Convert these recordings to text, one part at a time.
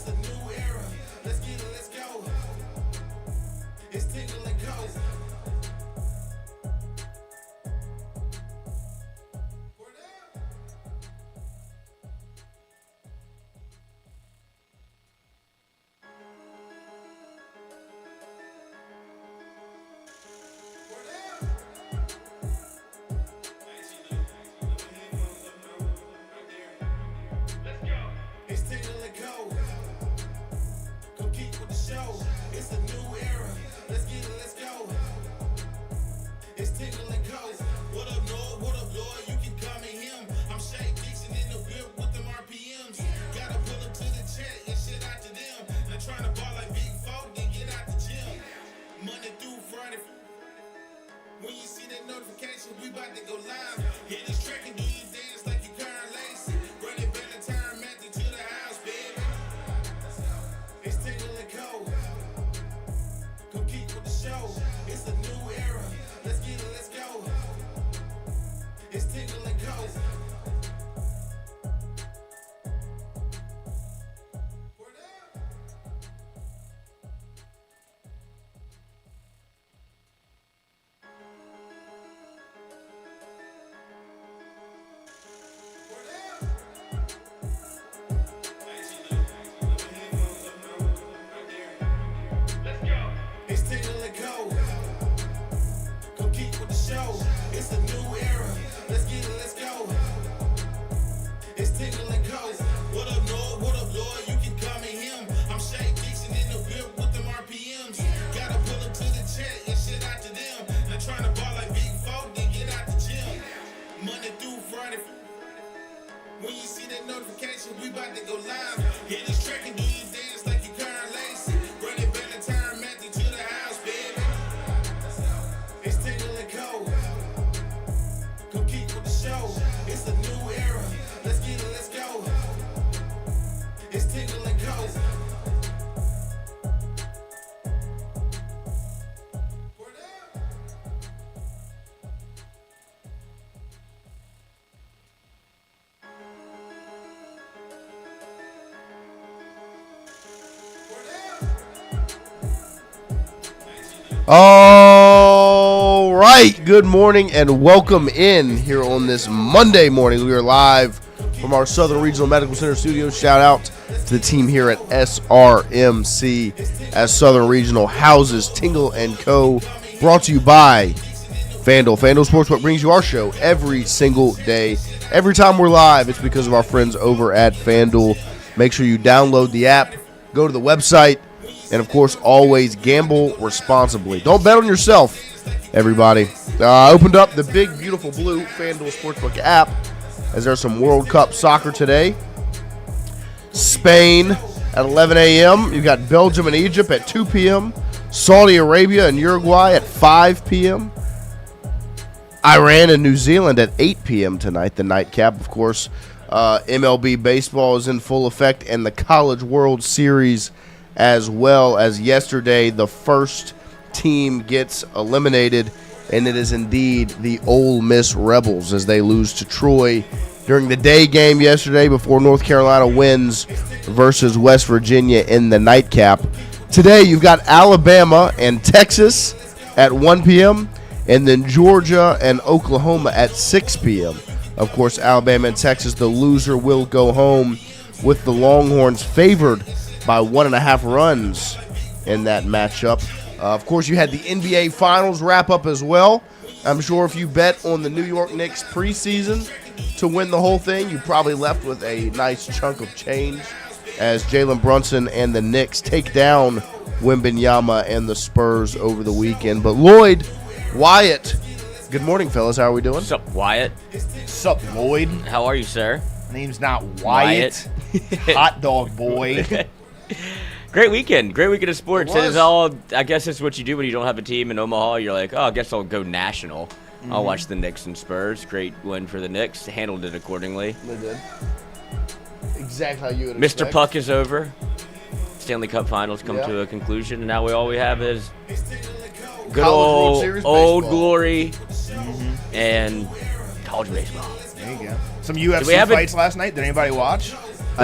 It's a new era. Let's get it, let's go. It's Tingle and go. It's Tingle and go. Come keep with the show. It's a new era. Let's get it, let's go. It's Tingle and go. What up, Lord? What up, Lord? You can call me him. I'm Shay Dixon in the whip with them RPMs. Gotta pull up to the chat and shit out to them. They're trying to ball like big folk, then get out the gym. Monday through Friday. When you see that notification, we about to go live. Hit this track and do you dance like you Karen Lacey. Run it back the time, Matthew to the house, baby. It's Tingle and go. Come keep with the show. It's a new era. Let's get it, let's go. It's Tingle and go. It's Tingle and go. Come keep with the show. It's a new era. Let's get it, let's go. It's Tingle and go. What up, Lord? What up, Lord? You can call me him. I'm Shay Dixon in the whip with them RPMs. Gotta pull up to the chat and shit out to them. They're trying to ball like big folk, then get out the gym. Monday through Friday. When you see that notification, we about to go live. Hit this track and do you dance like you Karen Lacey. Run it back the time, Matthew to the house, baby. It's Tingle and go. Come keep with the show. It's a new era. Let's get it, let's go. It's Tingle and go. All right, good morning and welcome in here on this Monday morning. We are live from our Southern Regional Medical Center studios. Shout out to the team here at SRMC as Southern Regional houses Tingle and Co. Brought to you by FanDuel. FanDuel Sportsbook brings you our show every single day. Every time we're live, it's because of our friends over at FanDuel. Make sure you download the app, go to the website, and, of course, always gamble responsibly. Don't bet on yourself, everybody. Opened up the big, beautiful blue FanDuel Sportsbook app as there's some World Cup soccer today. Spain at 11 a.m. You've got Belgium and Egypt at 2 p.m. Saudi Arabia and Uruguay at 5 p.m. Iran and New Zealand at 8 p.m. tonight, the nightcap, of course. MLB Baseball is in full effect, and the College World Series as well. As yesterday, the first team gets eliminated, and it is indeed the Ole Miss Rebels as they lose to Troy during the day game yesterday before North Carolina wins versus West Virginia in the nightcap. Today, you've got Alabama and Texas at 1 p.m., and then Georgia and Oklahoma at 6 p.m. Of course, Alabama and Texas, the loser will go home with the Longhorns favored by 1.5 runs in that matchup. Of course, you had the NBA Finals wrap up as well. I'm sure if you bet on the New York Knicks preseason to win the whole thing, you probably left with a nice chunk of change as Jalen Brunson and the Knicks take down Wembanyama and the Spurs over the weekend. But Lloyd, Wyatt, good morning, fellas. How are we doing? What's up, Wyatt? What's up, Lloyd? How are you, sir? Name's not Wyatt. Hot dog boy. Great weekend of sports. It was. It is all, I guess it's what you do when you don't have a team in Omaha. You're like, oh, I guess I'll go national. I'll watch the Knicks and Spurs. Great win for the Knicks. Handled it accordingly. They did. Exactly how you would Mr. expect. Puck is over. Stanley Cup Finals come to a conclusion, and now all we have is good College World old Series old baseball. glory and college baseball. There you go. Some UFC we have fights last night. Did anybody watch?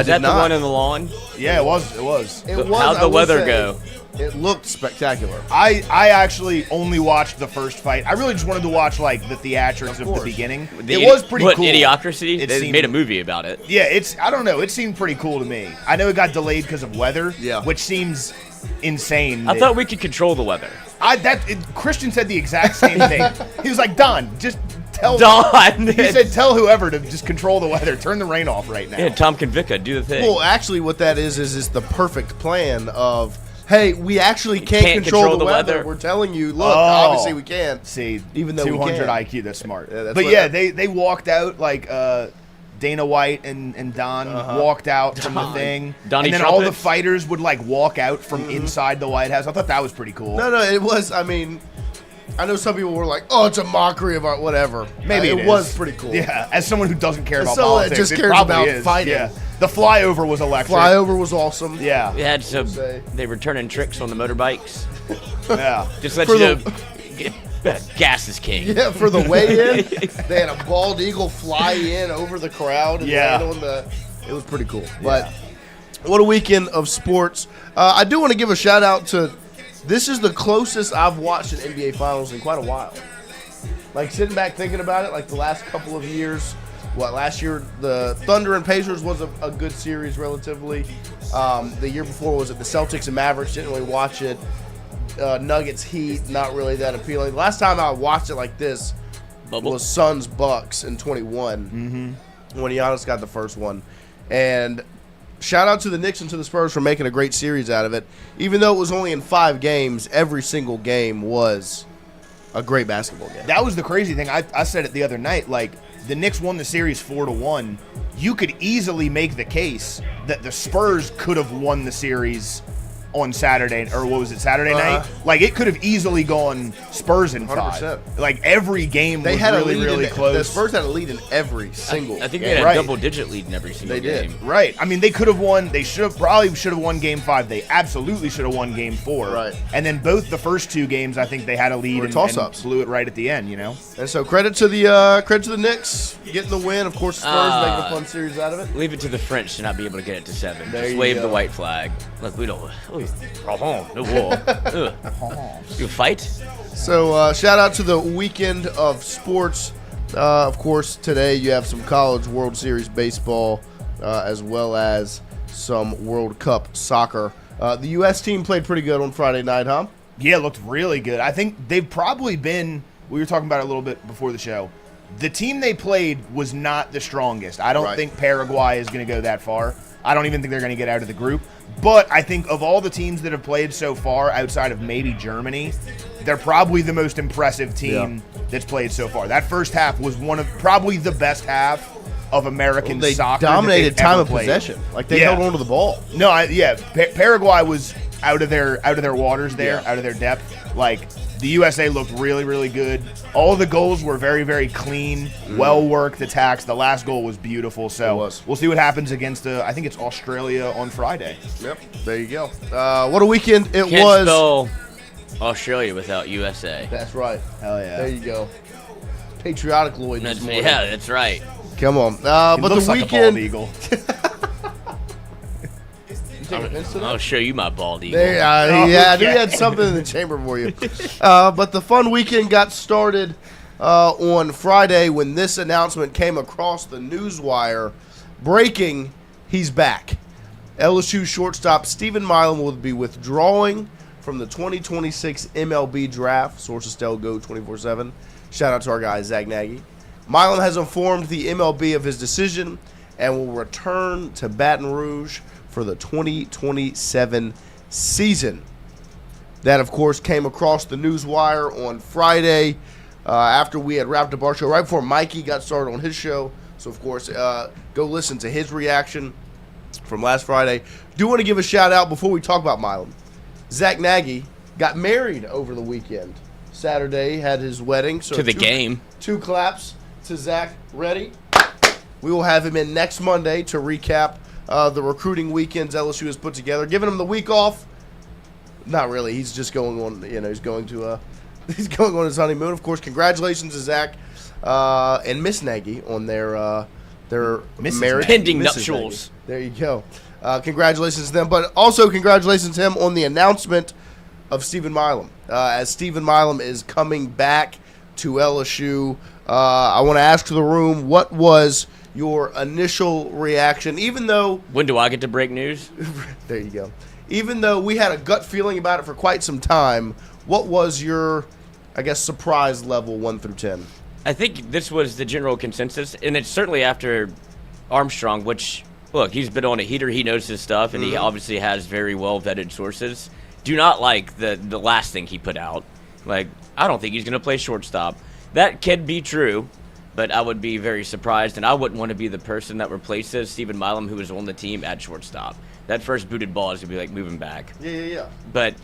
Is that the not. one on the lawn? Yeah, it was. It was. How'd I the will weather say, go? It looked spectacular. I actually only watched the first fight. I really just wanted to watch like the theatrics of the beginning. It was pretty cool. Idiocracy? It They seemed- made a movie about it. Yeah, I don't know. It seemed pretty cool to me. I know it got delayed because of weather, Yeah. which seems insane. I thought we could control the weather. Christian said the exact same thing. He was like, Don, just tell Don! He said, tell whoever to just control the weather. Turn the rain off right now. Yeah, Tom Convica, do the thing. Well, actually, what that is the perfect plan of, hey, we actually can't control the weather. We're telling you, look, obviously we can. See, even though 200 we can. IQ, that's smart. Yeah, that's but what yeah, that- they walked out like Dana White and Don walked out from the Don. thing, Donnie and then all the Trumpet? fighters would like walk out from inside the White House. I thought that was pretty cool. No, it was. I mean, I know some people were like, "Oh, it's a mockery of our whatever." Maybe it is. was pretty cool. Yeah, as someone who doesn't care about someone that politics, just it cares probably about is. fighting. Yeah, the flyover was electric. Flyover was awesome. Yeah, We had some. Say. They were turning tricks on the motorbikes. yeah. Just let For you the- know, gas is king. Yeah, for the weigh-in, they had a bald eagle fly in over the crowd and Yeah. land on the. It was pretty cool. But what a weekend of sports! I do want to give a shout out to. This is the closest I've watched an NBA Finals in quite a while. Like sitting back thinking about it, like the last couple of years. Last year the Thunder and Pacers was a good series relatively. The year before was it the Celtics and Mavericks? Didn't really watch it. Nuggets Heat, not really that appealing. Last time I watched it like this Bubble. was Suns Bucks in 21 when Giannis got the first one. And shout out to the Knicks and to the Spurs for making a great series out of it. Even though it was only in 5 games, every single game was a great basketball game. That was the crazy thing. I said it the other night. Like the Knicks won the series 4-1. You could easily make the case that the Spurs could have won the series on Saturday, or what was it, Saturday night? Like it could have easily gone Spurs in 5. 100%. Like every game They was had really, a lead really the close. Spurs had a lead in every single I think game. they had Right. a double-digit lead in every single They did. game. Right. I mean, they could have won. They probably should have won Game 5. They absolutely should have won Game 4. Right. And then both the first 2 games, I think they had a lead Were and toss-ups. blew it right at the end. You know. And so credit to the Knicks getting the win. Of course, the Spurs making a fun series out of it. Leave it to the French to not be able to get it to 7. There Just you wave go. the white flag. Look, we don't. No war. Ugh. You fight? So shout out to the weekend of sports. Of course, today you have some College World Series baseball as well as some World Cup soccer. The U.S. team played pretty good on Friday night, huh? Yeah, it looked really good. I think they've probably been. We were talking about it a little bit before the show. The team they played was not the strongest. I don't Right. think Paraguay is going to go that far. I don't even think they're going to get out of the group. But I think of all the teams that have played so far, outside of maybe Germany, they're probably the most impressive team that's played so far. That first half was one of probably the best half of American They soccer. dominated that they've time ever of played. possession. Like they Yeah. held on to the ball. No, Paraguay was out of their waters there, Yeah. out of their depth. Like the USA looked really, really good. All the goals were very, very clean, well worked attacks. The last goal was beautiful. So It was. we'll see what happens against I think it's Australia on Friday. Yep. There you go. What a weekend it Can't was. spell Australia without USA. That's right. Hell yeah. There you go. Patriotic Lloyd this morning. Yeah, that's right. Come on. It But looks the like a bald weekend. eagle. You take offense to that? I'll show you my bald eagle. There, Oh, yeah, I knew okay. he had something in the chamber for you. But the fun weekend got started on Friday when this announcement came across the newswire. Breaking, he's back. LSU shortstop Stephen Milam will be withdrawing from the 2026 MLB Draft. Sources tell Go 24/7. Shout out to our guy, Zach Nagy. Milam has informed the MLB of his decision and will return to Baton Rouge for the 2027 season. That, of course, came across the newswire on Friday after we had wrapped up our show, right before Mikey got started on his show. So, of course, go listen to his reaction from last Friday. Do want to give a shout-out before we talk about Milam. Zach Nagy got married over the weekend. Saturday had his wedding. So To the game. 2 claps to Zach. Ready? We will have him in next Monday to recap the recruiting weekends LSU has put together, giving him the week off. Not really. He's just going on. He's going to he's going on his honeymoon. Of course, congratulations to Zach and Miss Nagy on their They're Mrs. married. Pending Mrs. nuptials. Maggie. There you go. Congratulations to them, but also congratulations to him on the announcement of Stephen Milam. As Stephen Milam is coming back to LSU, I want to ask the room, what was your initial reaction, even though... When do I get to break news? There you go. Even though we had a gut feeling about it for quite some time, what was your, I guess, surprise level 1 through 10? I think this was the general consensus, and it's certainly after Armstrong, which, look, he's been on a heater. He knows his stuff, and he obviously has very well-vetted sources. Do not like the last thing he put out. Like, I don't think he's going to play shortstop. That can be true, but I would be very surprised, and I wouldn't want to be the person that replaces Stephen Milam, who was on the team at shortstop. That first booted ball is going to be like moving back. Yeah. But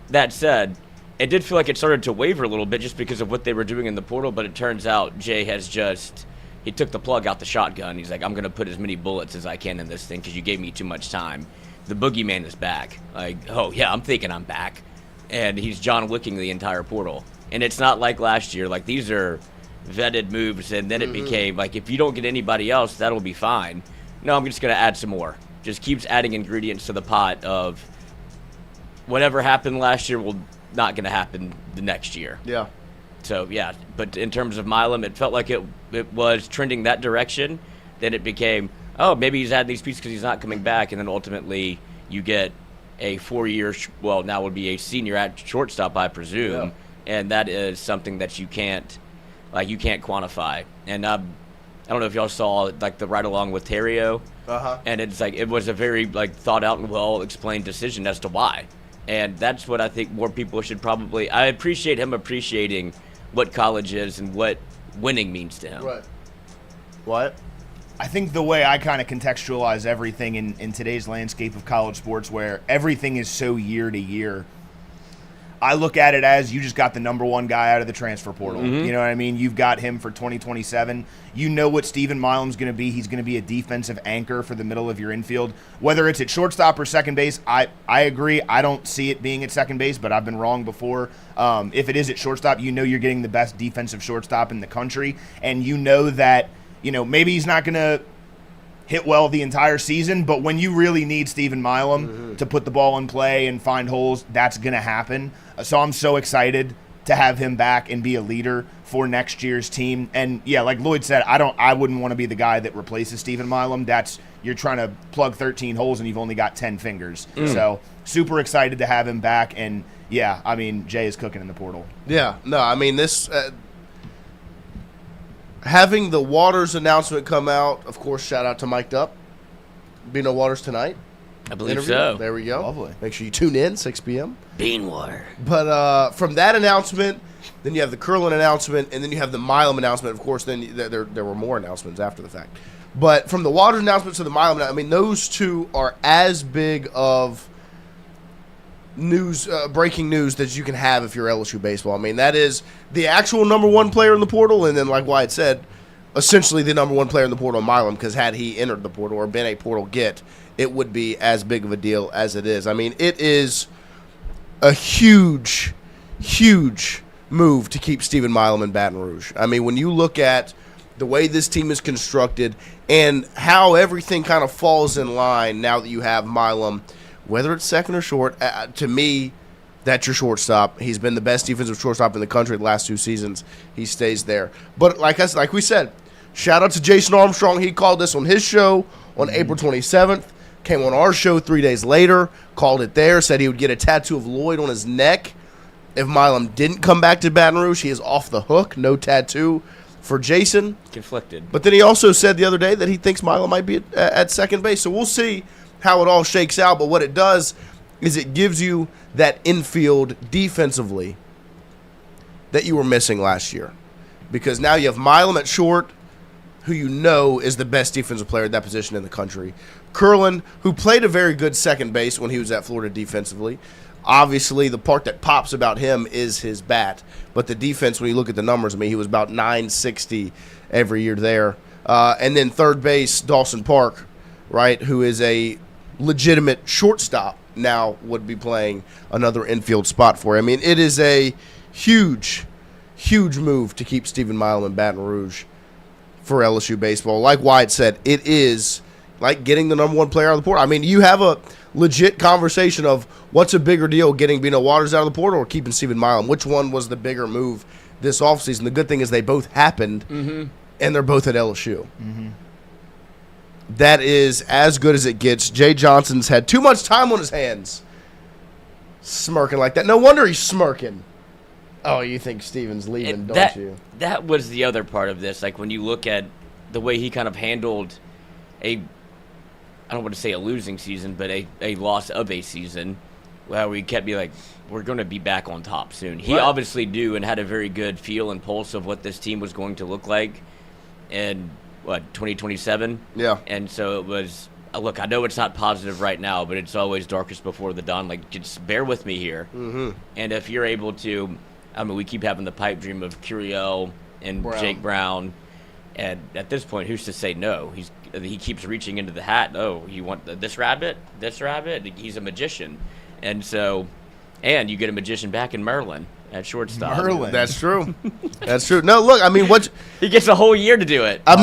that said, it did feel like it started to waver a little bit just because of what they were doing in the portal, but it turns out Jay has just, he took the plug out the shotgun. He's like, I'm going to put as many bullets as I can in this thing because you gave me too much time. The boogeyman is back. Like, oh, yeah, I'm thinking I'm back. And he's John Wicking the entire portal. And it's not like last year. Like, these are vetted moves, and then it became, like, if you don't get anybody else, that'll be fine. No, I'm just going to add some more. Just keeps adding ingredients to the pot of whatever happened last year will not going to happen the next year. Yeah. So, yeah. But in terms of Milam, it felt like it was trending that direction. Then it became, oh, maybe he's adding these pieces because he's not coming back. And then ultimately you get a 4-year, well, now would be a senior at shortstop, I presume. Yeah. And that is something that you can't quantify. And I don't know if y'all saw, like, the ride-along with Terrio. And it's like, it was a very, like, thought-out and well-explained decision as to why. And that's what I think more people should probably... I appreciate him appreciating what college is and what winning means to him. Right. What? I think the way I kind of contextualize everything in today's landscape of college sports, where everything is so year to year, I look at it as you just got the number one guy out of the transfer portal. You know what I mean? You've got him for 2027. You know what Stephen Milam's going to be. He's going to be a defensive anchor for the middle of your infield. Whether it's at shortstop or second base, I agree. I don't see it being at second base, but I've been wrong before. If it is at shortstop, you know you're getting the best defensive shortstop in the country, and you know that, you know, maybe he's not going to hit well the entire season, but when you really need Stephen Milam to put the ball in play and find holes, that's going to happen. So I'm so excited to have him back and be a leader for next year's team. And yeah, like Lloyd said, I wouldn't want to be the guy that replaces Stephen Milam. You're trying to plug 13 holes and you've only got 10 fingers. So super excited to have him back. And yeah, I mean, Jay is cooking in the portal. Yeah, no, I mean, this having the Waters announcement come out, of course, shout out to Mic'd Up. Bino Waters tonight. I believe interview. so. There we go. Lovely. Make sure you tune in, 6 p.m. Bean water. But from that announcement, then you have the Kurland announcement, and then you have the Milam announcement. Of course, then there were more announcements after the fact. But from the Waters announcement to the Milam, I mean, those two are as big of news, breaking news that you can have if you're LSU baseball. I mean, that is the actual number one player in the portal, and then, like Wyatt said, essentially the number one player in the portal, Milam, because had he entered the portal or been a portal get, it would be as big of a deal as it is. I mean, it is a huge, huge move to keep Stephen Milam in Baton Rouge. I mean, when you look at the way this team is constructed and how everything kind of falls in line now that you have Milam, whether it's second or short, to me, that's your shortstop. He's been the best defensive shortstop in the country the last 2 seasons. He stays there. But like we said, shout out to Jason Armstrong. He called this on his show on April 27th. Came on our show 3 days later, called it there, said he would get a tattoo of Lloyd on his neck if Milam didn't come back to Baton Rouge. He is off the hook, no tattoo for Jason. Conflicted. But then he also said the other day that he thinks Milam might be at second base. So we'll see how it all shakes out. But what it does is it gives you that infield defensively that you were missing last year. Because now you have Milam at short, who you know is the best defensive player at that position in the country. Kurland, who played a very good second base when he was at Florida defensively. Obviously, the part that pops about him is his bat. But the defense, when you look at the numbers, I mean, he was about 960 every year there. And then third base, Dawson Park, right, who is a legitimate shortstop, now would be playing another infield spot for him. I mean, it is a huge, huge move to keep Stephen Milam in Baton Rouge. for LSU baseball. Like Wyatt said, it is like getting the number one player out of the portal. I mean, you have a legit conversation of what's a bigger deal, getting Bino Waters out of the portal or keeping Stephen Milam. Which one was the bigger move this offseason? The good thing is they both happened, and they're both at LSU. That is as good as it gets. Jay Johnson's had too much time on his hands. Smirking like that. No wonder he's smirking. Oh, you think Steven's leaving, don't you? That was the other part of this. Like, when you look at the way he kind of handled I don't want to say a losing season, but a loss of a season, where we kept being like, we're going to be back on top soon. He obviously knew and had a very good feel and pulse of what this team was going to look like in, 2027? Yeah. And so it was, look, I know it's not positive right now, but it's always darkest before the dawn. Like, just bear with me here. And if you're able to, I mean, we keep having the pipe dream of Curiel and Jake Brown. And at this point, who's to say no? He keeps reaching into the hat. Oh, you want this rabbit? This rabbit? He's a magician. And so, and you get a magician back in Merlin at shortstop. That's true. That's true. No, look, I mean, he gets a whole year to do it. I'm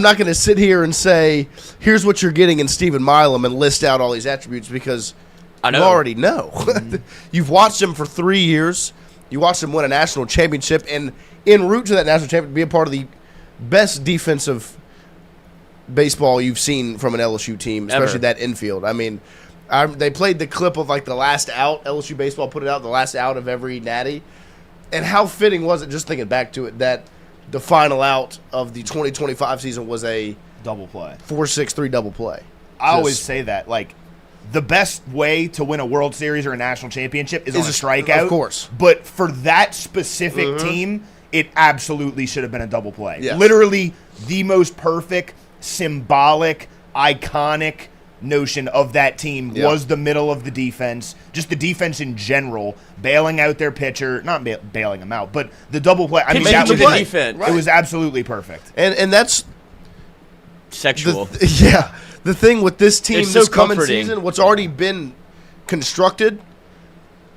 not gonna sit here and say, here's what you're getting in Stephen Milam and list out all these attributes because you already know. You've watched him for 3 years. You watched him win a national championship, and en route to that national championship, be a part of the best defensive baseball you've seen from an LSU team, especially that infield. I mean, they played the clip of like the last out. LSU baseball put it out, the last out of every natty. And how fitting was it, just thinking back to it, that the final out of the 2025 season was a double play, 4-6-3 double play. I always say that, like, the best way to win a World Series or a national championship is on a strikeout. Of course. But for that specific team, it absolutely should have been a double play. Yes. Literally the most perfect, symbolic, iconic notion of that team was the middle of the defense, just the defense in general, bailing out their pitcher, not bailing him out, but the double play. I mean, that was the defense. It was absolutely perfect. And that's sexual. The thing with this team It's this so coming comforting. season, what's already been constructed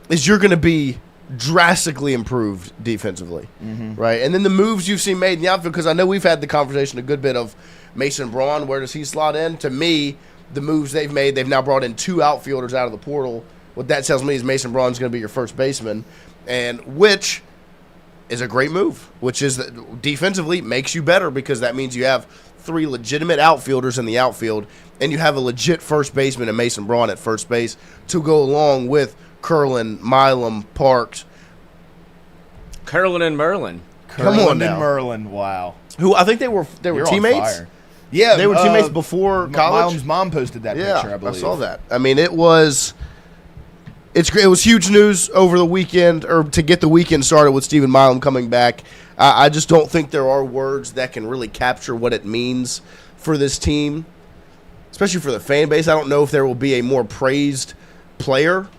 is you're going to be drastically improved defensively, right? And then the moves you've seen made in the outfield, because I know we've had the conversation a good bit of Mason Braun, where does he slot in? To me, the moves they've made, they've now brought in 2 outfielders out of the portal. What that tells me is Mason Braun's going to be your first baseman, and which is a great move, which is that defensively makes you better because that means you have 3 legitimate outfielders in the outfield, and you have a legit first baseman in Mason Braun at first base to go along with Kurland, Milam, Parks. Kurland and Merlin. Come on now. and Merlin, wow. Who I think they were You're on teammates. fire. Yeah, They were teammates before college. Milam's mom posted that picture, I believe. I saw that. I mean, it was huge news over the weekend, or to get the weekend started with Stephen Milam coming back. I just don't think there are words that can really capture what it means for this team, especially for the fan base. I don't know if there will be a more praised player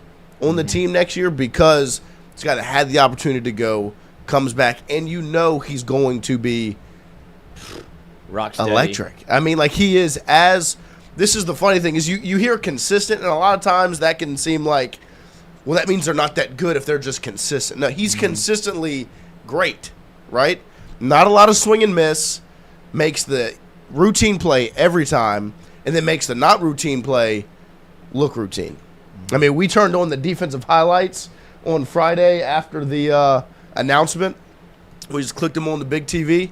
on the team next year because this guy that had the opportunity to go comes back, and you know he's going to be Rock steady. electric. I mean, like, he is as – this is the funny thing is you hear consistent, and a lot of times that can seem like, well, that means they're not that good if they're just consistent. No, he's consistently great, right? Not a lot of swing and miss, makes the routine play every time, and then makes the not routine play look routine. I mean, we turned on the defensive highlights on Friday after the announcement. We just clicked them on the big TV.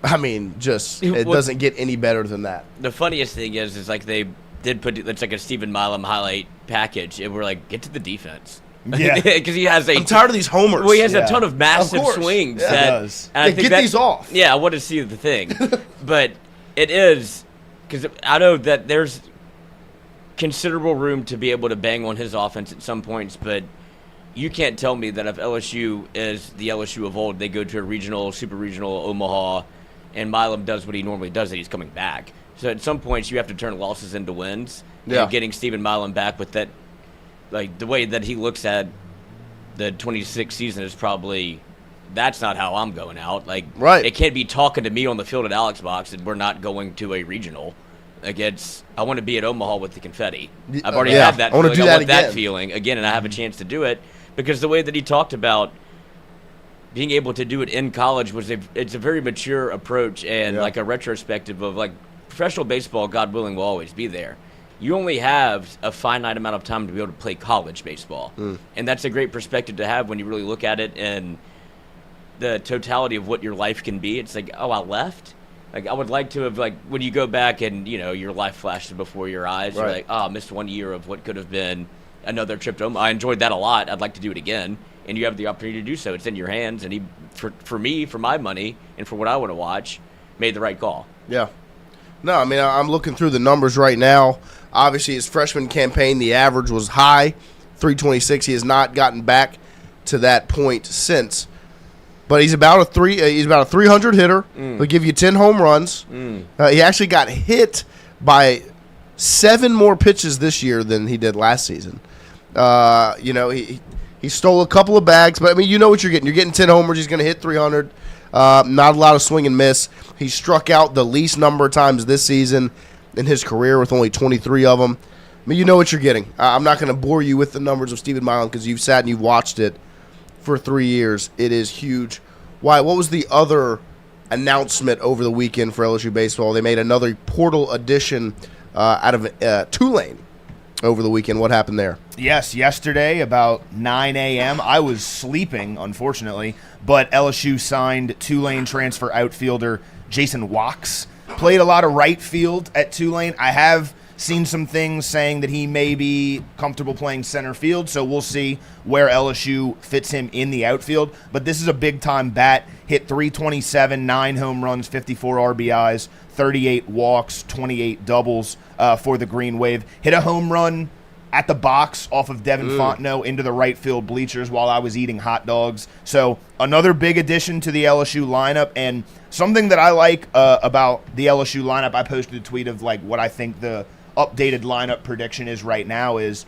I mean, it doesn't get any better than that. The funniest thing is like they did put it's like a Stephen Milam highlight package, and we're like, get to the defense. Yeah, because he has I'm tired of these homers. Well, he has a ton of massive course. swings. Yeah. That, He does. and I think get these off. Yeah, I want to see the thing, but it is because I know that there's considerable room to be able to bang on his offense at some points, but you can't tell me that if LSU is the LSU of old, they go to a regional, super regional, Omaha, and Milam does what he normally does, that he's coming back. So at some points, you have to turn losses into wins. Yeah. And getting Stephen Milam back with that, like the way that he looks at the 26 season is probably, that's not how I'm going out. Like, right. It can't be talking to me on the field at Alex Box and we're not going to a regional. Like, I want to be at Omaha with the confetti. I've already had that I want feeling. to do I that want again. that feeling again, and I have a chance to do it because the way that he talked about being able to do it in college it's a very mature approach and like a retrospective of like professional baseball, God willing, will always be there. You only have a finite amount of time to be able to play college baseball. And that's a great perspective to have when you really look at it and the totality of what your life can be. It's like, oh, I left? Like, I would like to have, like, when you go back and, you know, your life flashes before your eyes, you're like, oh, I missed 1 year of what could have been another trip to Omaha. I enjoyed that a lot. I'd like to do it again. And you have the opportunity to do so. It's in your hands. And he, for me, for my money, and for what I want to watch, made the right call. Yeah. No, I mean, I'm looking through the numbers right now. Obviously, his freshman campaign, the average was high, 326. He has not gotten back to that point since. But he's about a 300 hitter. He'll give you 10 home runs. He actually got hit by 7 more pitches this year than he did last season. You know, he stole a couple of bags, but I mean, you know what you're getting. You're getting 10 homers. He's going to hit 300. Not a lot of swing and miss. He struck out the least number of times this season in his career with only 23 of them. I mean, you know what you're getting. I'm not going to bore you with the numbers of Stephen Milam because you've sat and you've watched it for 3 years. It is huge. Why? What was the other announcement over the weekend for LSU baseball? They made another portal addition out of Tulane over the weekend. What happened there? Yes, yesterday about 9 a.m. I was sleeping, unfortunately, but LSU signed Tulane transfer outfielder Jason Wax. Played a lot of right field at Tulane. I have seen some things saying that he may be comfortable playing center field, so we'll see where LSU fits him in the outfield. But this is a big-time bat. Hit 327, 9 home runs, 54 RBIs, 38 walks, 28 doubles for the Green Wave. Hit a home run at the box off of Devin Fontenot into the right field bleachers while I was eating hot dogs. So another big addition to the LSU lineup, and something that I like about the LSU lineup, I posted a tweet of like what I think the updated lineup prediction is right now is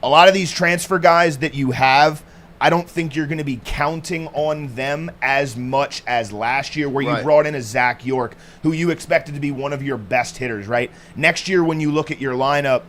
a lot of these transfer guys that you have, I don't think you're going to be counting on them as much as last year where you brought in a Zach York who you expected to be one of your best hitters, right? Next year when you look at your lineup,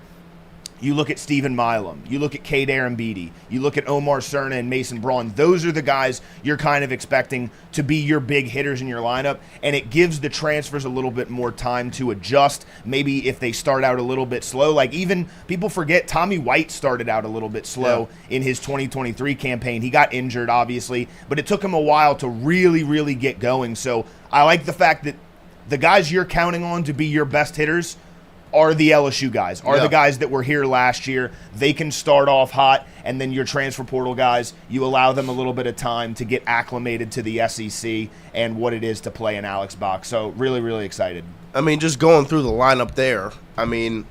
you look at Stephen Milam, you look at Cade Kurland, you look at Omar Cerna and Mason Braun. Those are the guys you're kind of expecting to be your big hitters in your lineup, and it gives the transfers a little bit more time to adjust. Maybe if they start out a little bit slow, like even people forget Tommy White started out a little bit slow in his 2023 campaign. He got injured, obviously, but it took him a while to really, really get going. So I like the fact that the guys you're counting on to be your best hitters are the LSU guys, are the guys that were here last year. They can start off hot, and then your transfer portal guys, you allow them a little bit of time to get acclimated to the SEC and what it is to play in Alex Box. So really, really excited. I mean, just going through the lineup there, I mean,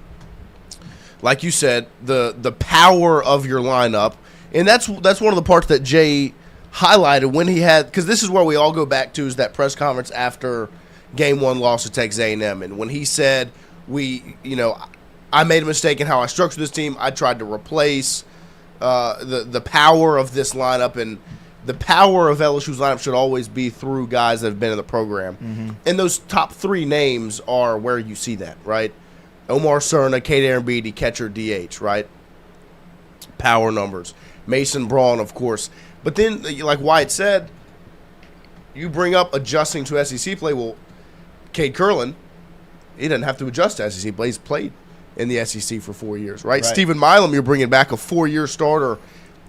like you said, the power of your lineup, and that's one of the parts that Jay highlighted when he had, because this is where we all go back to, is that press conference after Game 1 loss to Texas A&M, and when he said, I made a mistake in how I structured this team. I tried to replace the power of this lineup, and the power of LSU's lineup should always be through guys that have been in the program. And those top 3 names are where you see that, right? Omar Cerna, Cade Kurland, catcher, DH, right? Power numbers. Mason Braun, of course. But then, like Wyatt said, you bring up adjusting to SEC play. Well, Cade Kurland, he doesn't have to adjust to SEC play. He's played in the SEC for 4 years, right? Stephen Milam, you're bringing back a 4-year starter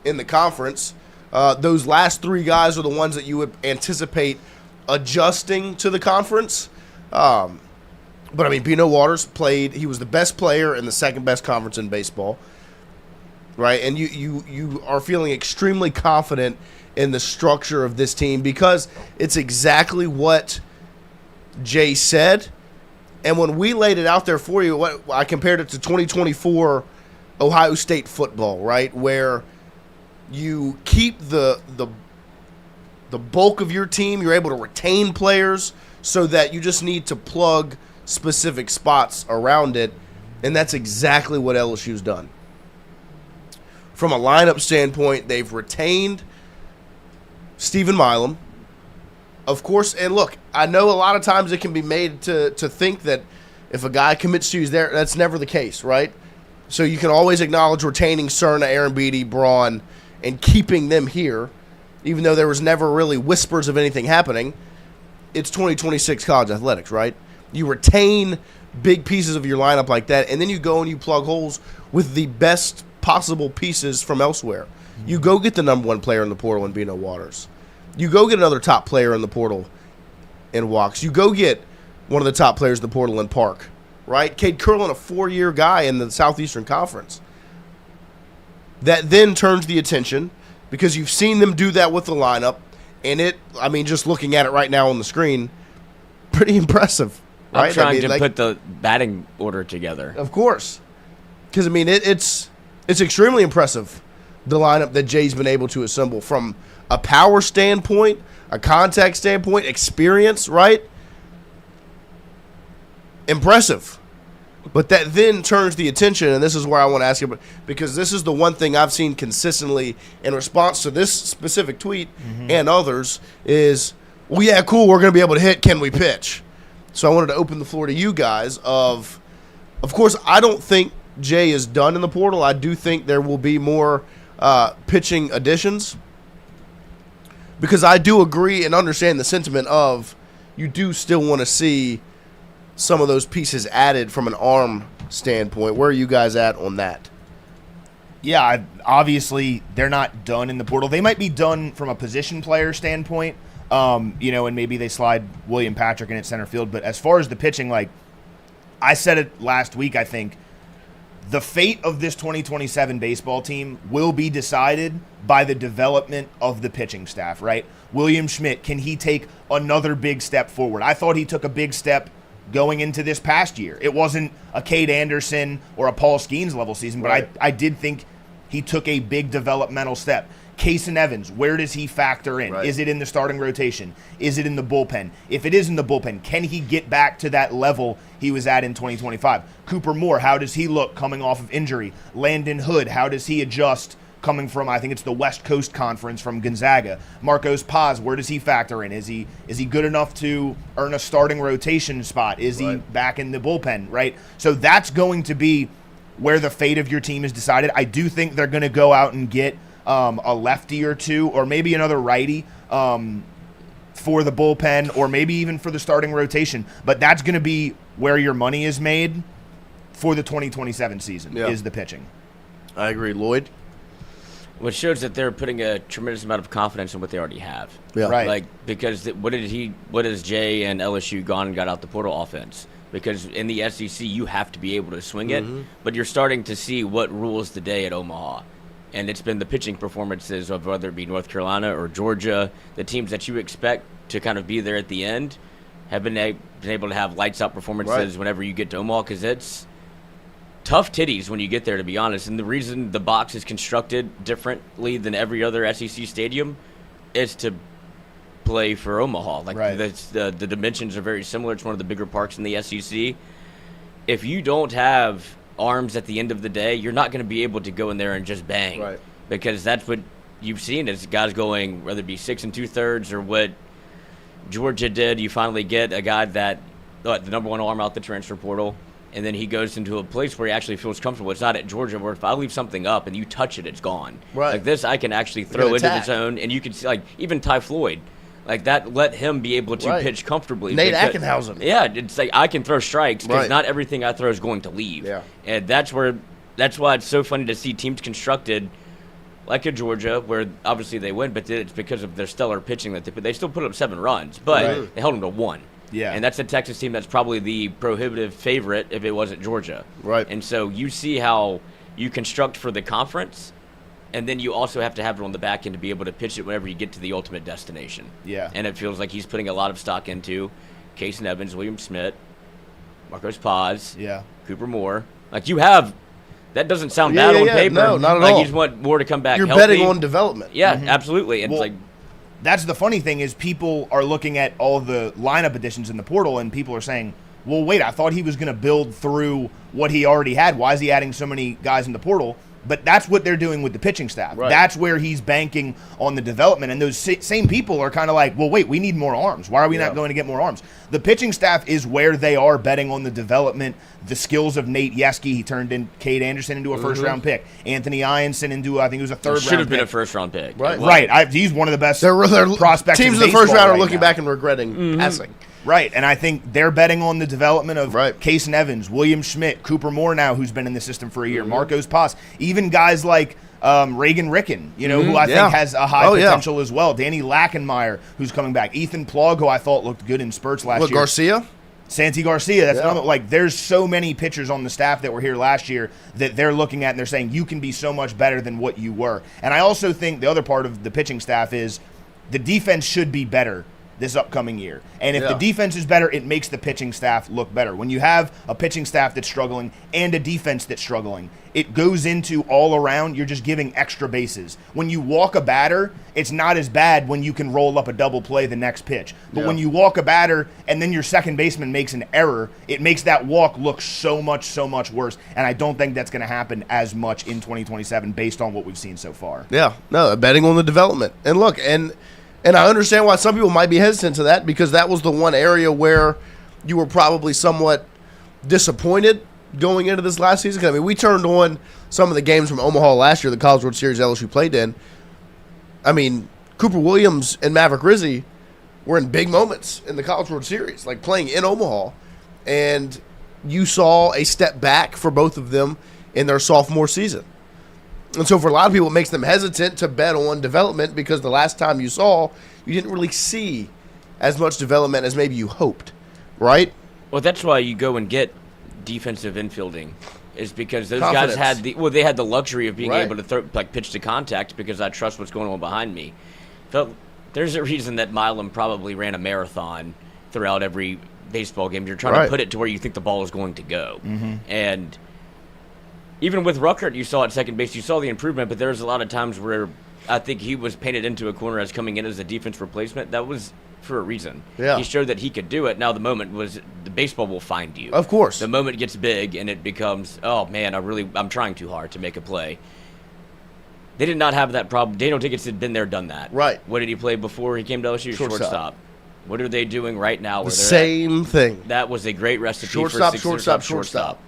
in the conference. Those last 3 guys are the ones that you would anticipate adjusting to the conference. But, I mean, Bino Waters played. He was the best player in the second-best conference in baseball, right? And you are feeling extremely confident in the structure of this team because it's exactly what Jay said. And when we laid it out there for you, I compared it to 2024 Ohio State football, right, where you keep the bulk of your team. You're able to retain players so that you just need to plug specific spots around it, and that's exactly what LSU's done. From a lineup standpoint, they've retained Stephen Milam, of course, and look, I know a lot of times it can be made to think that if a guy commits to you, there, that's never the case, right? So you can always acknowledge retaining Cerna, Kurland, Braun, and keeping them here. even though there was never really whispers of anything happening, it's 2026 college athletics, right? You retain big pieces of your lineup like that, and then you go and you plug holes with the best possible pieces from elsewhere. You go get the number one player in the portal in Bino Waters. You go get another top player in the portal in Walks. You go get one of the top players in the portal in Park, right? Cade Kurland, a 4-year guy in the Southeastern Conference. That then turns the attention because you've seen them do that with the lineup, and just looking at it right now on the screen, pretty impressive. Right? I'm trying to put the batting order together. Of course. Because, it's extremely impressive, the lineup that Jay's been able to assemble from a power standpoint, a contact standpoint, experience, right? Impressive. But that then turns the attention, and this is where I want to ask you, because this is the one thing I've seen consistently in response to this specific tweet and others is, well, yeah, cool, we're going to be able to hit, can we pitch? So I wanted to open the floor to you guys of course, I don't think Jay is done in the portal. I do think there will be more pitching additions because I do agree and understand the sentiment of you do still want to see some of those pieces added from an arm standpoint. Where are you guys at on that? Yeah, obviously they're not done in the portal. They might be done from a position player standpoint, and maybe they slide William Patrick in at center field. But as far as the pitching, like I said it last week, I think the fate of this 2027 baseball team will be decided by the development of the pitching staff, right? William Schmidt, can he take another big step forward? I thought he took a big step going into this past year. It wasn't a Cade Anderson or a Paul Skeens level season, but Right. I did think he took a big developmental step. Kason Evans, where does he factor in? Right. Is it in the starting rotation? Is it in the bullpen? If it is in the bullpen, can he get back to that level he was at in 2025? Cooper Moore, how does he look coming off of injury? Landon Hood, how does he adjust coming from, I think it's the West Coast Conference from Gonzaga? Marcos Paz, where does he factor in? Is he good enough to earn a starting rotation spot? Is he back in the bullpen, right? So that's going to be where the fate of your team is decided. I do think they're going to go out and get a lefty or two, or maybe another righty for the bullpen, or maybe even for the starting rotation. But that's going to be where your money is made for the 2027 season, is the pitching. I agree. Lloyd? Which shows that they're putting a tremendous amount of confidence in what they already have. Yeah. Right. Like, because what has Jay and LSU gone and got out the portal offense? Because in the SEC, you have to be able to swing it, but you're starting to see what rules the day at Omaha. And it's been the pitching performances of whether it be North Carolina or Georgia, the teams that you expect to kind of be there at the end, have been able to have lights out performances whenever you get to Omaha, because it's tough titties when you get there, to be honest. And the reason the box is constructed differently than every other SEC stadium is to play for Omaha. Like the dimensions are very similar. It's one of the bigger parks in the SEC. If you don't have arms at the end of the day, you're not going to be able to go in there and just bang. Right. Because that's what you've seen is guys going, whether it be 6 2/3 or what Georgia did. You finally get a guy that the number one arm out the transfer portal, and then he goes into a place where he actually feels comfortable. It's not at Georgia where if I leave something up and you touch it, it's gone. Right. Like this, I can actually throw into the zone, and you can see, like, even Ty Floyd, like that, let him be able to pitch comfortably. Nate Ackenhausen. Yeah, it's like I can throw strikes because Right. not everything I throw is going to leave. Yeah. And that's why it's so funny to see teams constructed like a Georgia, where obviously they win, but it's because of their stellar pitching that they still put up 7 runs, but they held them to 1. Yeah. And that's a Texas team that's probably the prohibitive favorite if it wasn't Georgia. Right. And so you see how you construct for the conference, and then you also have to have it on the back end to be able to pitch it whenever you get to the ultimate destination. Yeah. And it feels like he's putting a lot of stock into Kason Evans, William Schmidt, Marcos Paz, Cooper Moore. Like, you have – that doesn't sound bad on paper. No, not at like, all. you just want Moore to come back You're healthy. betting on development. Yeah, absolutely. And Well, it's like – that's the funny thing is people are looking at all the lineup additions in the portal, and people are saying, well, wait, I thought he was going to build through what he already had. Why is he adding so many guys in the portal? But that's what they're doing with the pitching staff. Right. That's where he's banking on the development. And those same people are kind of like, well, wait, we need more arms. Why are we not going to get more arms? The pitching staff is where they are betting on the development, the skills of Nate Yeske. He turned in Cade Anderson into a first-round pick. Anthony Ianson into, I think it was a third-round pick. Should have been a first-round pick. Right. Right. He's one of the best prospects Teams in in the first baseball round are right looking now. back and regretting passing. Right, and I think they're betting on the development of Right. Case Evans, William Schmidt, Cooper Moore now, who's been in the system for a year, Marcos Paz, even guys like Reagan Ricken, who I think has a high potential as well. Danny Lackenmeyer, who's coming back. Ethan Plug, who I thought looked good in spurts last year. Garcia? Santi Garcia, that's another. Like, there's so many pitchers on the staff that were here last year that they're looking at and they're saying you can be so much better than what you were. And I also think the other part of the pitching staff is the defense should be better this upcoming year. And if the defense is better, it makes the pitching staff look better. When you have a pitching staff that's struggling and a defense that's struggling, it goes into all around, you're just giving extra bases. When you walk a batter, it's not as bad when you can roll up a double play the next pitch. But when you walk a batter and then your second baseman makes an error, it makes that walk look so much worse. And I don't think that's going to happen as much in 2027 based on what we've seen so far. Yeah, no, betting on the development. And look, and I understand why some people might be hesitant to that, because that was the one area where you were probably somewhat disappointed going into this last season. I mean, we turned on some of the games from Omaha last year, the College World Series LSU played in. I mean, Cooper Williams and Maverick Rizzi were in big moments in the College World Series, like playing in Omaha. And you saw a step back for both of them in their sophomore season. And so for a lot of people, it makes them hesitant to bet on development, because the last time you saw, you didn't really see as much development as maybe you hoped, right? Well, that's why you go and get defensive infielding, is because those Confidence. guys they had the luxury of being Right. able to pitch to contact, because I trust what's going on behind me. There's a reason that Milam probably ran a marathon throughout every baseball game. You're trying Right. to put it to where you think the ball is going to go. And even with Ruckert, you saw at second base, you saw the improvement, but there was a lot of times where I think he was painted into a corner as coming in as a defense replacement. That was for a reason. Yeah. He showed that he could do it. Now the moment was the baseball will find you. Of course. The moment gets big and it becomes, oh man, I'm trying too hard to make a play. They did not have that problem. Daniel Dickens had been there, done that. Right. What did he play before he came to LSU? Shortstop. What are they doing right now? The Where they're same thing. at? That was a great recipe Shortstop, for shortstop.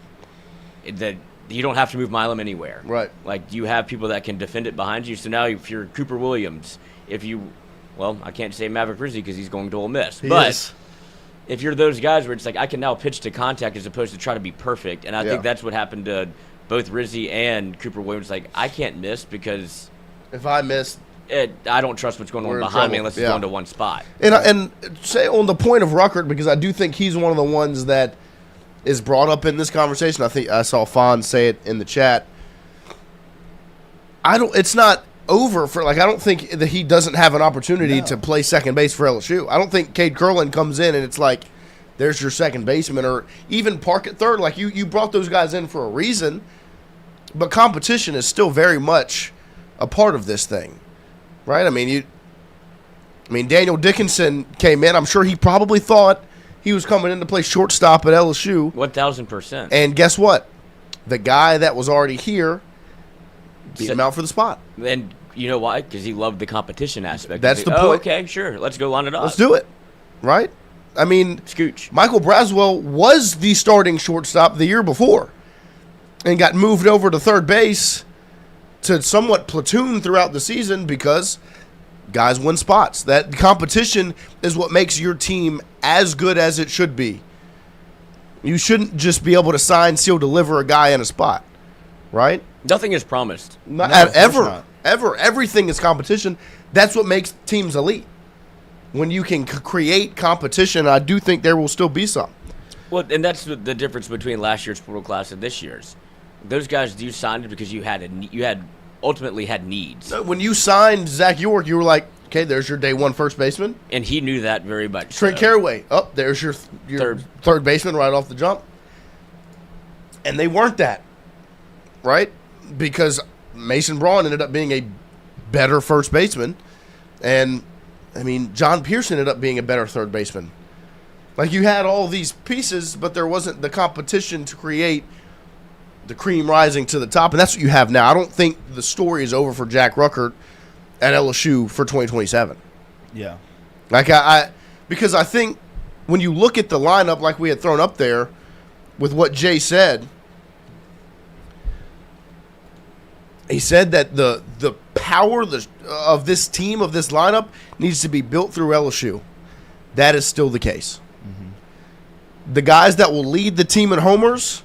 That you don't have to move Milam anywhere. Right. Like, you have people that can defend it behind you. So now if you're Cooper Williams, I can't say Maverick Rizzi because he's going to Ole Miss. But if you're those guys where it's like, I can now pitch to contact as opposed to try to be perfect. And I think that's what happened to both Rizzi and Cooper Williams. Like, I can't miss because if I miss, I don't trust what's going on We're in behind me trouble. unless it's going to one spot. and say on the point of Ruckert, because I do think he's one of the ones that is brought up in this conversation. I think I saw Fawn say it in the chat. It's not over for, like, I don't think that he doesn't have an opportunity to play second base for LSU. I don't think Cade Kurland comes in and it's like, there's your second baseman, or even park at third. Like, you brought those guys in for a reason, but competition is still very much a part of this thing, right? I mean, Daniel Dickinson came in. I'm sure he probably thought he was coming in to play shortstop at LSU. 1,000%. And guess what? The guy that was already here beat him out for the spot. And you know why? Because he loved the competition aspect. That's the Oh, point. okay, sure. Let's go line it up. Let's do it, right? I mean, Scooch. Michael Braswell was the starting shortstop the year before and got moved over to third base to somewhat platoon throughout the season because guys win spots. That competition is what makes your team as good as it should be. You shouldn't just be able to sign, seal, deliver a guy in a spot, right? Nothing is promised. Not, No, of course ever. not. Ever. Everything is competition. That's what makes teams elite. When you can create competition, I do think there will still be some. Well, and that's the difference between last year's portal class and this year's. Those guys you signed it because you ultimately had needs, When you signed Zach York, you were like, okay, there's your day one first baseman. and he knew that very much. Trent so. Caraway, there's your third baseman right off the jump. And they weren't that, right? Because Mason Braun ended up being a better first baseman. And, I mean, John Pearson ended up being a better third baseman. Like, you had all these pieces, but there wasn't the competition to create the cream rising to the top, and that's what you have now. I don't think the story is over for Jack Ruckert at LSU for 2027. Yeah. Like because I think when you look at the lineup like we had thrown up there with what Jay said, he said that the power of this team, of this lineup, needs to be built through LSU. That is still the case. Mm-hmm. The guys that will lead the team in homers,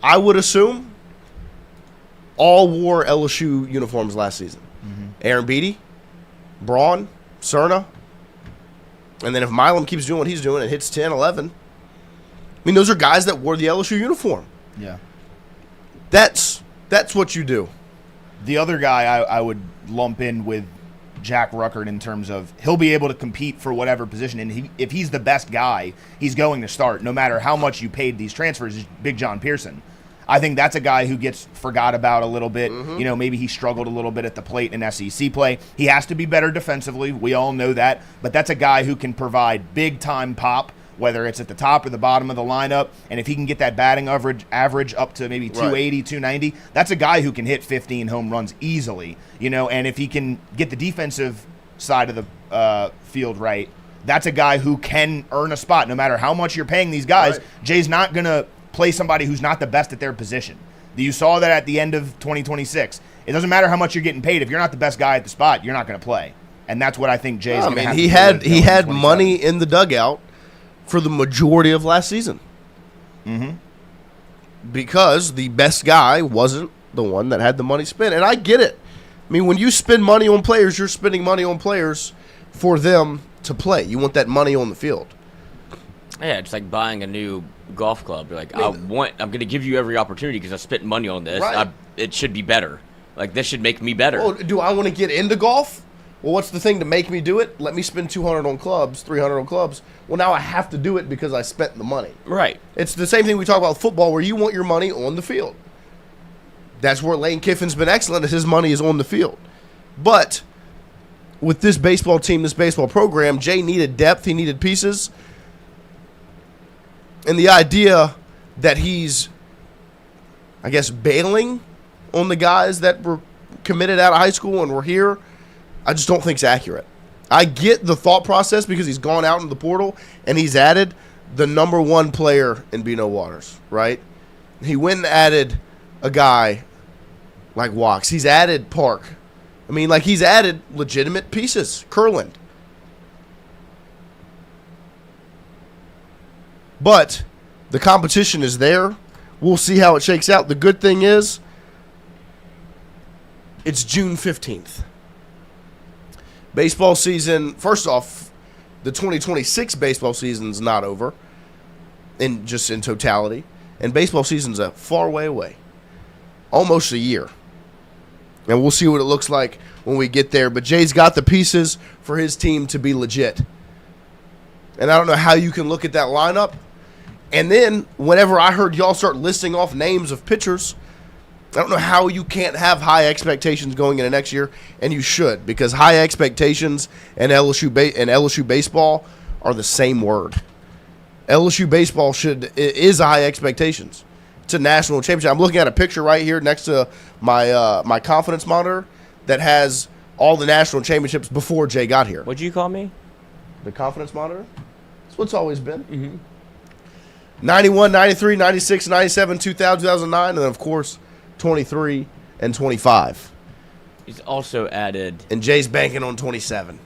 I would assume, all wore LSU uniforms last season. Mm-hmm. Aaron Beatty, Braun, Cerna, and then if Milam keeps doing what he's doing and hits 10, 11, I mean, those are guys that wore the LSU uniform. Yeah. That's what you do. The other guy I would lump in with Jack Ruckert in terms of he'll be able to compete for whatever position, and if he's the best guy, he's going to start no matter how much you paid these transfers, is Big John Pearson. I think that's a guy who gets forgot about a little bit. Mm-hmm. You know, maybe he struggled a little bit at the plate in SEC play. He has to be better defensively. We all know that. But that's a guy who can provide big-time pop, whether it's at the top or the bottom of the lineup. And if he can get that batting average up to maybe 280, 290, that's a guy who can hit 15 home runs easily. You know, and if he can get the defensive side of the field right, that's a guy who can earn a spot no matter how much you're paying these guys. Right. Jay's not going to play somebody who's not the best at their position. You saw that at the end of 2026. It doesn't matter how much you're getting paid. If you're not the best guy at the spot, you're not going to play. And that's what I think Jay's going to have to do. He had money in the dugout for the majority of last season. Mm-hmm. Because the best guy wasn't the one that had the money spent. And I get it. I mean, when you spend money on players, you're spending money on players for them to play. You want that money on the field. Yeah, it's like buying a new golf club. You're like, I'm going to give you every opportunity because I spent money on this. Right. It should be better. Like, this should make me better. Oh, do I want to get into golf? Well, what's the thing to make me do it? Let me spend $200 on clubs, $300 on clubs. Well, now I have to do it because I spent the money. Right. It's the same thing we talk about football, where you want your money on the field. That's where Lane Kiffin's been excellent, is his money is on the field. But with this baseball team, this baseball program, Jay needed depth. He needed pieces. And the idea that he's, I guess, bailing on the guys that were committed out of high school and were here, I just don't think it's accurate. I get the thought process because he's gone out in the portal and he's added the number one player in Bino Waters, right? He went and added a guy like Walks. He's added Park. I mean, like, he's added legitimate pieces. Kurland. But the competition is there. We'll see how it shakes out. The good thing is it's June 15th. Baseball season, first off, the 2026 baseball season's not over, in totality. And baseball season's a far way away. Almost a year. And we'll see what it looks like when we get there. But Jay's got the pieces for his team to be legit. And I don't know how you can look at that lineup. And then whenever I heard y'all start listing off names of pitchers, I don't know how you can't have high expectations going into next year, and you should, because high expectations and LSU baseball are the same word. LSU baseball is high expectations. It's a national championship. I'm looking at a picture right here next to my confidence monitor that has all the national championships before Jay got here. What'd you call me? The confidence monitor? That's what it's always been. Mm-hmm. 91, 93, 96, 97, 2000, 2009, and then, of course, 23 and 25. He's also added... And Jay's banking on 27.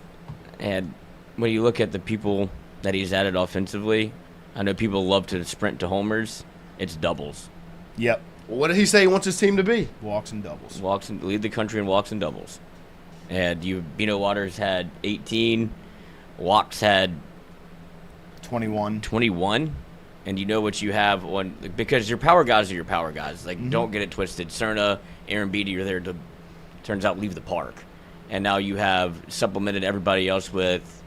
And when you look at the people that he's added offensively, I know people love to sprint to homers. It's doubles. Yep. Well, what did he say he wants his team to be? Walks and doubles. Lead the country in walks and doubles. And Bino Waters had 18. Walks had 21. And you know what you have on, because your power guys are your power guys. Like, Don't get it twisted. Cerna, Aaron Beatty are there to, turns out, leave the park. And now you have supplemented everybody else with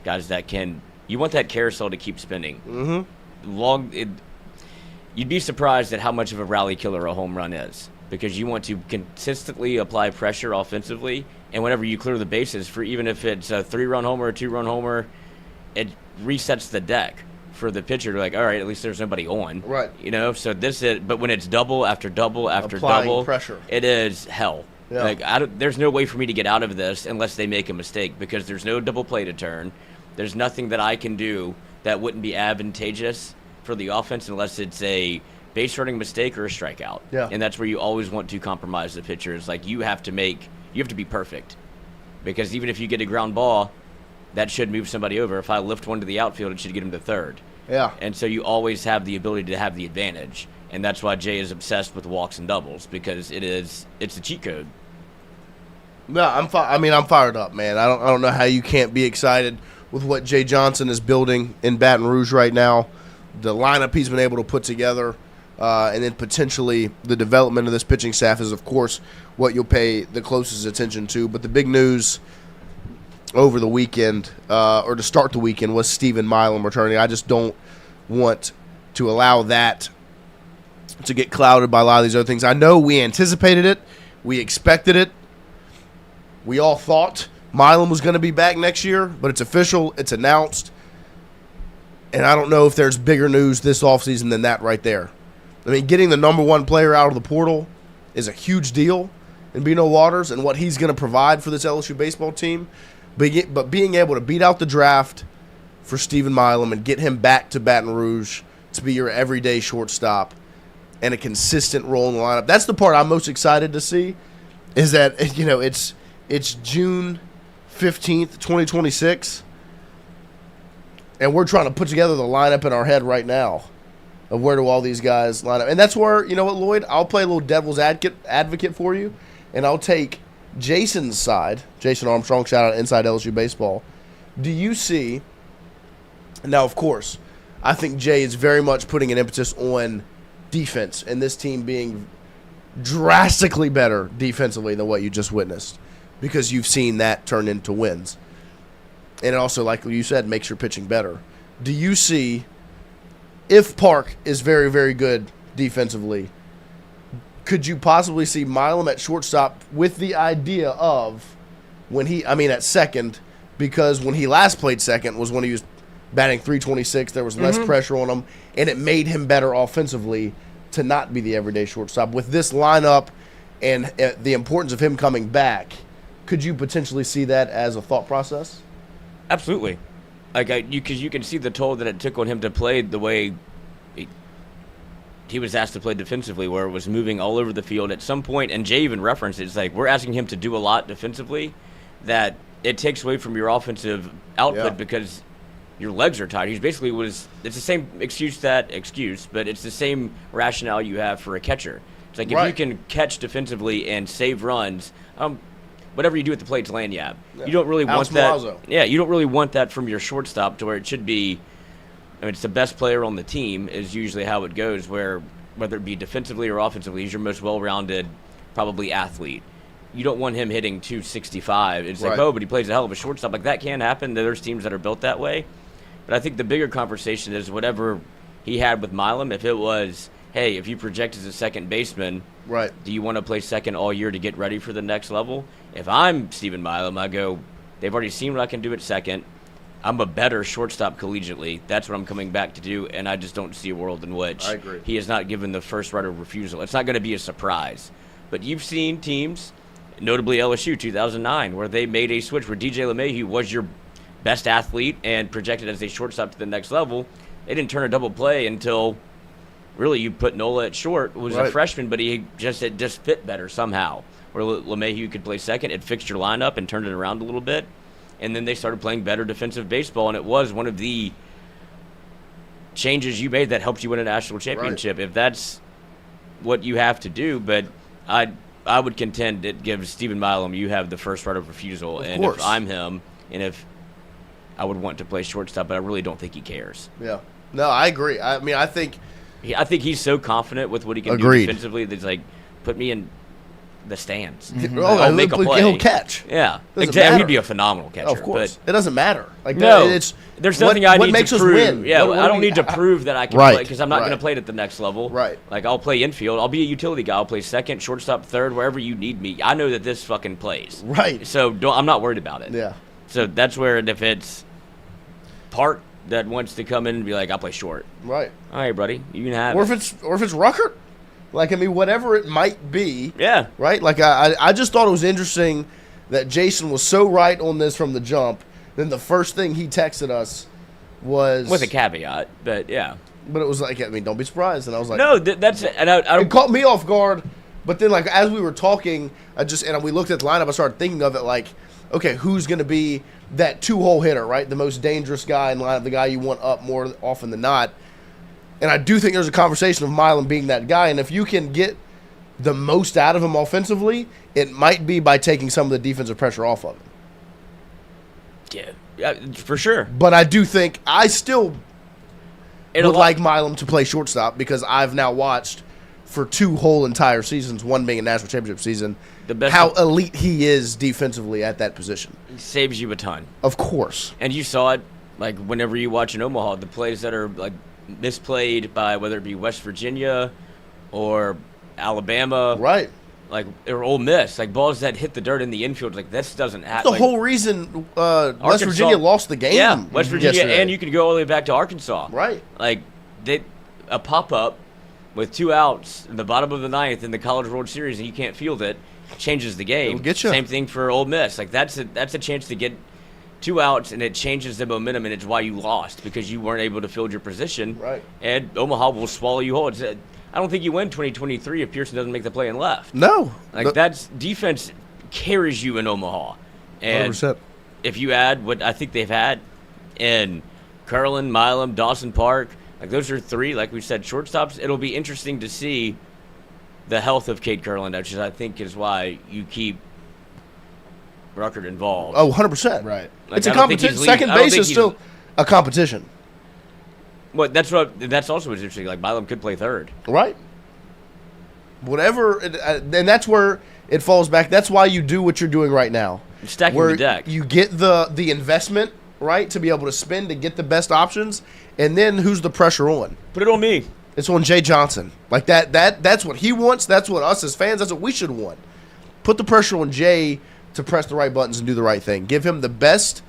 guys that can. You want that carousel to keep spinning. Mm-hmm. You'd be surprised at how much of a rally killer a home run is, because you want to consistently apply pressure offensively, and whenever you clear the bases, for even if it's a 3-run homer or 2-run homer, it resets the deck for the pitcher to like, all right, at least there's nobody on. Right. You know, so this is, but when it's double after double after Applying double, pressure. it is hell. Yeah. Like, there's no way for me to get out of this unless they make a mistake, because there's no double play to turn. There's nothing that I can do that wouldn't be advantageous for the offense unless it's a base running mistake or a strikeout. Yeah. And that's where you always want to compromise the pitcher. It's like you have to be perfect, because even if you get a ground ball, that should move somebody over. If I lift one to the outfield, it should get him to third. Yeah. And so you always have the ability to have the advantage. And that's why Jay is obsessed with walks and doubles, because it's a cheat code. No, I'm fired up, man. I don't know how you can't be excited with what Jay Johnson is building in Baton Rouge right now. The lineup he's been able to put together, and then potentially the development of this pitching staff is, of course, what you'll pay the closest attention to. But the big news over the weekend, or to start the weekend, was Stephen Milam returning. I just don't want to allow that to get clouded by a lot of these other things. I know we anticipated it. We expected it. We all thought Milam was going to be back next year, but it's official. It's announced. And I don't know if there's bigger news this offseason than that right there. I mean, getting the number one player out of the portal is a huge deal in Bino Waters and what he's going to provide for this LSU baseball team. But being able to beat out the draft for Stephen Milam and get him back to Baton Rouge to be your everyday shortstop and a consistent role in the lineup. That's the part I'm most excited to see, is that, you know, it's June 15th, 2026, and we're trying to put together the lineup in our head right now of where do all these guys line up. And that's where, you know what, Lloyd, I'll play a little devil's advocate for you, and I'll take Jason's side. Jason Armstrong, shout out Inside LSU Baseball. Do you see, now of course, I think Jay is very much putting an emphasis on defense and this team being drastically better defensively than what you just witnessed, because you've seen that turn into wins. And it also, like you said, makes your pitching better. Do you see, if Park is very, very good defensively, could you possibly see Milam at shortstop with the idea of at second, because when he last played second was when he was batting .326, there was less pressure on him, and it made him better offensively to not be the everyday shortstop. With this lineup and the importance of him coming back, could you potentially see that as a thought process? Absolutely. Because you can see the toll that it took on him to play the way he was asked to play defensively, where it was moving all over the field at some point. And Jay even referenced it. It's like, we're asking him to do a lot defensively that it takes away from your offensive output because your legs are tired. He's basically it's the same excuse, but it's the same rationale you have for a catcher. It's like, if you can catch defensively and save runs, whatever you do at the plate's lanyard. You don't really want that. Yeah, you don't really want that from your shortstop, to where it should be. I mean, it's the best player on the team is usually how it goes, where whether it be defensively or offensively, he's your most well-rounded, probably athlete. You don't want him hitting 265. It's like, but he plays a hell of a shortstop. Like, that can happen. There's teams that are built that way. But I think the bigger conversation is whatever he had with Milam. If it was, hey, if you project as a second baseman, do you want to play second all year to get ready for the next level? If I'm Stephen Milam, I go, they've already seen what I can do at second. I'm a better shortstop collegiately. That's what I'm coming back to do, and I just don't see a world in which he is not given the first right of refusal. It's not going to be a surprise. But you've seen teams, notably LSU 2009, where they made a switch where DJ LeMahieu was your best athlete and projected as a shortstop to the next level. They didn't turn a double play until really you put Nola at short, who was a freshman, but it just fit better somehow. Where LeMahieu could play second, it fixed your lineup and turned it around a little bit. And then they started playing better defensive baseball, and it was one of the changes you made that helped you win a national championship. If that's what you have to do, but I would contend it gives Stephen Milam, you have the first right of refusal. And if I'm him, and if I would want to play shortstop, but I really don't think he cares. Yeah. No, I agree. I mean, I think he's so confident with what he can do defensively that he's like, put me in the stands. I'll make a play. He'll catch. Yeah, exactly. He'd be a phenomenal catcher. Of course, it doesn't matter. Like, there's nothing I need makes to us prove. Win? Yeah, I don't need to prove that I can play, because I'm not going to play it at the next level. Right. Like, I'll play infield. I'll be a utility guy. I'll play second, shortstop, third, wherever you need me. I know that this fucking plays. Right. So I'm not worried about it. Yeah. So that's where, if it's Park that wants to come in and be like, I'll play short. Right. All right, buddy, you can have Or it. if it's Rucker, like, I mean, whatever it might be. Yeah. Right. Like I just thought it was interesting that Jason was so right on this from the jump. Then the first thing he texted us was With a caveat, but yeah. But it was like, I mean, don't be surprised. And I was like, No, that's and I it caught me off guard. But then, like, as we were talking, and we looked at the lineup, I started thinking of it like, okay, who's going to be that two-hole hitter, right? The most dangerous guy in lineup, the guy you want up more often than not. And I do think there's a conversation of Milam being that guy. And if you can get the most out of him offensively, it might be by taking some of the defensive pressure off of him. Yeah, for sure. But I do think I still And a would lot- like Milam to play shortstop because I've now watched for two whole entire seasons, one being a national championship season, The best- how elite he is defensively at that position. saves you a ton. Of course. And you saw it, like, whenever you watch in Omaha, the plays that are, like, misplayed by whether it be West Virginia or Alabama. Right. Like, or Ole Miss. Like, balls that hit the dirt in the infield. Like, this doesn't That's happen. the whole reason West Arkansas- Virginia lost the game. Yeah, West Virginia, yesterday. and you can go all the way back to Arkansas. Right. Like, a pop-up with 2 outs in the bottom of the ninth in the College World Series, and you can't field it, changes the game. It'll get ya. Same thing for Ole Miss. Like, that's a chance to get 2 outs, and it changes the momentum, and it's why you lost, because you weren't able to field your position. Right. And Omaha will swallow you whole. I don't think you win 2023 if Pearson doesn't make the play and left. No. Like, that's defense carries you in Omaha. And 100%. if you add what I think they've had in Kurland, Milam, Dawson Park, like those are 3, like we said, shortstops. It'll be interesting to see the health of Cade Kurland, which I think is why you keep Ruckert involved. Oh, 100%. Right. Like, It's a I don't think competition. he's Second leading- I don't base think is he's- still a competition. Well, that's also what's interesting. Like, Milam could play third. Right. Whatever. And that's where it falls back. That's why you do what you're doing right now. You're stacking where the deck. You get the investment, right, to be able to spend to get the best options. And then who's the pressure on? Put it on me. It's on Jay Johnson. Like that's what he wants. That's what us as fans, that's what we should want. Put the pressure on Jay to press the right buttons and do the right thing. Give him the best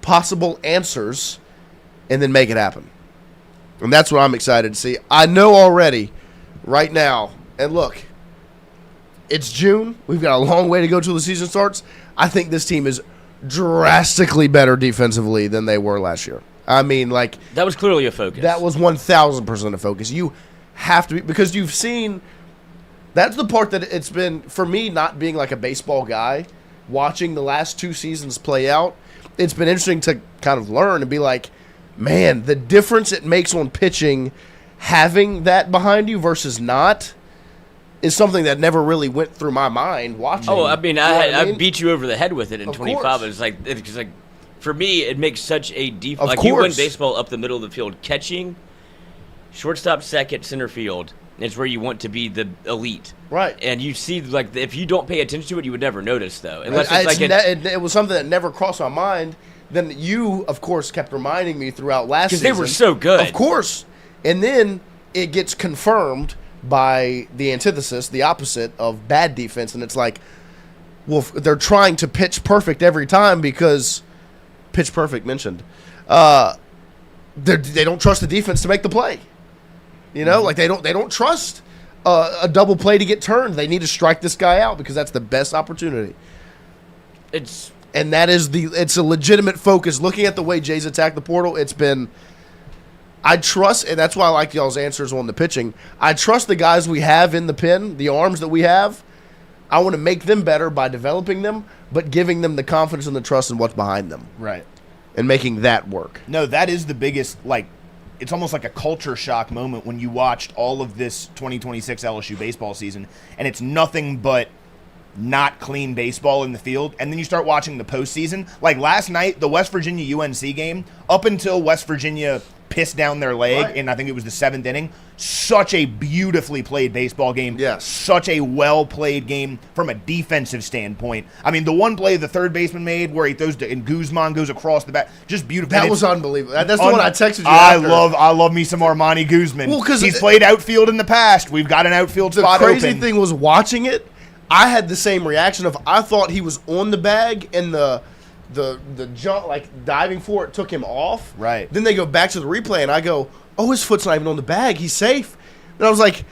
possible answers and then make it happen. And that's what I'm excited to see. I know already, right now, and look, it's June. We've got a long way to go till the season starts. I think this team is drastically better defensively than they were last year. I mean, like, That was clearly a focus. that was 1,000% a focus. You have to be, because you've seen, that's the part that it's been, for me, not being like a baseball guy, watching the last 2 seasons play out, it's been interesting to kind of learn and be like, man, the difference it makes on pitching, having that behind you versus not, is something that never really went through my mind watching. Oh, I mean, You know what I beat you over the head with it in Of 25. course. It's like for me, it makes such a deep. Of Like, you win course. baseball up the middle of the field, catching, shortstop, second, center field. It's where you want to be the elite. Right. And you see, like, if you don't pay attention to it, you would never notice, though. Unless it's like it was something that never crossed my mind. Then you, of course, kept reminding me throughout last season. because they were so good. Of course. And then it gets confirmed by the antithesis, the opposite of bad defense. And it's like, well, they're trying to pitch perfect every time because pitch perfect mentioned. They don't trust the defense to make the play. You know, like they don't trust a double play to get turned. They need to strike this guy out because that's the best opportunity. And that is it's a legitimate focus. Looking at the way Jay's attacked the portal, it's been, I trust, and that's why I like y'all's answers on the pitching. I trust the guys we have in the pen, the arms that we have. I want to make them better by developing them, but giving them the confidence and the trust in what's behind them. Right. And making that work. No, that is the biggest, like, it's almost like a culture shock moment when you watched all of this 2026 LSU baseball season, and it's nothing but not clean baseball in the field. And then you start watching the postseason. Like last night, the West Virginia UNC game, up until West Virginia pissed down their leg, Right. and I think it was the 7th inning, such a beautifully played baseball game. Yes. Such a well-played game from a defensive standpoint. I mean, the one play the third baseman made where he throws to, and Guzman goes across the bat, just beautiful. That And was it's- unbelievable. That's the one I texted you I after. love me some Armani Guzman. Well, 'cause he's it- played outfield in the past. We've got an outfield The spot crazy open. thing was watching it, I had the same reaction of I thought he was on the bag and the the jump, like diving for it, took him off. Right. Then they go back to the replay, and I go, oh, his foot's not even on the bag. He's safe. And I was like,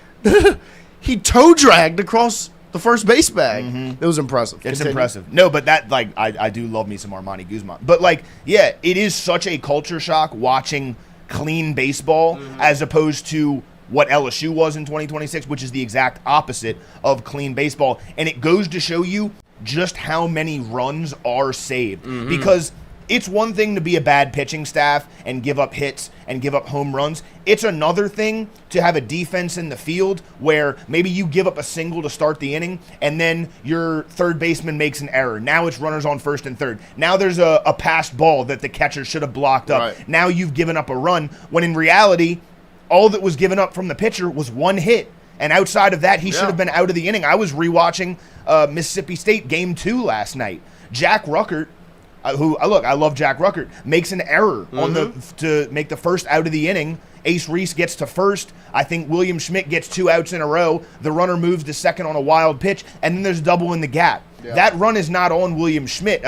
he toe dragged across the first base bag. It was impressive. It's Continue. impressive. No, but that, like, I do love me some Armani Guzman. But, like, yeah, it is such a culture shock watching clean baseball as opposed to what LSU was in 2026, which is the exact opposite of clean baseball. And it goes to show you just how many runs are saved. Because it's one thing to be a bad pitching staff and give up hits and give up home runs. It's another thing to have a defense in the field where maybe you give up a single to start the inning and then your third baseman makes an error. Now it's runners on first and third. Now there's a passed ball that the catcher should have blocked up. Right. Now you've given up a run when in reality, all that was given up from the pitcher was one hit. And outside of that, he should have been out of the inning. I was rewatching Mississippi State Game 2 last night. Jack Ruckert, I love Jack Ruckert, makes an error on to make the first out of the inning. Ace Reese gets to first. I think William Schmidt gets 2 outs in a row. The runner moves to second on a wild pitch, and then there's a double in the gap. Yeah. That run is not on William Schmidt.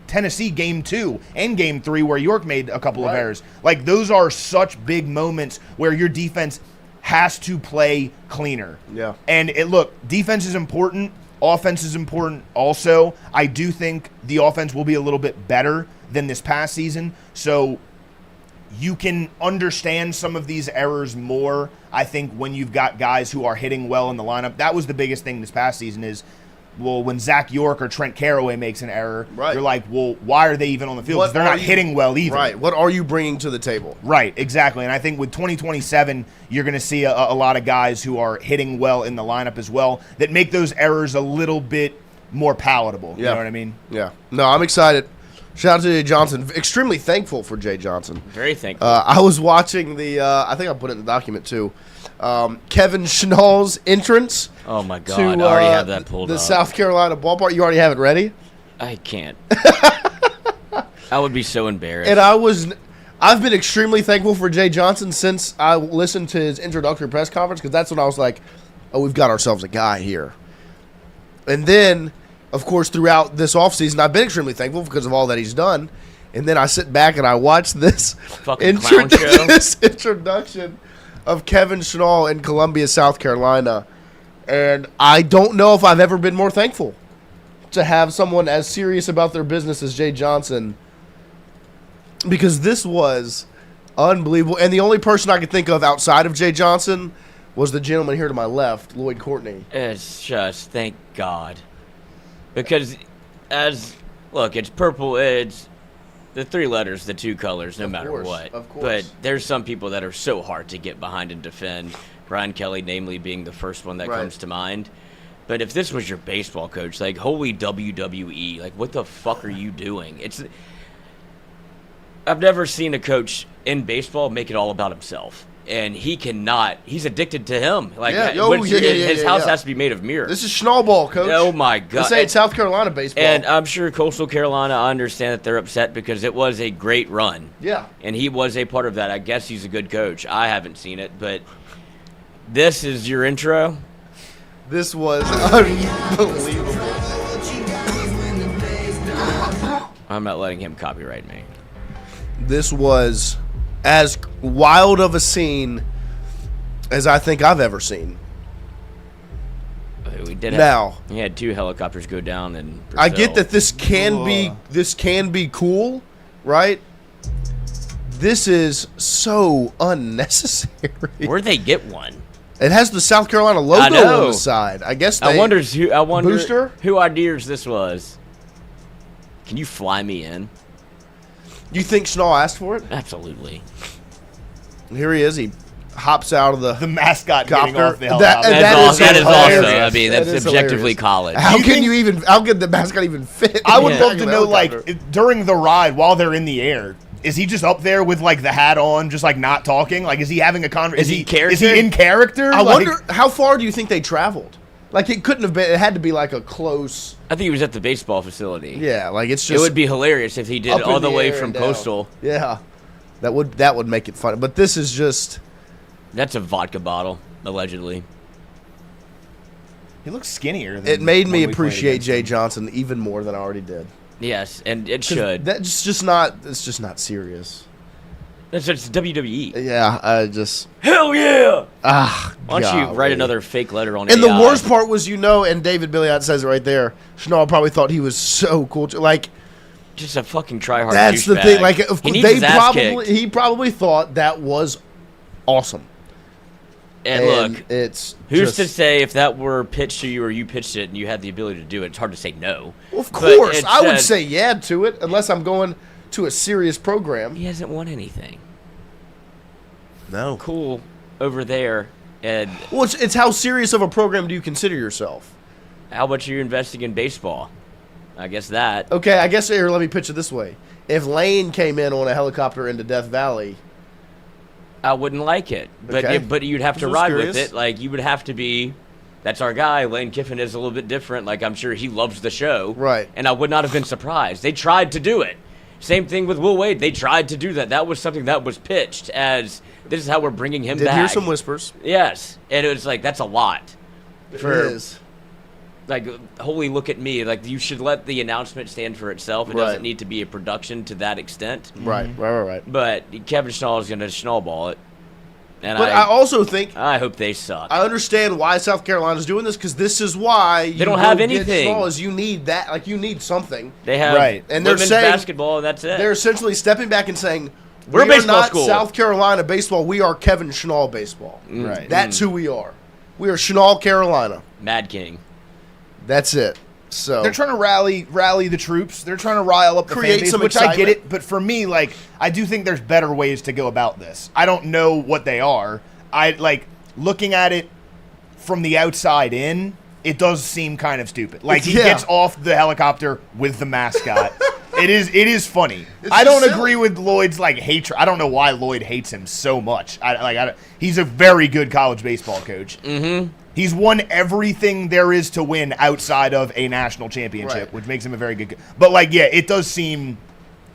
Tennessee Game 2 and Game 3 where York made a couple of errors. Like, those are such big moments where your defense has to play cleaner. Yeah. And look, defense is important. Offense is important also. I do think the offense will be a little bit better than this past season. So you can understand some of these errors more, I think, when you've got guys who are hitting well in the lineup. That was the biggest thing this past season is, well, when Zach York or Trent Caraway makes an error, you're like, well, why are they even on the field? Because they're not hitting well either. Right. What are you bringing to the table? Right, exactly. And I think with 2027, you're going to see a lot of guys who are hitting well in the lineup as well that make those errors a little bit more palatable. You know what I mean? Yeah. No, I'm excited. Shout out to Jay Johnson. Extremely thankful for Jay Johnson. Very thankful. I was watching the, I think I put it in the document too, Kevin Schnall's entrance. Oh, my God. To, I already have that pulled the up. South Carolina ballpark. You already have it ready? I can't. I would be so embarrassed. And I've been extremely thankful for Jay Johnson since I listened to his introductory press conference, because that's when I was like, oh, we've got ourselves a guy here. And then, of course, throughout this offseason, I've been extremely thankful because of all that he's done. And then I sit back and I watch this, Fucking clown show. this introduction of Kevin Schnall in Columbia, South Carolina. And I don't know if I've ever been more thankful to have someone as serious about their business as Jay Johnson, because this was unbelievable. And the only person I could think of outside of Jay Johnson was the gentleman here to my left, Lloyd Courtney. It's just, thank God. Because it's purple, it's the 3 letters, the 2 colors, no matter what. Of course. But there's some people that are so hard to get behind and defend. Brian Kelly, namely, being the first one that comes to mind. But if this was your baseball coach, like, holy WWE, like, what the fuck are you doing? I've never seen a coach in baseball make it all about himself. And he cannot. He's addicted to him. Like, his house has to be made of mirrors. This is Schnall ball, coach. Oh, my God. This ain't South Carolina baseball. And I'm sure Coastal Carolina, I understand that they're upset because it was a great run. Yeah. And he was a part of that. I guess he's a good coach. I haven't seen it, but this is your intro. This was unbelievable. I'm not letting him copyright me. This was as wild of a scene as I think I've ever seen. We did. He had 2 helicopters go down, and I get that this can be cool, right? This is so unnecessary. Where'd they get one? It has the South Carolina logo on the side. I guess I wonder Booster? who ideas this was. Can you fly me in? You think Schnall asked for it? Absolutely. Here he is. He hops out of the mascot getting copter. off the helicopter. That is also. hilarious. I mean, that's objectively college. How could the mascot even fit? I would love to know, like, during the ride while they're in the air, is he just up there with, like, the hat on, just, like, not talking? Like, is he having a conversation? Is he in character? I wonder, how far do you think they traveled? Like, it couldn't have been, it had to be, like, a close. I think he was at the baseball facility. Yeah, like, it's just. It would be hilarious if he did all the way from Coastal. Yeah. That would make it fun. But this is just. That's a vodka bottle, allegedly. He looks skinnier. It made me appreciate Jay Johnson even more than I already did. Yes, and it should. That's just not. It's just not serious. It's WWE. Yeah, I just. Hell yeah! Ah, Why don't you golly. write another fake letter on And AI? the worst part was, and David Billiot says it right there. Schnall probably thought he was so cool. Like, just a fucking tryhard. that's the douchebag. thing. Like, of he course, needs his ass kicked. he probably thought that was awesome. And look, it's who's just, to say if that were pitched to you or you pitched it and you had the ability to do it? It's hard to say no. Well, of But course, it I would says- say yeah to it, unless I'm going to a serious program. He hasn't won anything. No. Cool over there. And Well, it's how serious of a program do you consider yourself? how much are you investing in baseball? I guess that. Okay, I guess here, let me pitch it this way. If Lane came in on a helicopter into Death Valley, I wouldn't like it. But Okay. but you'd have to Just ride curious. with it. Like, you would have to be... That's our guy. Lane Kiffin is a little bit different. Like, I'm sure he loves the show. Right. And I would not have been surprised. They tried to do it. Same thing with Will Wade. They tried to do that. That was something that was pitched as, this is how we're bringing him did back. hear some whispers. Yes. And it was like, that's a lot. It For, is. like, holy look at me. Like, you should let the announcement stand for itself. It Right. doesn't need to be a production to that extent. Right. But Kevin Schnall is going to snowball it. And But I also think I hope they suck. I understand why South Carolina's doing this, because this is why you don't have go get anything. Schnall, is you need that. Like, you need something. They have Right. And they're women's saying- basketball, and that's it. They're essentially stepping back and saying, We're a we are baseball not school." South Carolina baseball. We are Kevin Schnall baseball. Right. That's who we are. We are Schnall Carolina. Mad King. That's it. So They're trying to rally the troops. They're trying to rile up the Create fan base, some which I get excitement. it. But for me, like, I do think there's better ways to go about this. I don't know what they are. I like looking at it from the outside in. It does seem kind of stupid. Like, he Yeah. gets off the helicopter with the mascot. It is funny. It's I don't just agree silly. with Lloyd's like hatred. I don't know why Lloyd hates him so much. He's a very good college baseball coach. Mm-hmm. He's won everything there is to win outside of a national championship, Right. which makes him a very good. But like, yeah, it does seem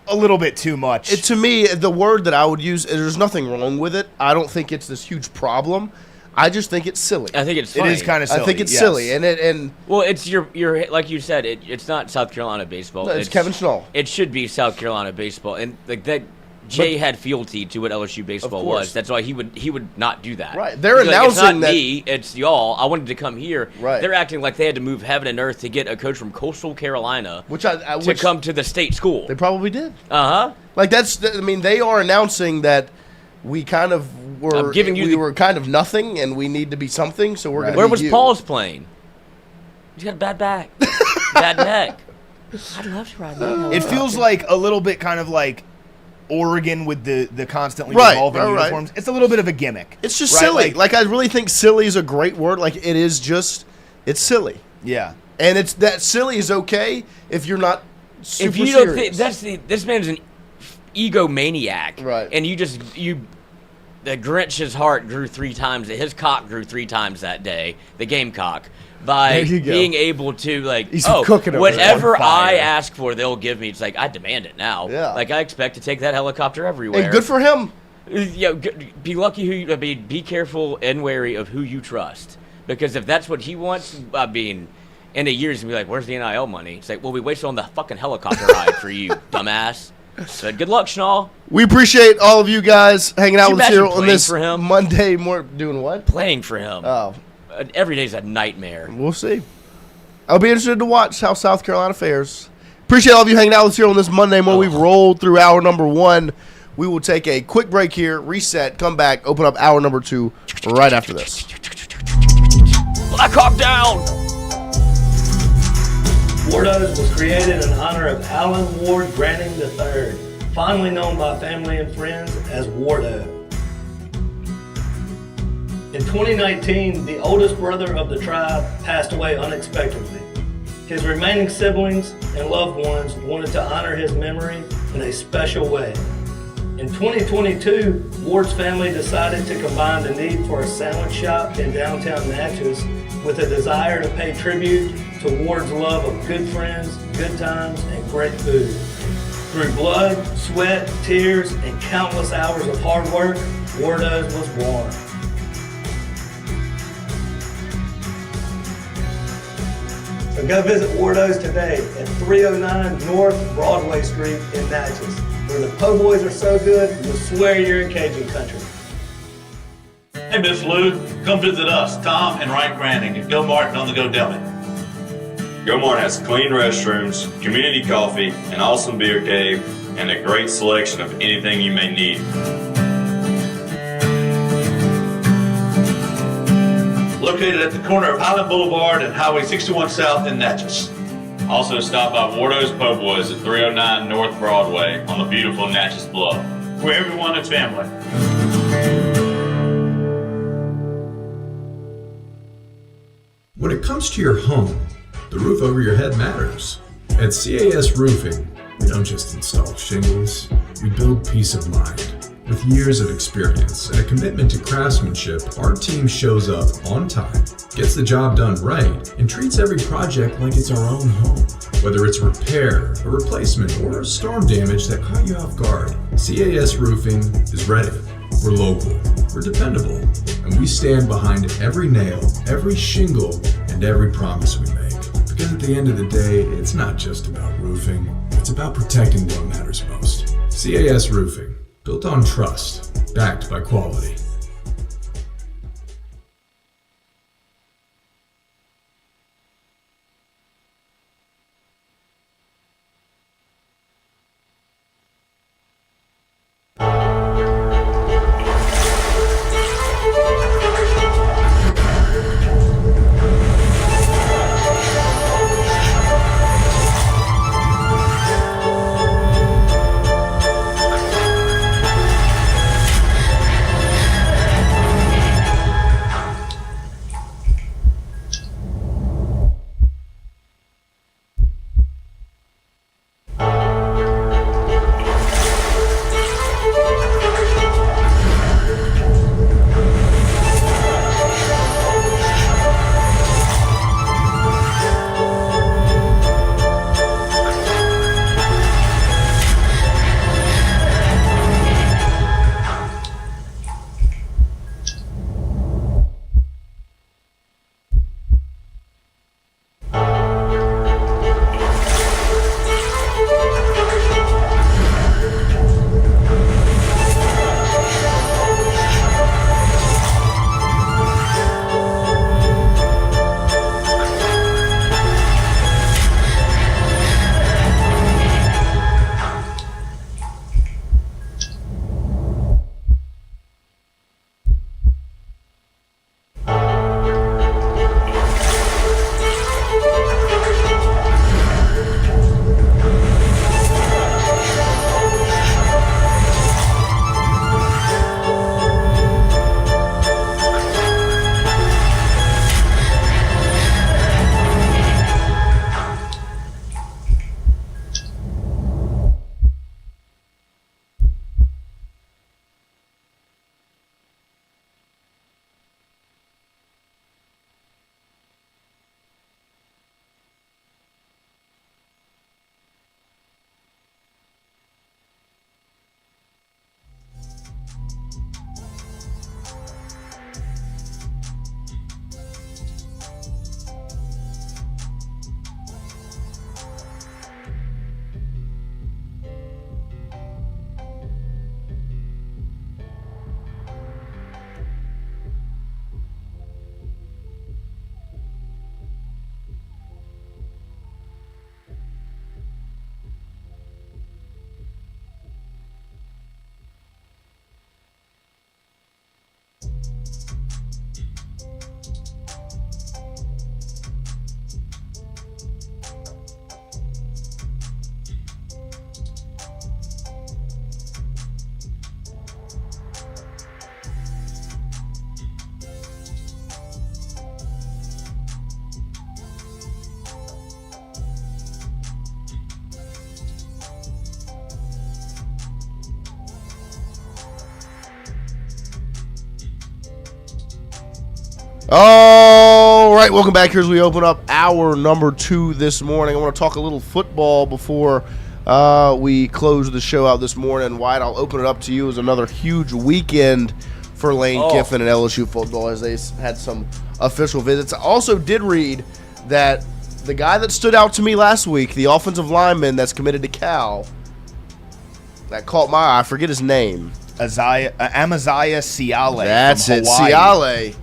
a little bit too much. to me, the word that I would use, there's nothing wrong with it. I don't think it's this huge problem. I just think it's silly. I think it's It funny. is kind of silly. I think it's yes. silly, and Well, it's your like you said, it's not South Carolina baseball. No, it's Kevin Schnall. It should be South Carolina baseball, and like that. Jay had fealty to what LSU baseball course. was. That's why he would not do that. Right. They're He's like, announcing it's not that- me, it's y'all. I wanted to come here. Right. They're acting like they had to move heaven and earth to get a coach from Coastal Carolina which to come to the state school. they probably did. Uh-huh. Like they are announcing that we kind of were I'm giving you we the- were kind of nothing and we need to be something, so we're Right. going to Where be was you. Paul's plane? He's got a bad back. Bad neck. I'd love to ride that. It feels like a little bit kind of like Oregon with the constantly Right, evolving right, right. uniforms. It's a little bit of a gimmick. It's just right? silly. Like, I really think silly is a great word. Like, it is just it's silly. Yeah. And it's that silly is okay if you're not super If you don't serious. think this man's an egomaniac, Right. And the Grinch's heart grew 3 times. His cock grew 3 times that day. The gamecock. By There you go. being able to He's cooking over whatever there. On I fire. ask for, they'll give me. It's like I demand it now. Yeah. Like I expect to take that helicopter everywhere. and good for him. Be lucky who you. I mean, be careful and wary of who you trust. Because if that's what he wants, I mean, in a year he's gonna be like, "Where's the NIL money?" It's like, "Well, we wasted on the fucking helicopter ride for you, dumbass." So good luck, Schnall. We appreciate all of you guys hanging out Could you with us here imagine on playing this for him? Monday morning. Doing what? Playing for him. Oh, Every day's a nightmare. we'll see. I'll be interested to watch how South Carolina fares. Appreciate all of you hanging out with us here on this Monday morning. We've rolled through hour number 1. We will take a quick break here, reset, come back, open up hour number 2 right after this. Black Hawk down. Wardo's was created in honor of Alan Ward Granning III, fondly known by family and friends as Wardo. In 2019, the oldest brother of the tribe passed away unexpectedly. His remaining siblings and loved ones wanted to honor his memory in a special way. In 2022, Ward's family decided to combine the need for a sandwich shop in downtown Natchez with a desire to pay tribute to Ward's love of good friends, good times, and great food. Through blood, sweat, tears, and countless hours of hard work, Wardo's was born. So go visit Wardo's today at 309 North Broadway Street in Natchez, where the po' boys are so good, you'll swear you're in Cajun country. Hey, Miss Lou, come visit us, Tom and Wright Granning at GOMART on the Go Deli. GOMART has clean restrooms, community coffee, an awesome beer cave, and a great selection of anything you may need. Located at the corner of Highland Boulevard and Highway 61 South in Natchez. Also stop by Wardo's Po' Boys at 309 North Broadway on the beautiful Natchez Bluff, where everyone is family. When it comes to your home, the roof over your head matters. At CAS Roofing, we don't just install shingles, we build peace of mind. With years of experience and a commitment to craftsmanship, our team shows up on time, gets the job done right, and treats every project like it's our own home. Whether it's repair, a replacement, or storm damage that caught you off guard, CAS Roofing is ready. We're local, we're dependable, and we stand behind every nail, every shingle, and every promise we make. Because at the end of the day, it's not just about roofing, it's about protecting what matters most. CAS Roofing, built on trust, backed by quality. All right, welcome back here as we open up hour number 2 this morning. I want to talk a little football before we close the show out this morning. Wyatt, I'll open it up to you as another huge weekend for Lane Kiffin and LSU football as they had some official visits. I also did read that the guy that stood out to me last week, the offensive lineman that's committed to Cal, that caught my eye. I forget his name. Amaziah Ciale. That's from it. Hawaii. Ciale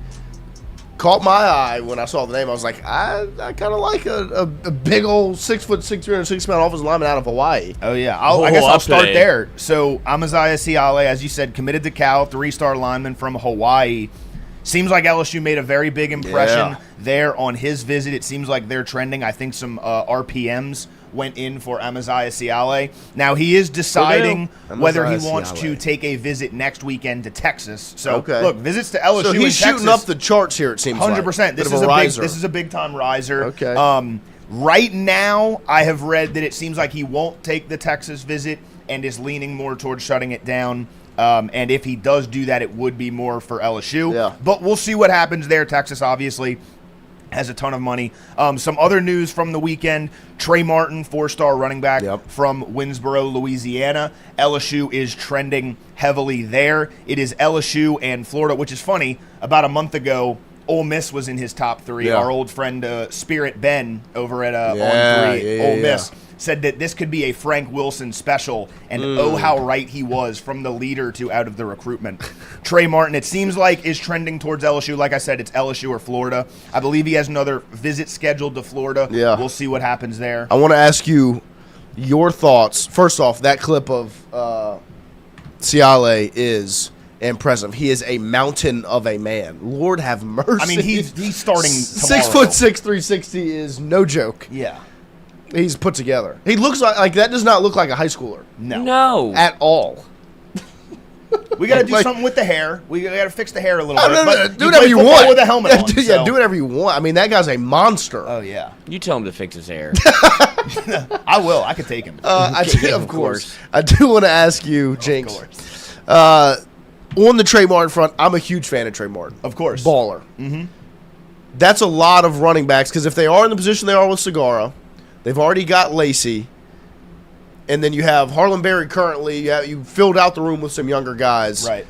caught my eye when I saw the name. I was like, I kind of like a big old 6'6", 360-pound offensive lineman out of Hawaii. Oh, yeah. I guess I'll up start today. there. So, Amaziah Ciale, as you said, committed to Cal, 3-star lineman from Hawaii. Seems like LSU made a very big impression there on his visit. It seems like they're trending. I think some RPMs went in for Amaziah Ciale. Now, he is deciding whether he Amaziah wants Ciale. to take a visit next weekend to Texas. So, Okay. look, visits to LSU So and he's shooting Texas, up the charts here, it seems 100%. like. This Bit is of a riser. this is a big time riser. Okay. Right now, I have read that it seems like he won't take the Texas visit and is leaning more towards shutting it down. And if he does do that, it would be more for LSU. Yeah. But we'll see what happens there. Texas obviously has a ton of money. Some other news from the weekend: Trey Martin, 4-star running back from Winsboro, Louisiana. LSU is trending heavily there. It is LSU and Florida, which is funny. About a month ago, Ole Miss was in his top 3. Yeah. Our old friend Spirit Ben over at On 3, Yeah, Ole Miss, said that this could be a Frank Wilson special, and oh, how right he was, from the leader to out of the recruitment. Trey Martin, it seems like, is trending towards LSU. Like I said, it's LSU or Florida. I believe he has another visit scheduled to Florida. Yeah. We'll see what happens there. I want to ask you your thoughts. First off, that clip of Ciale is impressive. He is a mountain of a man. Lord have mercy. I mean, he's starting tomorrow. 6'6", 360 is no joke. Yeah. He's put together. He looks like that. Does not look like a high schooler No. at all. We got to do Like- something with the hair. We got to fix the hair a little No, bit. no, no, but do whatever play you football want with a helmet on. do, so- do whatever you want. I mean, that guy's a monster. Oh, yeah. You tell him to fix his hair. I will. I could take him. I do, Yeah, of of course. I do want to ask you, Jinx. course. On the Trey Martin front, I'm a huge fan of Trey Martin. Of course. Baller. Mm-hmm. That's a lot of running backs because if they are in the position they are with Segura, they've already got Lacey, and then you have Harlan Berry currently. You filled out the room with some younger guys. Right.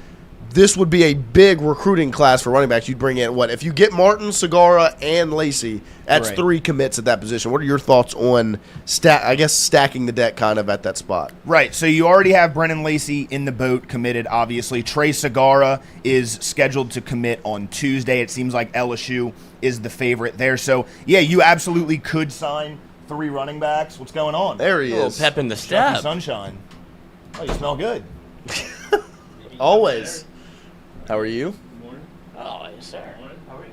This would be a big recruiting class for running backs. You'd bring in what? If you get Martin, Segura, and Lacey, that's Right. 3 commits at that position. What are your thoughts on stacking the deck kind of at that spot? Right, so you already have Brennen Lacy in the boat committed, obviously. Trey Segura is scheduled to commit on Tuesday. It seems like LSU is the favorite there. So, yeah, you absolutely could sign 3 running backs. What's going on? There he little is. pep in the Chucky step. Sunshine. Oh, you smell good. Always. How are you? Oh, yes, sir.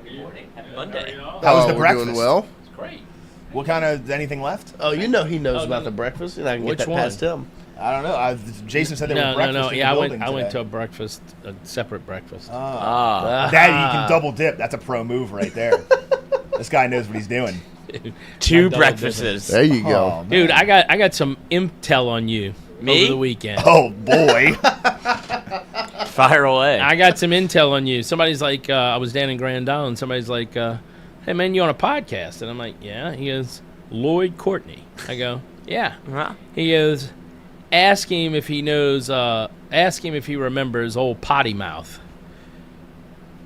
Good morning. Happy Monday. How was the we're breakfast? doing well. Great. What kind of, anything left? Oh, you know he knows about the breakfast, and I can Which get that one? past him. I don't know. Jason said there was No, breakfast no, no. in the Yeah, building I went to today. a breakfast, a separate breakfast. Ah. Daddy, you can double dip. That's a pro move right there. This guy knows what he's doing. 2 double breakfasts. There you go. Oh, Dude, I got some intel on you Me? over the weekend. Oh, boy. Fire away. I got some intel on you. Somebody's like, I was down in Grand Isle, and somebody's like, hey, man, you on a podcast? And I'm like, yeah. He goes, Lloyd Courtney. I go, yeah. Huh? He goes, ask him if he knows, ask him if he remembers old Potty Mouth.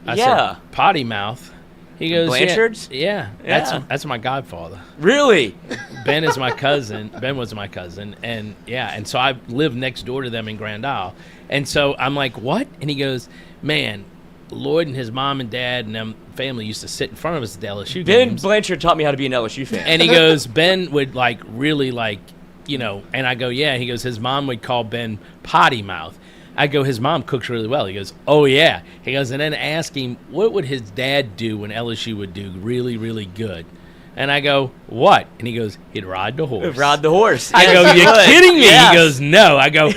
I Yeah. said, Potty Mouth? He goes, Blanchard's? Yeah. Yeah. That's my godfather. Really? Ben is my cousin. Ben was my cousin. And yeah, and so I lived next door to them in Grand Isle. And so I'm like, what? And he goes, man, Lloyd and his mom and dad and them family used to sit in front of us at the LSU Ben games. Blanchard taught me how to be an LSU fan. And he goes, Ben would like really like, you know, and I go, yeah. He goes, his mom would call Ben Potty Mouth. I go, his mom cooks really well. He goes, oh, yeah. He goes, and then ask him, what would his dad do when LSU would do really, really good? And I go, what? And he goes, he'd ride the horse. Rod the horse. I go, Yes, you good. kidding me? Yes. He goes, no. I go,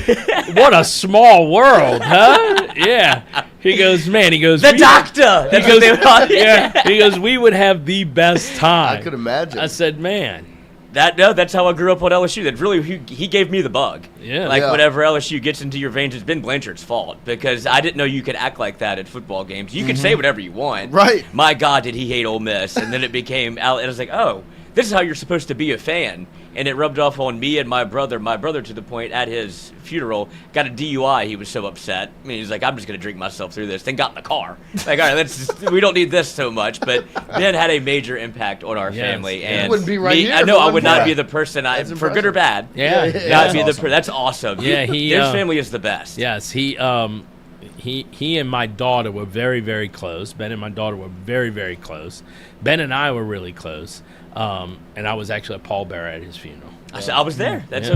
what a small world, huh? Yeah. He goes, man. He goes, The we- doctor. He That's goes, what they were- yeah. He goes, we would have the best time. I could imagine. I said, man. That's how I grew up on LSU. That really he gave me the bug. Yeah. Like Yeah. whenever LSU gets into your veins, it's Ben Blanchard's fault because I didn't know you could act like that at football games. You could say whatever you want. Right. My God, did he hate Ole Miss? And then it became, and I was like, oh, this is how you're supposed to be a fan. And it rubbed off on me and my brother. My brother, to the point, at his funeral, got a DUI. He was so upset. I mean, he's like, I'm just going to drink myself through this. Then got in the car. Like, all right, we don't need this so much. But Ben had a major impact on our family. You And wouldn't be right here I if know it I would wasn't not for be that. the person, That's for good or bad. Yeah. Not be the that's awesome. Yeah, his family is the best. Yes, he and my daughter were very, very close. Ben and my daughter were very, very close. Ben and I were really close. And I was actually a pallbearer at his funeral. I was there. That's Yeah.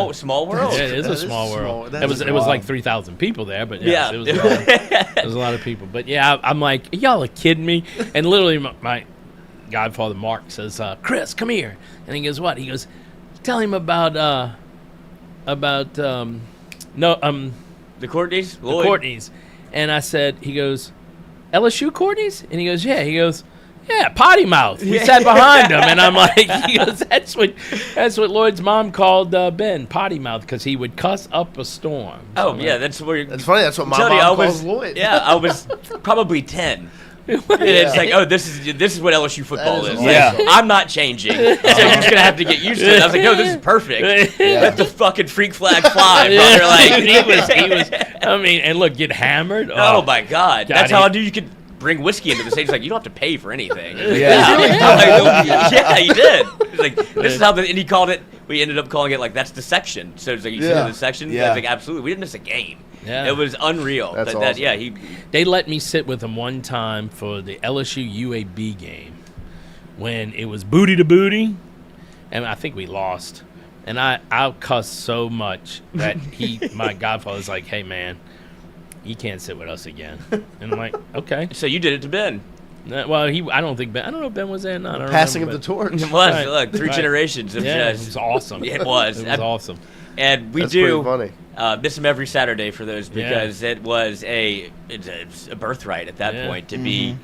a small world. Yeah, it is a That is small small. world. That It was is it was wild. like 3,000 people there, but Yeah. yes, it was it was a lot of people. But yeah, I'm like, y'all are kidding me. And literally, my godfather Mark says, "Chris, come here." And he goes, "What?" He goes, "Tell him about The Courtneys? the Courtneys." And I said, he goes, "LSU Courtneys?" And he goes, "Yeah." He goes, "Yeah, potty mouth." We sat behind him, and I'm like, he goes, that's what Lloyd's mom called Ben, potty mouth, because he would cuss up a storm. So Oh, I'm yeah, like, that's where. That's funny. That's what my Tell you, mom I calls was, Lloyd. Yeah, I was probably 10. And it's like, oh, this is what LSU football That is. is Like, awesome. I'm not changing, so you're just gonna have to get used to it. I was like, no, this is perfect. Let the fucking freak flag fly, brother. Like, he was. I mean, and look, get hammered. oh my god, God, that's how he- I knew you could bring whiskey into the stage. It's like, you don't have to pay for anything. Yeah. Yeah, he did. It's like, this is how and he called it. We ended up calling it like, that's the section. So it's like, you see Yeah. the section. Yeah. I was like, absolutely, we didn't miss a game. Yeah. It was unreal. That's that, awesome. yeah, he. They let me sit with him one time for the LSU UAB game when it was booty to booty, and I think we lost. And I cussed so much that my godfather's like, "Hey man, you can't sit with us again." And I'm like, "Okay." So you did it to Ben. Well, I don't know if Ben was there or not. I don't Passing of remember, the torch. It was Right. look 3 Right. generations of Yeah, it just. was awesome. It was. It was awesome. And we That's do pretty funny. miss them every Saturday for those because it was it's a birthright at that Yeah. point to be.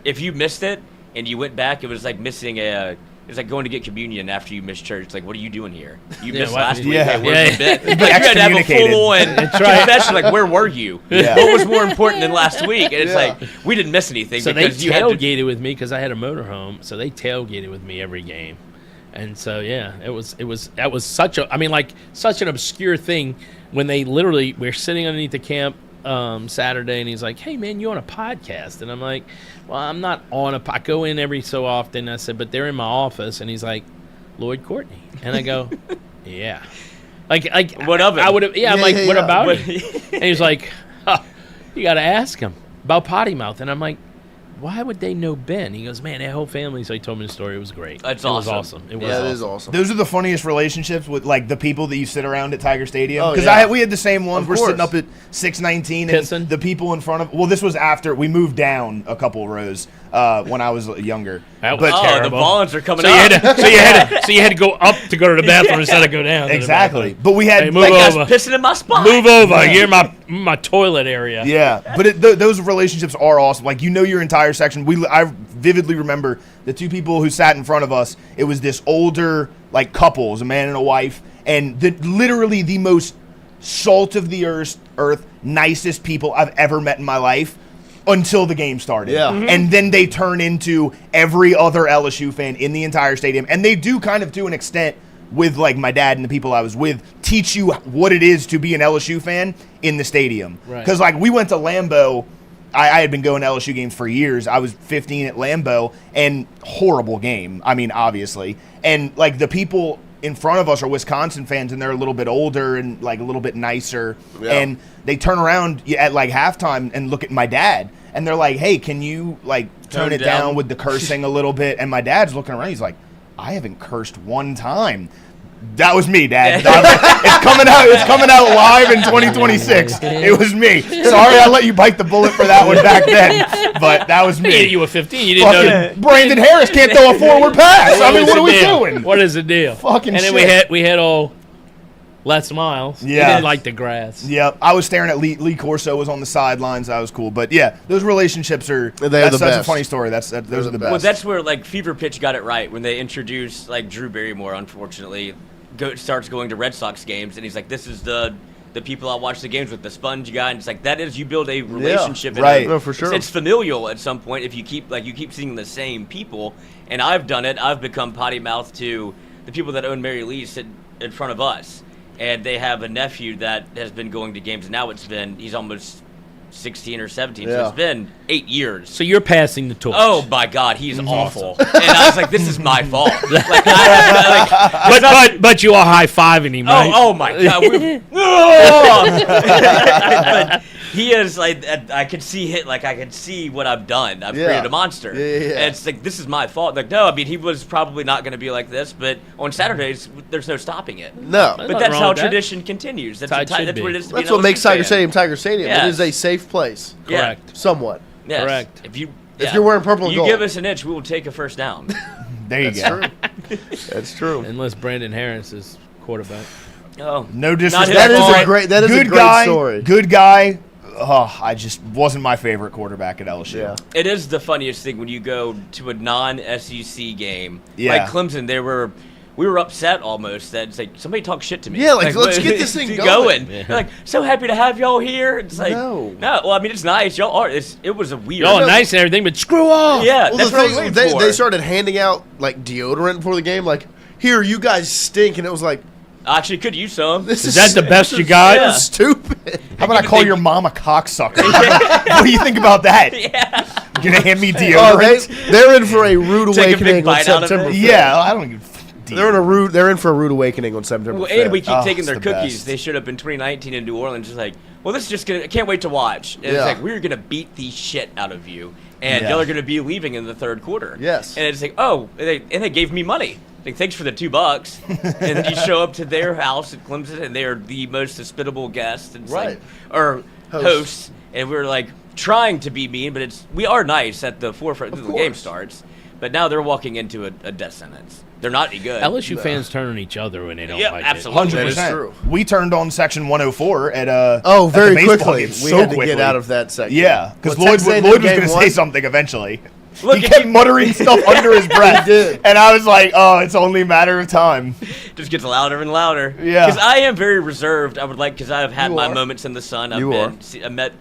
If you missed it and you went back, it was like missing a. It's like going to get communion after you missed church. It's like, what are you doing here? You Yeah, missed what- last week. Yeah. Hey, where's Yeah. the bit? Like, you had to have a Excommunicated. full-on confession. Like, where were you? Yeah. What was more important than last week? And it's Yeah. like, we didn't miss anything So they because you had to. tailgated with me because I had a motorhome. So they tailgated with me every game, and so yeah, that was such a. I mean, like such an obscure thing when they literally we're sitting underneath the camp Saturday, and he's like, "Hey man, you on a podcast?" And I'm like, "Well, I'm not on a. I go in every so often." I said, "But they're in my office," and he's like, "Lloyd Courtney," and I go, "Yeah." Like What of it? I would have. Yeah, I'm Yeah, like, yeah, "What yeah. about What- it?" And he's like, huh, "You got to ask him about potty mouth." And I'm like, "Why would they know Ben?" He goes, "Man, that whole family." So he told me the story. It was great. That's It was awesome. awesome. It was Yeah, awesome. it is awesome. Those are the funniest relationships with like the people that you sit around at Tiger Stadium. Oh, Because yeah. we had the same ones. Of We're sitting course. up at 619, Pissing. and the people in front of. Well, this was after we moved down a couple rows when I was younger. That was Oh, terrible. the Volans are coming So you, up. had to, so you had to go up to go to the bathroom instead of go down. to the Exactly, bathroom. but we had Hey, move like, Guys over. pissing in my spot. Move over. You're my toilet area. Yeah, but those relationships are awesome. Like, you know your entire section. I vividly remember the two people who sat in front of us. It was this older like couple, it was a man and a wife, and literally the most salt of the earth, nicest people I've ever met in my life. Until the game started. Yeah. Mhm. And then they turn into every other LSU fan in the entire stadium. And they do kind of, to an extent, with like my dad and the people I was with, teach you what it is to be an LSU fan in the stadium. Right. Because like we went to Lambeau. I had been going to LSU games for years. I was 15 at Lambeau, and horrible game. I mean, obviously. And like the people in front of us are Wisconsin fans, and they're a little bit older and like a little bit nicer. Yeah. And they turn around at like halftime and look at my dad, and they're like, "Hey, can you like tone it down with the cursing a little bit?" And my dad's looking around. He's like, "I haven't cursed one time." That was me, Dad. It's coming out. It's coming out live in 2026. It was me. Sorry, I let you bite the bullet for that one back then, but that was me. You were 15. You didn't know. Fucking Brandon Harris can't throw a forward pass. I mean, what are we doing? What is the deal? Fucking And then shit. we had old Les Miles. He Yeah. didn't like the grass. Yep, I was staring at Lee Corso was on the sidelines. That was cool, but yeah, those relationships are. They're that's the a best. funny story. Those are the best. Well, that's where like Fever Pitch got it right when they introduced like Drew Barrymore. Unfortunately, starts going to Red Sox games, and he's like, "This is the the people I watch the games with, the sponge guy, and it's like that is you build a relationship. and right. No, for sure. It's familial at some point if you keep seeing the same people. And I've done it. I've become potty mouth to the people that own Mary Lee sit in front of us, and they have a nephew that has been going to games. And now he's almost 16 or 17, so Yeah. it's been 8 years. So you're passing the torch. Oh my God, he's awful. And I was like, this is my fault. Like, but you are high fiving him, right? oh my God. But he is like, I could see I could see what I've done. I've Yeah. created a monster. Yeah. And it's like, this is my fault. Like, no, I mean, he was probably not going to be like this, but on Saturdays, there's no stopping it. No. But Nothing that's wrong how with that. tradition continues. That's, That's how it should that's be. what it is. to be That's an what makes LSU Tiger fan. Stadium. It Yes. is a safe place. Yeah. Correct. Somewhat. Yes. Correct. If you're wearing purple and you gold. give us an inch, we will take a first down. There you That's go. true. That's true. Unless Brandon Harris is quarterback. Oh, No Not disrespect. his fault. That is a good great guy, story. Good guy. Oh, I just wasn't my favorite quarterback at LSU. Yeah. it is the funniest thing when you go to a non-SEC game. Yeah. Like Clemson, we were upset almost that it's like somebody talk shit to me. Yeah, like, let's get this thing going. They're like, so happy to have y'all here. It's like, No. well, I mean, it's nice. Y'all are. It was a weird. Y'all are nice and everything, but screw off. Yeah, Well, that's the what I was thing, waiting for. they started handing out like deodorant before the game. Like, here, you guys stink, and it was like, I actually could use some. this Is that the best you got? Yeah. Stupid. How about I call your mom a cocksucker? What do you think about that? Yeah. You gonna hand me Oh, deodorant? they're in for a rude Take a big awakening on bite out of September. it. 5th. Yeah, I don't give. They're in for a rude awakening on September. Well, 5th. and we keep Oh, taking it's their the cookies. best. They showed up in 2019 in New Orleans, just like, well, this is just gonna. I can't wait to watch. And Yeah. it's like we're gonna beat the shit out of you, and Yeah. y'all are gonna be leaving in the third quarter. Yes. And it's like, oh, they gave me money. Like, thanks for the $2. And then you show up to their house at Clemson, and they are the most hospitable guests, and it's Right. like, or hosts, and we're like trying to be mean, but we are nice at the forefront of the game course. starts. But now they're walking into a death sentence. They're not any good. LSU fans turn on each other when they don't Yeah, like absolutely. That is 100%. true. We turned on section 104 at Oh, at the very baseball quickly. game We so had to quickly. get out of that section. Yeah, because Well, Texas A&M Lloyd was game going to one. say something eventually. Look, he if kept you- muttering stuff under his breath. He did. And I was like, oh, it's only a matter of time. Just gets louder and louder. Yeah. Because I am very reserved. I would like, because I have had You my are. moments in the sun. You are. I met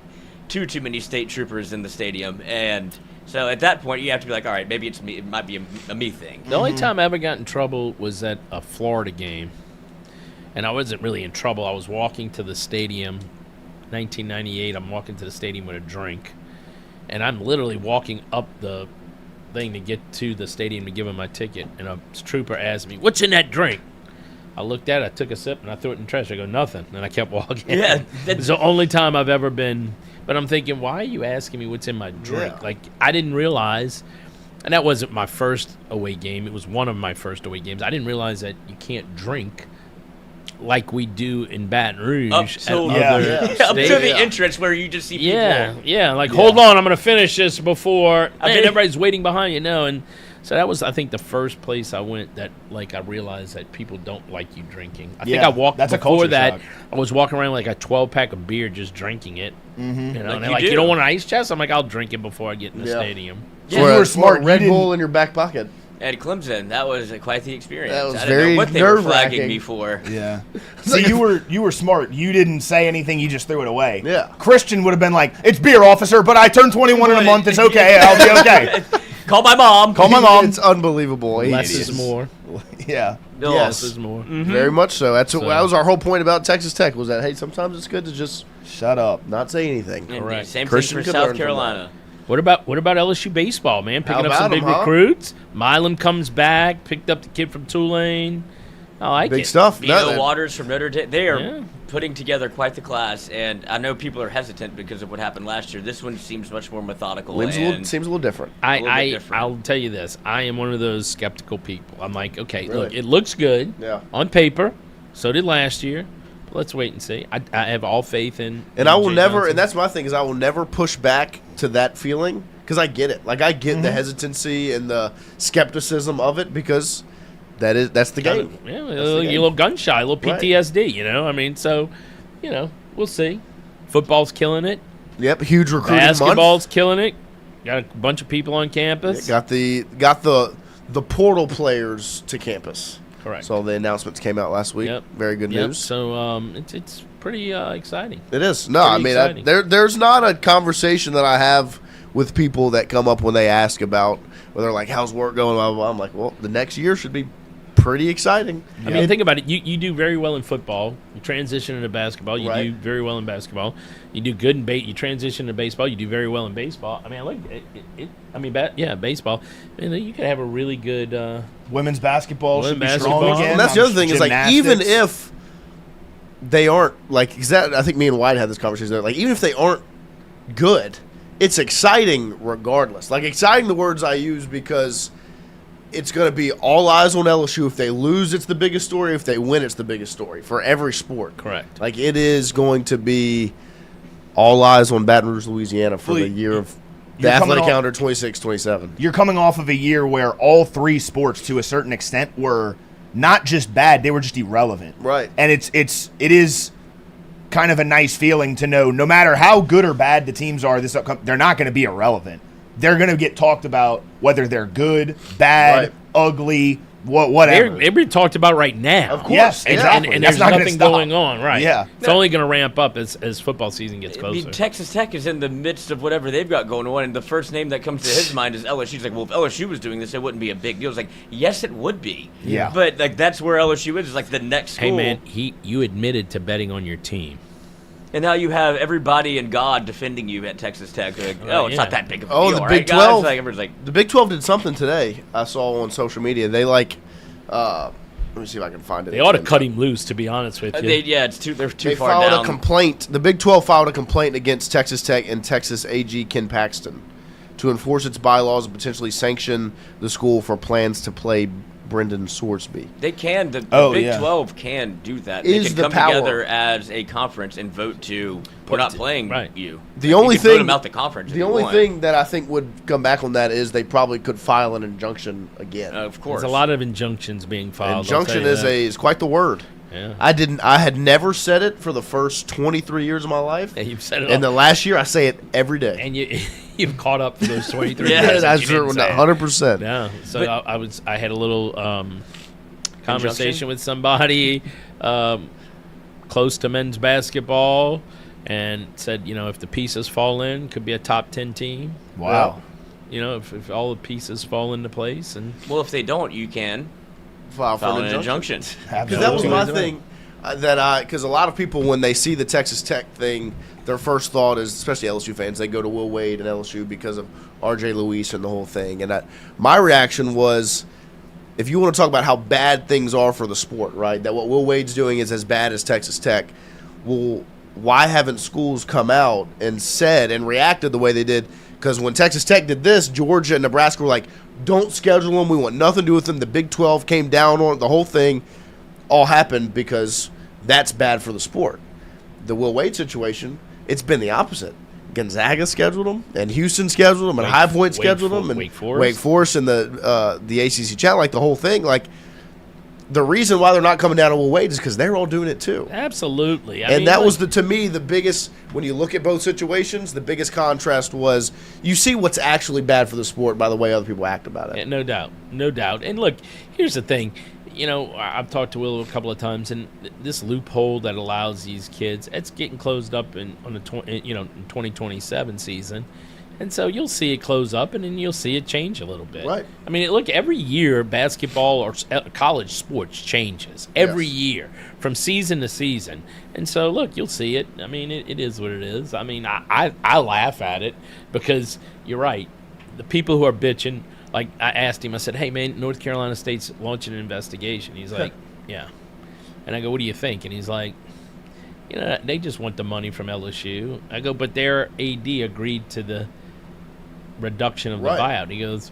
too many state troopers in the stadium, and so at that point you have to be like, all right, maybe it's me. It might be a me thing. The only time I ever got in trouble was at a Florida game. And I wasn't really in trouble. I was walking to the stadium, 1998. I'm walking to the stadium with a drink. And I'm literally walking up the thing to get to the stadium to give him my ticket. And a trooper asked me, "What's in that drink?" I looked at it, I took a sip, and I threw it in the trash. I go, "Nothing." And I kept walking. Yeah, It's the only time I've ever been. But I'm thinking, why are you asking me what's in my drink? Yeah. Like, I didn't realize, and that wasn't my first away game. It was one of my first away games. I didn't realize that you can't drink like we do in Baton Rouge. Up at till other yeah. up to stadiums. the entrance where you just see people. Yeah. Like, hold on, I'm going to finish this before. I Man, mean- everybody's waiting behind you, know. And so that was, I think, the first place I went that, like, I realized that people don't like you drinking. I think Yeah, I walked that's a before culture that. shock. I was walking around like a 12-pack of beer, just drinking it. Mm-hmm. You know, Like and they're you like, do. you don't want an ice chest? I'm like, I'll drink it before I get in the Yeah. stadium. Yeah, you were smart. Red You Bull didn't- in your back pocket. At Clemson, that was quite the experience. That was I didn't very know what they were nerve-wracking. flagging me for. Yeah. So you were smart. You didn't say anything. You just threw it away. Yeah. Christian would have been like, "It's beer, officer, but I turned 21 in a month. It's okay. I'll be okay." Call my mom. Call my mom. It's unbelievable. Less Idiots. is more. Yeah. No. Yes. Less is more. Very much so. That So- was our whole point about Texas Tech was that, hey, sometimes it's good to just Shut up. not say anything. Indeed. Correct. Same Christian thing for could learn South from Carolina. What about LSU baseball, man? Picking How up some about big 'em, huh? recruits. Milam comes back. Picked up the kid from Tulane. I like Big it. stuff. Bino No, Waters from Notre Dame. They are Yeah. putting together quite the class, and I know people are hesitant because of what happened last year. This one seems much more methodical. Seems and a little different. little bit different. I'll tell you this. I am one of those skeptical people. I'm like, okay, Really? look, it looks good Yeah. on paper. So did last year. But let's wait and see. I have all faith in. And I will Jay never, Johnson. and that's my thing, is I will never push back to that feeling because I get it. Like, I get Mm-hmm. the hesitancy and the skepticism of it because that's the game. Yeah, the you're a game. little gun shy, a little Right. PTSD. You know, I mean, so we'll see. Football's killing it. Yep, huge recruiting month. Basketball's killing it. Got a bunch of people on campus. Got the portal players to campus. Correct. So the announcements came out last week. Yep. Very good Yep. news. So it's pretty exciting. It is. No, I Pretty mean, exciting. there's not a conversation that I have with people that come up when they ask about, where they're like, how's work going? Blah, blah, blah. I'm like, well, the next year should be pretty exciting. I mean, think about it. You do very well in football. You transition into basketball. You Right. do very well in basketball. You do good in you transition to baseball. You do very well in baseball. I mean, I like it. Baseball. I mean, you could have a really good. Women's basketball should be Women's strong basketball. again. And that's the other thing is, like, even Gymnastics. if they aren't, like, I think me and White had this conversation there, like, even if they aren't good, it's exciting regardless. Like, exciting, the words I use, because it's going to be all eyes on LSU. If they lose, it's the biggest story. If they win, it's the biggest story for every sport. Correct. Like, it is going to be all eyes on Baton Rouge, Louisiana for the year of the You're coming athletic off- calendar 26-27. You're coming off of a year where all three sports, to a certain extent, were not just bad; they were just irrelevant. Right. And it is kind of a nice feeling to know, no matter how good or bad the teams are, they're not going to be irrelevant. They're going to get talked about whether they're good, bad, Right. ugly, whatever. They're being talked about right now. Of course. Yes, Yeah. exactly. And That's there's not gonna nothing stop. going on, right? Yeah. It's only going to ramp up as football season gets I closer. mean, Texas Tech is in the midst of whatever they've got going on, and the first name that comes to his mind is LSU. He's like, well, if LSU was doing this, it wouldn't be a big deal. It's like, yes, it would be. Yeah. But like that's where LSU is. It's like the next school. Hey, man, you admitted to betting on your team. And now you have everybody and God defending you at Texas Tech. Like, oh, it's yeah. not that big of a Oh, deal, the right, Big guys? 12. Like, everyone's like, The Big 12 did something today. I saw on social media. They let me see if I can find it. They ought to cut him loose, to be honest with you. they're too They far filed down. a complaint. The Big 12 filed a complaint against Texas Tech and Texas AG Ken Paxton to enforce its bylaws and potentially sanction the school for plans to play Brendan Sorsby. They can. The Oh, Big yeah. 12 can do that. Is they can the come power. together as a conference and vote to we're not playing right. you. The Like, only you can vote thing them out the conference. if The you only want. thing that I think would come back on that is they probably could file an injunction again. Of course, There's a lot of injunctions being filed. I'll Injunction tell you is that. is quite the word. Yeah. I had never said it for the first 23 years of my life. Yeah, you've said it And all. the last year I say it every day. And you've caught up for those 23 Yeah, years. that that's you didn't say it. 100%. Yeah. So But- I had a little conversation with somebody close to men's basketball, and said, if the pieces fall in, could be a top 10 team. Wow. If all the pieces fall into place, and Well, if they don't, you can File for file an an injunction. injunction. Because that was my Absolutely. thing because a lot of people, when they see the Texas Tech thing, their first thought is, especially LSU fans, they go to Will Wade and LSU because of R.J. Luis and the whole thing. And my reaction was, if you want to talk about how bad things are for the sport, right, that what Will Wade's doing is as bad as Texas Tech, well, why haven't schools come out and said and reacted the way they did? Because when Texas Tech did this, Georgia and Nebraska were like, don't schedule them. We want nothing to do with them. The Big 12 came down on it. The whole thing all happened because that's bad for the sport. The Will Wade situation, it's been the opposite. Gonzaga scheduled them, and Houston scheduled them, and High Point scheduled them, and Wake Forest. Wake Forest and the ACC channel, like the whole thing. Like, the reason why they're not coming down to Will Wade is because they're all doing it too. absolutely. I And mean, that look, was to me the biggest, when you look at both situations, the biggest contrast was you see what's actually bad for the sport by the way other people act about it. Yeah, no doubt. And look, here's the thing. I've talked to Will a couple of times, and this loophole that allows these kids, it's getting closed up in 2027 season. And so you'll see it close up, and then you'll see it change a little bit. Right. I mean, look, every year basketball or college sports changes. Every Yes. year, from season to season. And so, look, you'll see it. I mean, it is what it is. I mean, I laugh at it because you're right. The people who are bitching, like I asked him, I said, hey, man, North Carolina State's launching an investigation. He's like, yeah. And I go, what do you think? And he's like, they just want the money from LSU. I go, but their AD agreed to the reduction of the Right. buyout. He goes,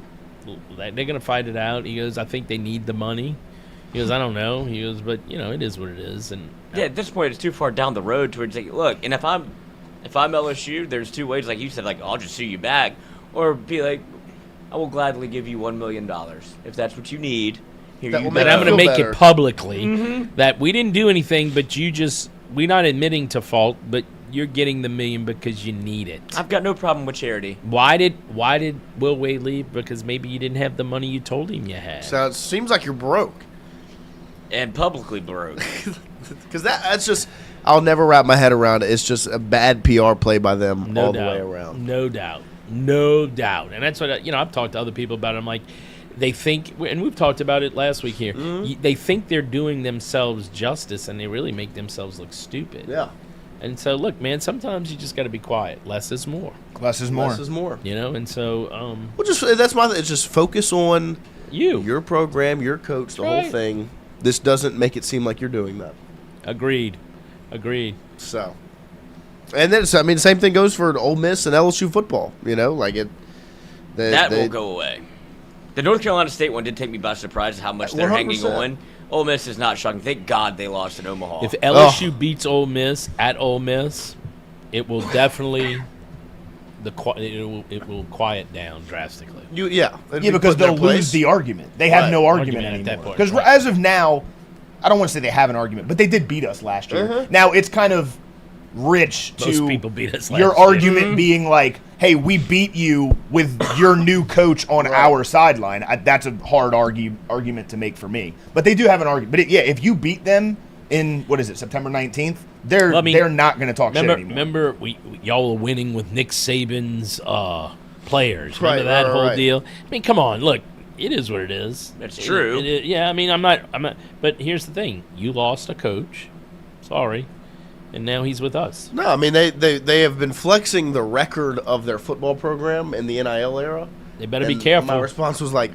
they're going to fight it out. He goes, I think they need the money. He goes, I don't know. He goes, but it is what it is. And Yeah, at this point, it's too far down the road towards like, look, and if I'm LSU, there's two ways, like you said, like I'll just sue you back, or be like, I will gladly give you $1 million if that's what you need. Here That you will go. make but I'm going to feel make better. it publicly that we didn't do anything, but we're not admitting to fault, but you're getting the $1 million because you need it. I've got no problem with charity. Why did Will Wade leave? Because maybe you didn't have the money you told him you had. So it seems like you're broke. And publicly broke. Because that's just I'll never wrap my head around it. It's just a bad PR play by them No all doubt. the way around. No doubt. No doubt. And that's what, I've talked to other people about it. I'm like, they think, and we've talked about it last week here, they think they're doing themselves justice, and they really make themselves look stupid. Yeah. And so, look, man, sometimes you just got to be quiet. Less is more. Less is more. Less is more. And so, Well, that's my thing. It's just focus on you. your program, your coach, the whole Right. thing. This doesn't make it seem like you're doing that. Agreed. So, and then the same thing goes for Ole Miss and LSU football. Like it. That will go away. The North Carolina State one did take me by surprise how much they're hanging 100%. on. Ole Miss is not shocking. Thank God they lost in Omaha. If LSU beats Ole Miss at Ole Miss, it will definitely it will quiet down drastically. Yeah, because they'll lose the argument. They have no argument Argument at that anymore. point, Because right. as of now, I don't want to say they have an argument, but they did beat us last year. Now it's kind of rich Most to people beat us last your year. argument being like, "Hey, we beat you with your new coach on our sideline." That's a hard argument to make for me. But they do have an argument. But if you beat them in September 19th, they're not going to talk shit anymore. Remember, y'all were winning with Nick Saban's players. Right, Remember that whole right. deal? I mean, come on, look. It is what it is. That's true. Yeah, I mean, I'm not. But here's the thing: you lost a coach. Sorry, and now he's with us. No, I mean they have been flexing the record of their football program in the NIL era. They better be And careful. My response was like,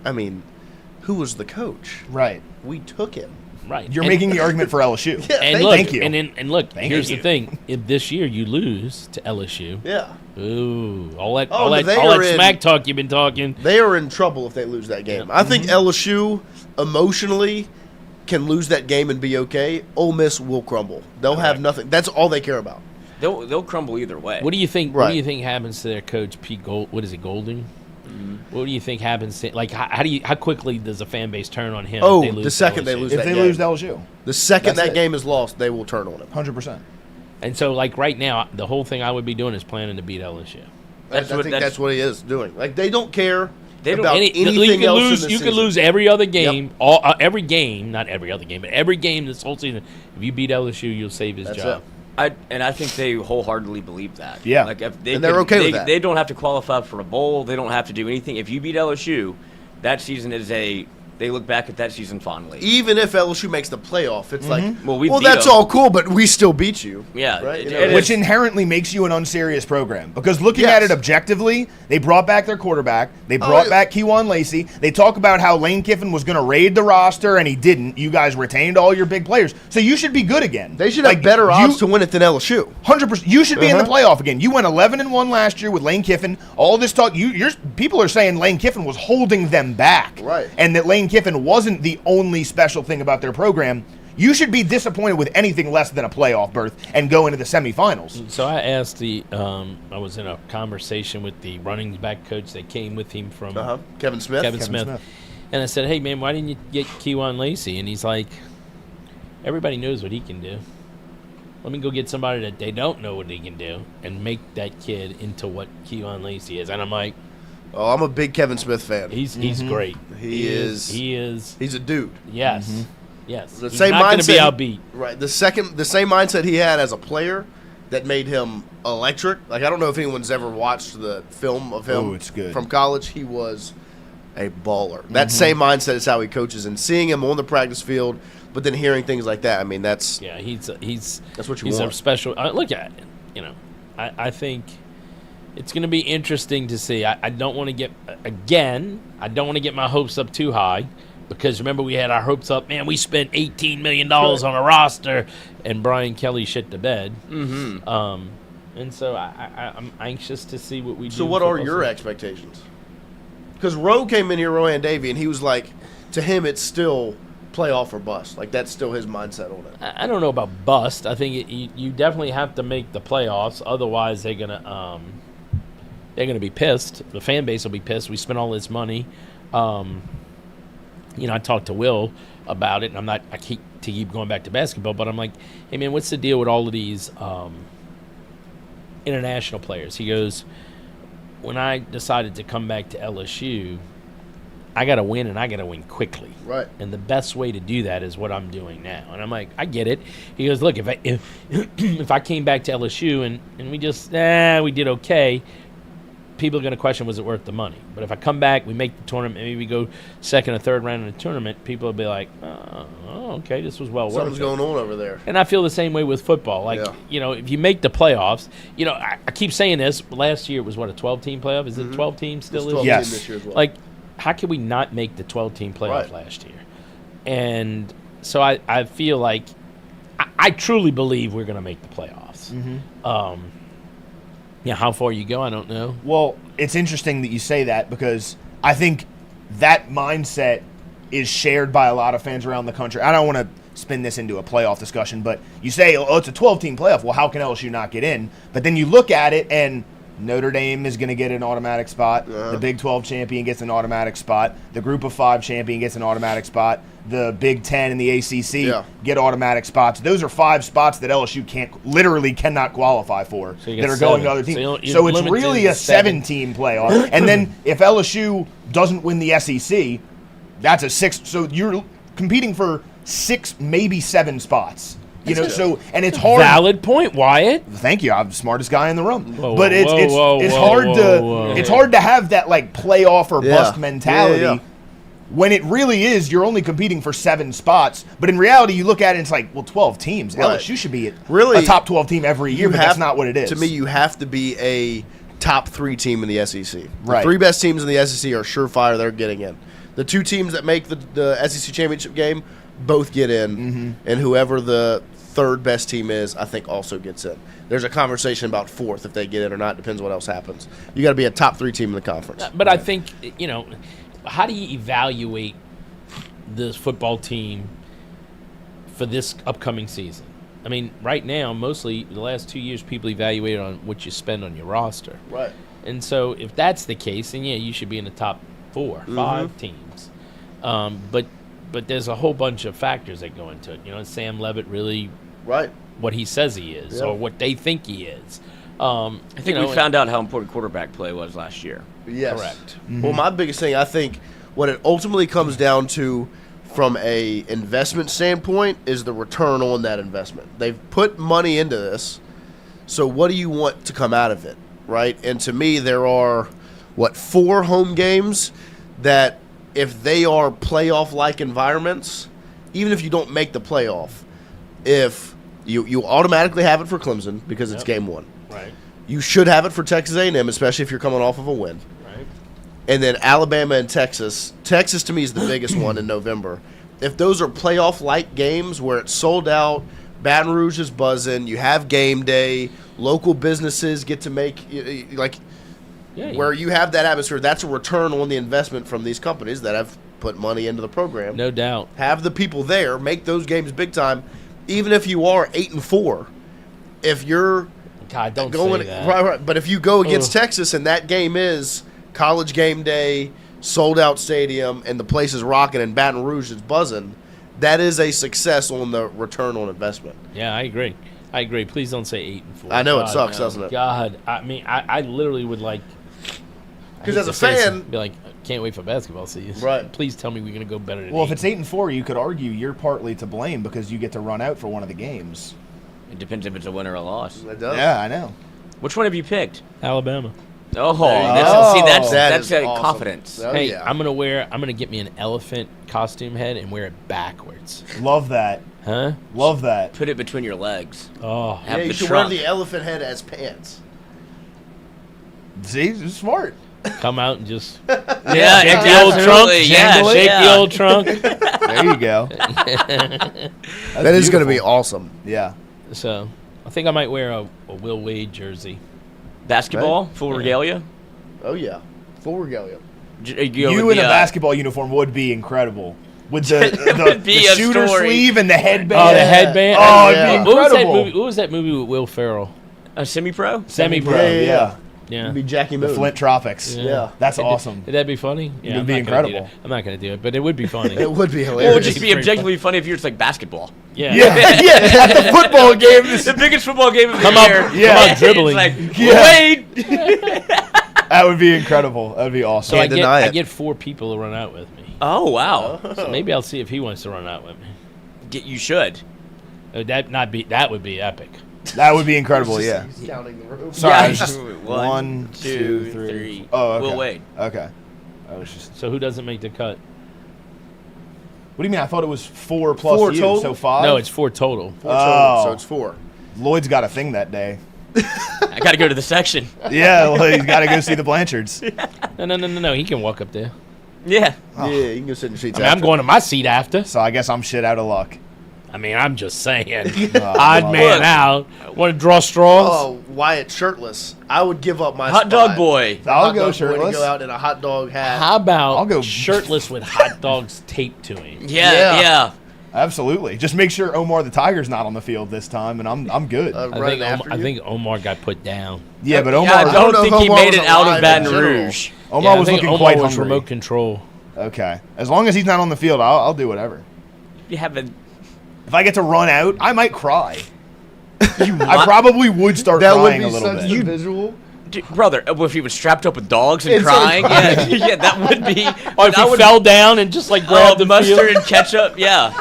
who was the coach? Right. We took him. Right. You're making the argument for LSU. And look, thank you. And look, here's you. the thing: if this year you lose to LSU, Yeah. ooh, all that they all are that in- smack talk you've been talking. They are in trouble if they lose that game. I think LSU emotionally can lose that game and be okay. Ole Miss will crumble. They'll have nothing. That's all they care about. They'll crumble either way. What do you think? What Right. do you think happens to their coach Pete Gold? What is it, Golding? What do you think happens? How quickly does the fan base turn on him? Oh, if they lose the second to they LSU? lose If that they game. lose to LSU, The second That's that it. game is lost, they will turn on him. 100%. And so, right now, the whole thing I would be doing is planning to beat LSU. I think that's what he is doing. Like they don't care They don't- about anything else in the You season. can lose every other game, every game, not every other game, but every game this whole season. If you beat LSU, you'll save his That's job. I think they wholeheartedly believe that. Yeah. Like if they And they're okay with that. They don't have to qualify for a bowl. They don't have to do anything. If you beat LSU, that season is they look back at that season fondly. Even if LSU makes the playoff, it's like, Well, we beat that's them. all cool, but we still beat you. Yeah, Right? Which inherently makes you an unserious program. Because looking Yes. at it objectively, they brought back their quarterback. They brought yeah. back Kewan Lacey. They talk about how Lane Kiffin was going to raid the roster, and he didn't. You guys retained all your big players. So you should be good again. They should have better odds to win it than LSU. 100%. You should be in the playoff again. You went 11-1 last year with Lane Kiffin. All this talk, people are saying Lane Kiffin was holding them back. Right. And that Lane Kiffin wasn't the only special thing about their program. You should be disappointed with anything less than a playoff berth and go into the semifinals. So I asked I was in a conversation with the running back coach that came with him from Kevin Smith. Kevin Smith. And I said, hey, man, why didn't you get Kewan Lacey? And he's like, everybody knows what he can do. Let me go get somebody that they don't know what he can do and make that kid into what Kewan Lacey is. And I'm like, Oh, I'm a big Kevin Smith fan. he's great. He is. He's a dude. yes. Yes. The He's same not going to be mindset- outbeat. Right. The same mindset he had as a player that made him electric. Like I don't know if anyone's ever watched the film of him Oh, it's good. from college. He was a baller. That same mindset is how he coaches, and seeing him on the practice field, but then hearing things like that. I mean, that's Yeah, he's That's what you he's want. a special. Look at it. I think it's going to be interesting to see. I don't want to get I don't want to get my hopes up too high because remember we had our hopes up. Man, we spent $18 million on a roster, and Brian Kelly shit the bed. Mm-hmm. And so I'm anxious to see what we do. So what are football your season. expectations? Because Rowe came in here, Rowan Davey, and he was like, to him, it's still playoff or bust. Like that's still his mindset on it. I don't know about bust. I think you definitely have to make the playoffs. Otherwise, they're gonna be pissed. The fan base will be pissed. We spent all this money. I talked to Will about it, and I keep going back to basketball, but I'm like, hey man, what's the deal with all of these international players? He goes, when I decided to come back to LSU, I got to win, and I got to win quickly. Right. And the best way to do that is what I'm doing now. And I'm like, I get it. He goes, look, if I came back to LSU and we just, we did okay, people are going to question, was it worth the money? But if I come back, we make the tournament, maybe we go second or third round in the tournament, people will be like, oh, okay, this was well worth it. Something's going on over there. And I feel the same way with football. Like, if you make the playoffs, I keep saying this. Last year it was, what, a 12-team playoff? Is it 12 teams still? It's 12 Yes. team this year as well. Like, how could we not make the 12-team playoff last year? And so I feel like I truly believe we're going to make the playoffs. How far you go, I don't know. Well, it's interesting that you say that because I think that mindset is shared by a lot of fans around the country. I don't want to spin this into a playoff discussion, but you say, oh, it's a 12-team playoff. Well, how can LSU not get in? But then you look at it, and Notre Dame is going to get an automatic spot. The Big 12 champion gets an automatic spot. The Group of 5 champion gets an automatic spot. The Big 10 and the ACC get automatic spots. Those are 5 spots that LSU cannot qualify for that are going to other teams. So it's really a 7-team playoff. And then if LSU doesn't win the SEC, that's a 6. So you're competing for 6, maybe 7 spots. So and it's hard. Valid point, Wyatt. Thank you. I'm the smartest guy in the room. But it's hard to have that like playoff or bust mentality when it really is you're only competing for 7 spots. But in reality, you look at it and it's like, well, 12 teams. Right. LSU should be Really, a top 12 team every year, but that's not what it is. To me, you have to be a top 3 team in the SEC. Right. The 3 best teams in the SEC are surefire. They're getting in. The 2 teams that make the SEC championship game both get in, and whoever the 3rd best team is, I think, also gets in. There's a conversation about 4th if they get in or not. Depends what else happens. You got to be a top 3 team in the conference. But I think, how do you evaluate this football team for this upcoming season? I mean, right now, mostly the last 2 years, people evaluate on what you spend on your roster. Right. And so if that's the case, then, you should be in the top 4, 5 teams. But there's a whole bunch of factors that go into it. Is Sam Levitt really what he says he is or what they think he is? I think we found out how important quarterback play was last year. Yes. Correct. Well, my biggest thing, I think, what it ultimately comes down to from a investment standpoint is the return on that investment. They've put money into this, so what do you want to come out of it, right? And to me, there are, 4 home games that if they are playoff-like environments, even if you don't make the playoff, if you automatically have it for Clemson because it's game 1. Right. You should have it for Texas A&M, especially if you're coming off of a win. Right. And then Alabama and Texas. Texas, to me, is the biggest one in November. If those are playoff-like games where it's sold out, Baton Rouge is buzzing, you have game day, local businesses get to make, where you have that atmosphere, that's a return on the investment from these companies that have put money into the program. No doubt. Have the people there, make those games big time, even if you are 8-4. If you're God, don't going, say that. right. But if you go against Texas and that game is college game day, sold out stadium, and the place is rocking and Baton Rouge is buzzing, that is a success on the return on investment. Yeah, I agree. Please don't say 8-4. I know it God, sucks, no. doesn't it? God, I mean, I literally would like. Because as a fan, be like, can't wait for basketball season. Right. Please tell me we're going to go better than Well, 8. if it's 8-4, you could argue you're partly to blame because you get to run out for one of the games. It depends if it's a win or a loss. It does. Yeah, I know. Which one have you picked? Alabama. Oh, That that's is awesome. confidence. Oh, Hey, yeah. I'm gonna get me an elephant costume head and wear it backwards. Love that. Huh? Love that. Put it between your legs. Oh, Have Yeah, you the should trunk. wear the elephant head as pants. See, it's smart. come out and just Yeah, shake the old trunk. absolutely. Yeah, Jangle it. Shake yeah. the old trunk. There you go. That is going to be awesome. Yeah. So I think I might wear a Will Wade jersey. Basketball, full regalia. Oh, yeah. Full regalia. You in a basketball uniform would be incredible. With the would be the a shooter story. sleeve and the headband. Oh, the headband. Oh, Yeah. it'd be What was that incredible. movie? What was that movie with Will Ferrell? A semi-pro. Semi-pro. Yeah. Yeah. It'd be Jackie The Moon. Flint Tropics. Yeah. That's awesome. Would that be funny? Yeah, It'd I'm be not gonna do incredible. that. I'm not going to do it, but it would be funny. It would be It would hilarious. just be objectively funny if you're just like basketball. Yeah. Yeah, yeah. At the football game, The biggest football game of the Come up- year. come up dribbling. It's like, Yeah. Wade. That would be incredible. That would be awesome. So Can't deny I it. get 4 people to run out with me. Oh wow. So maybe I'll see if he wants to run out with me. You should. That would be epic. That would be incredible, yeah. He's counting the room. Sorry, Yeah. I was just One, 1, 2, 3. 3. Oh, okay. We'll wait. Okay. I was just. So who doesn't make the cut? What do you mean? I thought it was 4 plus 4 you, total? so 5. No, it's 4 total. 4 total, Oh. so it's 4. Lloyd's got a thing that day. I got to go to the section. Yeah, well, he's got to go see the Blanchards. No. He can walk up there. Yeah. Yeah, you can go sit in your seats. I mean, I'm going to my seat after. So I guess I'm shit out of luck. I mean, I'm just saying. Oh, Odd well. man out. Want to draw straws? Oh, Wyatt shirtless. I would give up my Hot dog spot. boy. I'll Hot go dog boy to shirtless. go out in a hot dog hat. How about I'll go- shirtless with hot dogs taped to him? Yeah, Yeah. yeah. Absolutely. Just make sure Omar the Tiger's not on the field this time, and I'm good. Running after I you. think Omar got put down. yeah, but Yeah, Omar, I don't don't know think if he Omar made was it out alive of Baton in general. Rouge. Omar I was think looking Omar quite was hungry. remote control. Okay, as long as he's not on the field, I'll do whatever. You haven't. If I get to run out, I might cry. I probably would start That would crying be a little such bit. a visual. Dude, brother, if he was strapped up with dogs and And crying, started yeah, yeah, that would be. Or if I he would, fell down and just like grabbed the mustard field. and ketchup, yeah.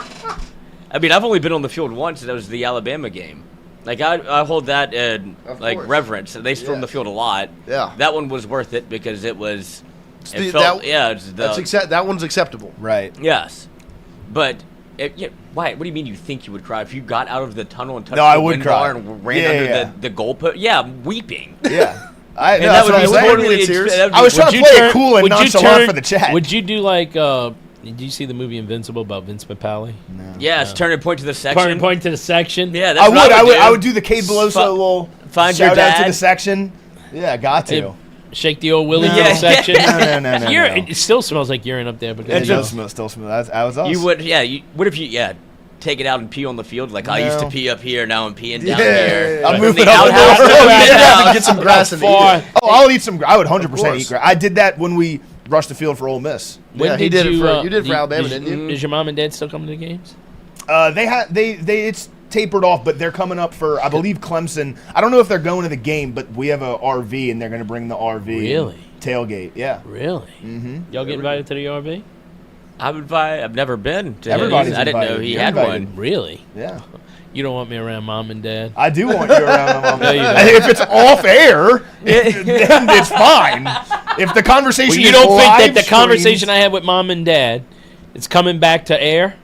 I mean, I've only been on the field once. That was the Alabama game. Like I hold that in Of like course. reverence. They stormed the Yes. field a lot. Yeah. That one was worth it because it was. It the- felt, that- yeah, it's the, That one's acceptable. Right. yes, but. Why? What do you mean you think you would cry if you got out of the tunnel and touched No, I the would wind cry. bar and ran Yeah, under yeah. the goalpost? Yeah, I'm weeping. Yeah. No, And that's that what would I'm be saying. totally. Tears. that would I was be- trying to you play it turn- cool and would you nonchalant turn- for the chat. Would you do like? Did you see the movie Invincible about Vince Papale? Yes, turn and point to the section. Turn and point to the section. Yeah, that's I what would. do. I would do the Cade Beloso Fi- little find your shout out to dad. the section. Yeah, got to. Hey, shake the old willy Yeah. to the section. No. It still smells like urine up there. Because It It's does a- smell, still smell. That was us. You would, yeah. What if you, take it out and pee on the field? Like I used to No. pee up here, now I'm peeing down Yeah. here. I'm From moving the up the outhouse road. to the Yeah. midhouse. Get some grass and eat far. it. Oh, I'll eat some. I would 100% course. eat grass. I did that when we rushed the field for Ole Miss. When Yeah, he did it you, for- you did it for Alabama, is- didn't you? Is your mom and dad still coming to the games? They it's tapered off, but they're coming up for I believe Clemson. I don't know if they're going to the game, but we have a RV and they're going to bring the RV. Really? Tailgate. Yeah. Really? Mm-hmm. Y'all get invited to the RV? I've never been to Everybody's his. I didn't know invited. he You're had invited. one. Really? Yeah. You don't want me around mom and dad? I do want you around my mom. No, you don't. If it's off air, then it's fine. If the conversation Well, you is don't think live that the streamed- conversation I had with mom and dad is coming back to air?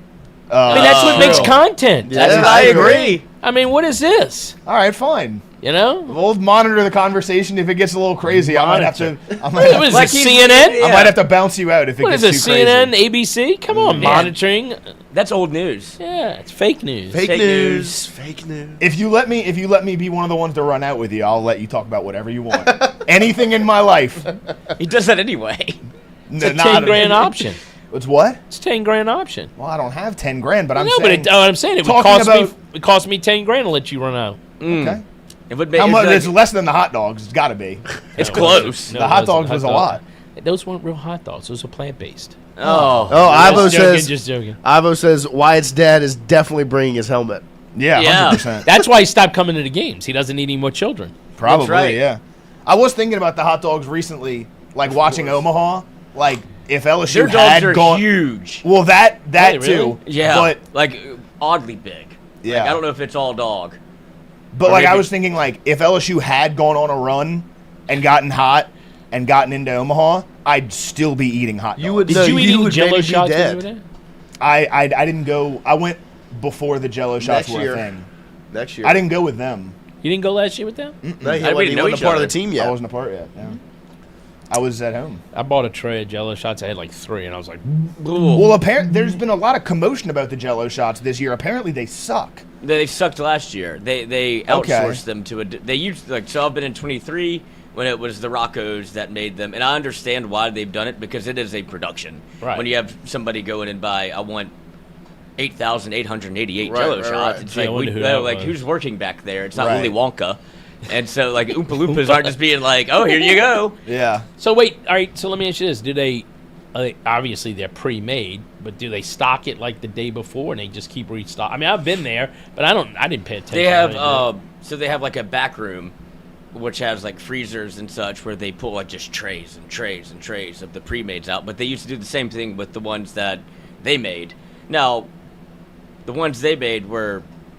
I Uh, mean, that's what makes true. content. That's Yeah, what I I agree. agree. I mean, what is this? All right, fine. You know? We'll monitor the conversation. If it gets a little crazy, I might have to. I might What have, is Like this, he's- CNN? yeah. I might have to bounce you out if it What is gets this, too CNN, crazy. ABC? Come on, Yeah. monitoring. That's old news. Yeah, it's fake news. Fake Fake news. news. Fake news. If you let me be one of the ones to run out with you, I'll let you talk about whatever you want. Anything in my life. He does that anyway. It's a 10 grand option. It's what? It's 10 grand option. Well, I don't have 10 grand, but I'm No, saying. but I'm saying it would talking cost me. about- It cost me 10 grand to let you run out. okay. It would make How much? It's, It's less than the hot dogs. It's got to be. it's No, close. no, The it hot wasn't. dogs was a lot. Those weren't real hot dogs. Those were plant based. Oh, Oh, Ivo Just joking, says. just joking. Ivo says Wyatt's dad is definitely bringing his helmet. Yeah, Yeah. 100%. That's why he stopped coming to the games. He doesn't need any more children. Probably, right. yeah. I was thinking about the hot dogs recently, like watching Omaha. Like, if LSU their had dogs are gone. huge. Well, that Really, too. really? Yeah, But like oddly big. Yeah. Like, I don't know if it's all dog. But Or like I maybe- was thinking, like if LSU had gone on a run and gotten hot and gotten into Omaha, I'd still be eating hot dogs. You would. Did No, you eat you any would Jello maybe be shots when you dead. were there? I didn't go. I went before the Jello shots Next were year. a thing. Next year. I didn't go with them. You didn't go last year with them? No, he I wasn't didn't know even a each part of other. the team I yet. wasn't a part yet. Yeah. I was at home. I bought a tray of Jello shots. I had like 3, and I was like, Well, there's been a lot of commotion about the Jello shots this year. Apparently, they suck. They sucked last year. They outsourced them to a. They used like so. I've been in 23 when it was the Roccos that made them, and I understand why they've done it because it is a production. Right. When you have somebody go in and buy, I want 8,888 Right, Jello right, shots. right. It's Yeah, I like wonder who that was. who's working back there? It's not Right. Willy Wonka, and so like Oompa Loompas aren't just being like, oh, here you go. Yeah. so wait, all right, so let me ask you this. Do they, obviously they're pre-made, but do they stock it like the day before and they just keep restock? I mean, I've been there, but I didn't pay attention. They have I didn't do it. so they have like a back room which has like freezers and such, where they pull like just trays and trays and trays of the pre-mades out. But they used to do the same thing with the ones that they made. Now, the ones they made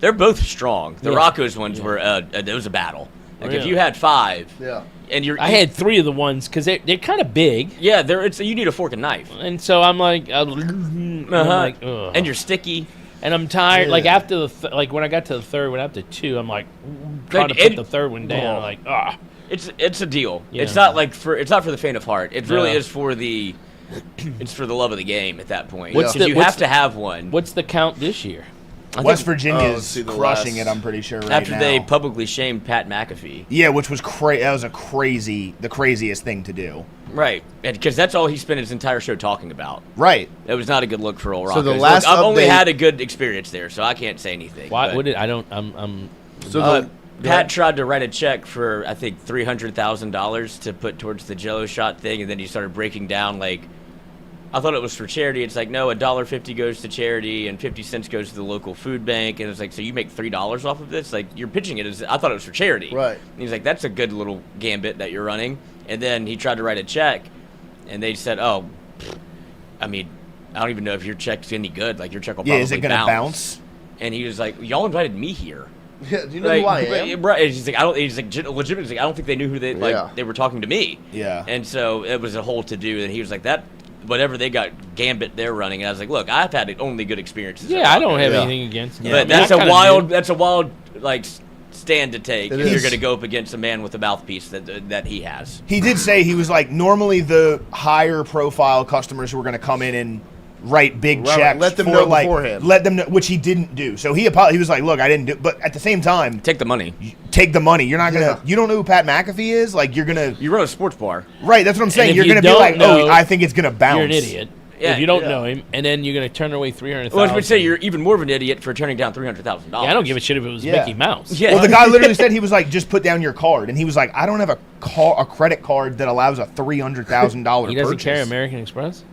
they're both strong. The Rocco's ones were it was a battle. Like if you had 5, and I had 3 of the ones because they're kind of big. Yeah, you need a fork and knife, and so I'm like, I'm like, ugh. And you're sticky. And I'm tired. Like after the when I got to the third one, after 2, I'm like trying to put the third one down. Like it's a deal. Yeah. It's not for the faint of heart. It really is for the love of the game at that point. You have to have one. What's the count this year? West Virginia's crushing it, I'm pretty sure, right after now. they publicly shamed Pat McAfee. Yeah, which was that was the craziest thing to do. Right, because that's all he spent his entire show talking about. Right. It was not a good look for old So the Rocco's. last I've only update- had a good experience there, so I can't say anything. Why? but- Pat tried to write a check for, I think, $300,000 to put towards the Jello shot thing, and then he started breaking down, like, I thought it was for charity. It's like, no, $1.50 goes to charity, and 50 cents goes to the local food bank. And it's like, so you make $3 off of this? Like, you're pitching it as, I thought it was for charity. Right. And he's like, that's a good little gambit that you're running. And then he tried to write a check, and they said, oh, I mean, I don't even know if your check's any good. Like, your check will probably is it going to bounce? And he was like, y'all invited me here. Yeah, do you know who I am? Right. He's like, legitimately, I don't think they knew who they they were talking to me. Yeah. And so it was a whole to do, and he was like, that whatever they got gambit they're running. And I was like, look, I've had only good experiences. Yeah, I don't have anything against him. But that's a wild like stand to take if you're going to go up against a man with a mouthpiece that he has. He did say, he was like, normally the higher profile customers who are going to come in and write big checks, let them know beforehand. Let them know, which he didn't do. So he was like, look, I didn't do, but at the same time, take the money. Take the money. You're not gonna. You don't know who Pat McAfee is. Like you run a sports bar, right? That's what I'm saying. And You're if you gonna be like, don't know, I think it's gonna bounce. You're an idiot. Yeah, if you don't know him, and then you're going to turn away $300,000. Well, I was going to say you're even more of an idiot for turning down $300,000. Yeah, I don't give a shit if it was Mickey Mouse. Yeah. Well, the guy literally said, he was like, just put down your card, and he was like, I don't have a credit card that allows a $300,000 He doesn't carry American Express.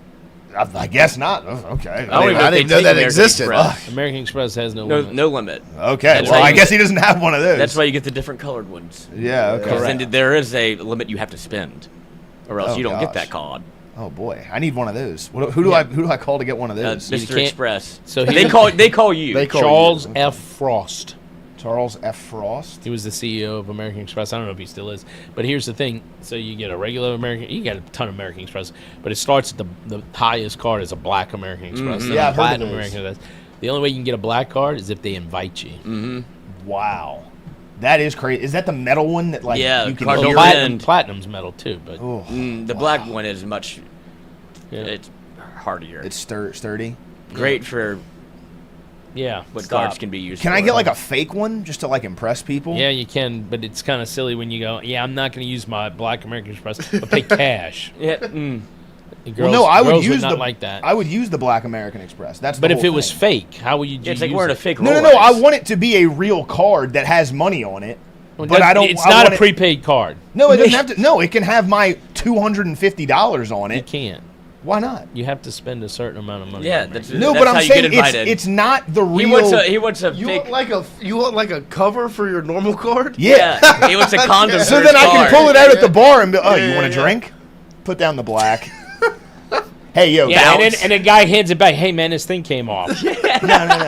I guess not. Oh, okay. I didn't know that existed. American Express has no limit. Okay. Well, I guess he doesn't have one of those. That's why you get the different colored ones. Yeah. Okay. Then there is a limit you have to spend, or else you don't get that card. Oh boy, I need one of those. Who do I call to get one of those? Mr. Express. So they call you. Charles F. Frost. Charles F. Frost. He was the CEO of American Express. I don't know if he still is. But here's the thing. So you get a regular American. You get a ton of American Express. But it starts at the highest card is a black American Express. Yeah, I've heard of platinum those. American Express. The only way you can get a black card is if they invite you. Mm-hmm. Wow. That is crazy. Is that the metal one that you can card hear? Platinum's metal too, but the black one is much. It's hardier. It's sturdy. Great for what cards can be used. Can for. I get like a fake one just to like impress people? Yeah, you can, but it's kind of silly when you go, yeah, I'm not going to use my black American Express, but pay cash. Yeah. Girls, Well, no, I would girls use not the like that. I would use the black American Express. That's the But if whole it was thing. fake, how would you? It's like use wearing it? a fake. No. I want it to be a real card that has money on it. Well, But I don't. It's I not want a prepaid card. No, it doesn't have to. No, it can have my $250 on You it. can't. Why not? You have to spend a certain amount of money. Yeah, on it. that's No, that's but how I'm you saying get invited. it's not the real. He wants a You fake. want like a cover for your normal card? Yeah. He wants a condom. So for then his I can card. pull it out at the bar and be, oh, you Yeah, want a yeah. drink? Put down the black. Hey, yo, Yeah, bounce. and the guy hands it back. Hey, man, this thing came off. No.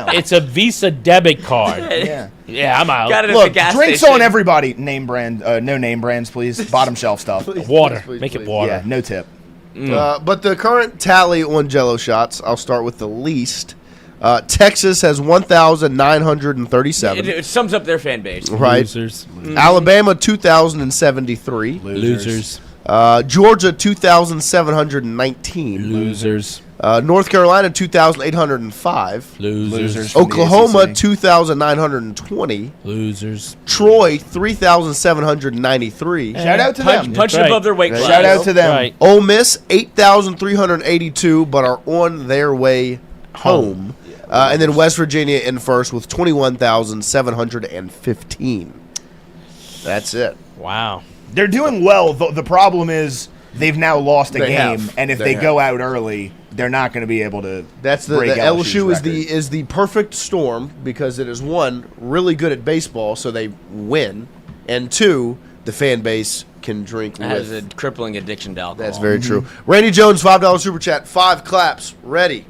It's a Visa debit card. Yeah. Yeah, I'm out. Got it at Look, the gas drinks station. on everybody. Name brand, no name brands, please. Bottom shelf stuff. Water. please, Make it please. water. Yeah, no tip. But the current tally on Jello shots, I'll start with the least. Texas has 1,937. It sums up their fan base. Right. Losers. Alabama 2,073. Losers. Georgia 2,719. Losers. North Carolina 2,805. Losers. from the Oklahoma ACC. 2,920. Losers. Troy 3,793. Shout out to them. Punch right. above their weight class. Shout out to them. Right. Ole Miss 8,382, but are on their way home. And then West Virginia in first with 21,715. That's it. Wow. They're doing well. The problem is they've now lost a They game, have. and if They they have. go out early, they're not going to be able to. That's the break LSU LSU's is the perfect storm because it is one really good at baseball, so they win, and two the fan base can drink Has a with. crippling addiction to alcohol. That's very true. Randy Jones, $5 super chat, 5 claps, ready.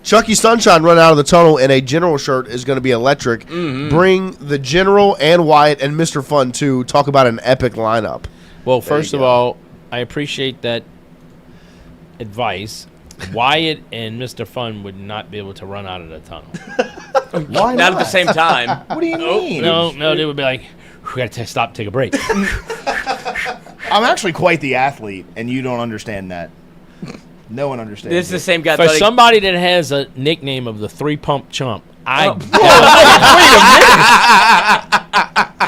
Chucky Sunshine run out of the tunnel in a general shirt is going to be electric. Bring the general and Wyatt and Mr. Fun too. Talk about an epic lineup. Well, first of all, I appreciate that advice. Wyatt and Mr. Fun would not be able to run out of the tunnel. Why Not at the same time. What do you mean? No, they would be like, we got to stop, take a break. I'm actually quite the athlete, and you don't understand that. No one understands. This is the it. same guy. For thought he- somebody that has a nickname of the 3-pump chump,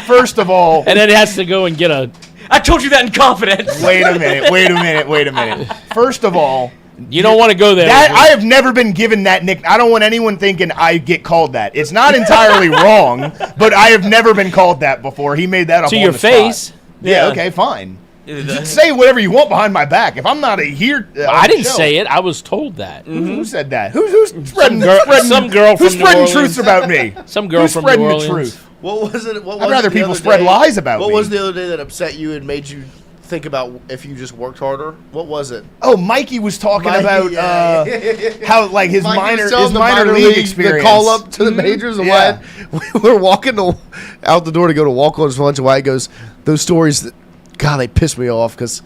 First of all, and then it has to go and get a. I told you that in confidence. wait a minute. First of all, You don't want to go there. that I have never been given that nick. I don't want anyone thinking I get called that. It's not entirely wrong, but I have never been called that before. He made that up to on your the spot. face. Yeah, Yeah. okay, fine. Say whatever you want behind my back. If I'm not a here, I didn't say it. I was told that. Who said that? Who's spreading? Some girl Who's from New spreading Orleans. truths about me? Some girl Who's from spreading New the Orleans. truth? What was it? What was I'd rather it the people other spread day? lies about What me. was the other day that upset you and made you think about if you just worked harder? What was it? Oh, Mikey was talking Mikey, about yeah. how like his Mikey was minor telling the league league, experience. the call up to the majors, and Yeah. Wyatt, we were walking out the door to go to walk-ons for lunch, and Wyatt goes, "Those stories, that, God, they piss me off because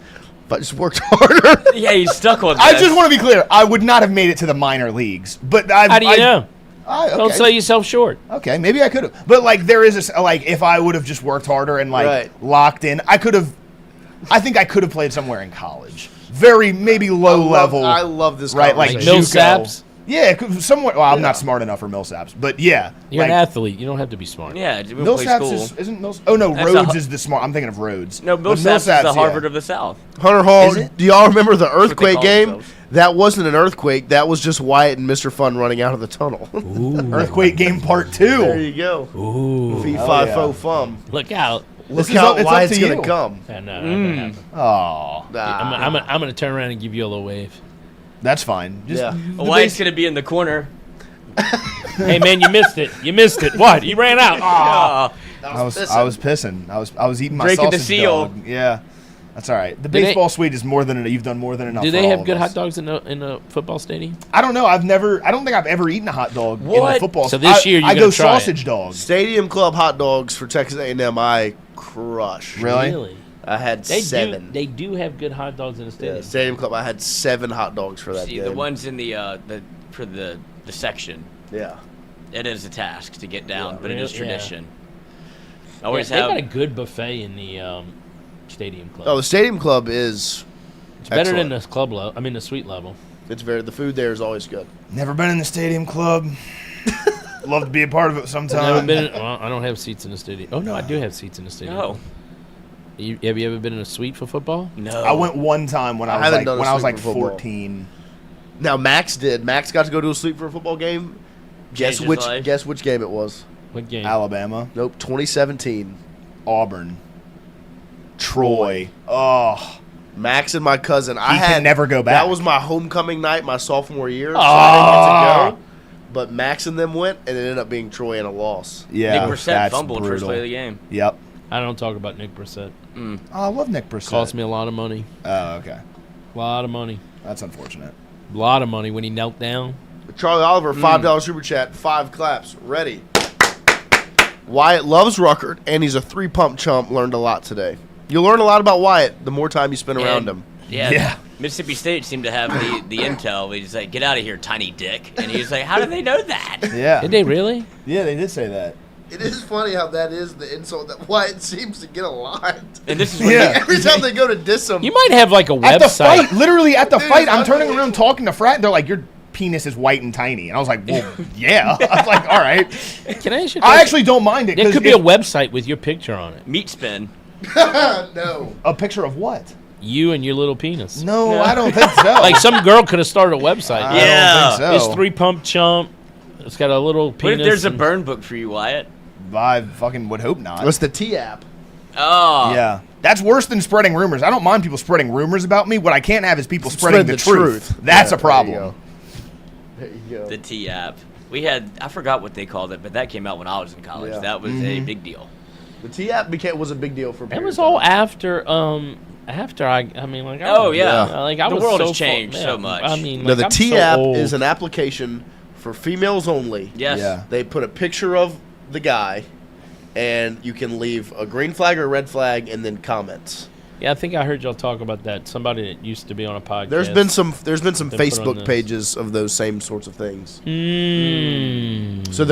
if I just worked harder." Yeah, he's stuck on I this. just want to be clear. I would not have made it to the minor leagues, but How do you know? Okay. Don't sell yourself short. Okay, maybe I could have. But like, there is a like, if I would have just worked harder and like Right. locked in, I could have. I think I could have played somewhere in college. Very maybe low level. I love this right, like conversation. Millsaps? Yeah, somewhere. Well, I'm not smart enough for Millsaps, but yeah, You're like, an athlete. You don't have to be smart. Yeah, we play Millsaps school. isn't Mills. Oh no, That's Rhodes a- is the smart. I'm thinking of Rhodes. No, But Millsaps is the yeah. Harvard of the South. Hunter Hall, Is it? do y'all remember the what they earthquake call game? themselves. That wasn't an earthquake. That was just Wyatt and Mr. Fun running out of the tunnel. Earthquake game part 2. There you go. Ooh. Fee, Hell fi, yeah. fo, fum. Look out. Look is how up- it's up Wyatt's to going you. to come. Yeah, no, not gonna happen. Oh, I'm gonna turn around and give you a little wave. that's fine. Just Yeah. the Wyatt's base- going to be in the corner. Hey man, you missed it. You missed it. What? He ran out. Oh, I was pissing. I was eating my Breaking the sausage seal. dog. Yeah, that's all right. The Do they- baseball suite is more than you've done more than enough. Do for they all have of good us. hot dogs in the football stadium? I don't know. I don't think I've ever eaten a hot dog in a What? football. So this year you're I gonna go try it. sausage dog. Stadium Club hot dogs for Texas A&M, I crush. Really? I had They 7. do. They do have good hot dogs in the Yeah, stadium. Stadium Club, I had 7 hot dogs for that see, game. the ones in the for the section. Yeah. It is a task to get down, but it is Really? Yeah. tradition. Yeah, Always they got a have. good buffet in the stadium club. Oh, the Stadium Club is it's better than excellent. the club level. I mean the suite level. It's the food there is always good. Never been in the stadium club. Love to be a part of it Never sometime. been. Well, I don't have seats in the stadium. Oh no, I do have seats in the stadium. No, Have you ever been in a suite for football? no. I went one time when I was haven't like done a when I was suite like for football. 14. Now Max did. Max got to go to a sleep for a football game. Changed his life. Guess which game it was? What game? Alabama, Nope, 2017. Auburn, Troy. Oh, Max and my cousin. I He can had never go back. That was my homecoming night, my sophomore year. So I didn't get to go. But Max and them went, and it ended up being Troy and a loss. yeah. Nick Brissett that's fumbled first brutal. play of the game. Yep. I don't talk about Nick Brissett. Oh, I love Nick Brissett. Cost me a lot of money. Oh, okay. A lot of money. That's unfortunate. A lot of money when he knelt down. Charlie Oliver, $5 super chat, 5 claps, ready. Wyatt loves Ruckert, and he's a 3-pump chump. Learned a lot today. You'll learn a lot about Wyatt the more time you spend around him. Yeah. Yeah. Mississippi State seemed to have the intel. He's like, "Get out of here, tiny dick," and he's like, "How do they know that?" Yeah. Did they really? Yeah, they did say that. It is funny how that is the insult that Wyatt seems to get a lot. And this is when Yeah. Every time they go to diss him, You might have like a At the website. fight, literally at the Dude, fight, I'm it's turning around unbelievable. talking to Frat, and they're like, "Your penis is white and tiny," and I was like, "Well, yeah." I was like, "All right." Can I ask you? a I question? actually don't mind it. There 'cause could be a if- website with your picture on it. meat spin. no. a picture of what? You and your little penis. No, I don't think so. Like some girl could have started a website. I Yeah. don't think so. It's 3-pump chump. It's got a little What penis. if there's a and- burn book for you, Wyatt? I fucking would hope not. What's the T app? Oh, Yeah, that's worse than spreading rumors. I don't mind people spreading rumors about me. What I can't have is people spreading Spread the, the truth. truth. That's Yeah, a problem. there you go. the T app. We had, I forgot what they called it, but that came out when I was in college. Yeah. That was a big deal. The T-app was a big deal for. It was all after. After I mean, like. Oh, yeah. Like I The was world so has changed so much. I mean, No, like, the I'm so T-app old. is an application for females only. Yes. Yeah. They put a picture of the guy, and you can leave a green flag or a red flag, and then comments. Yeah, I think I heard y'all talk about that. Somebody that used to be on a podcast. There's been some They put on Facebook this. pages of those same sorts of things. Mm. So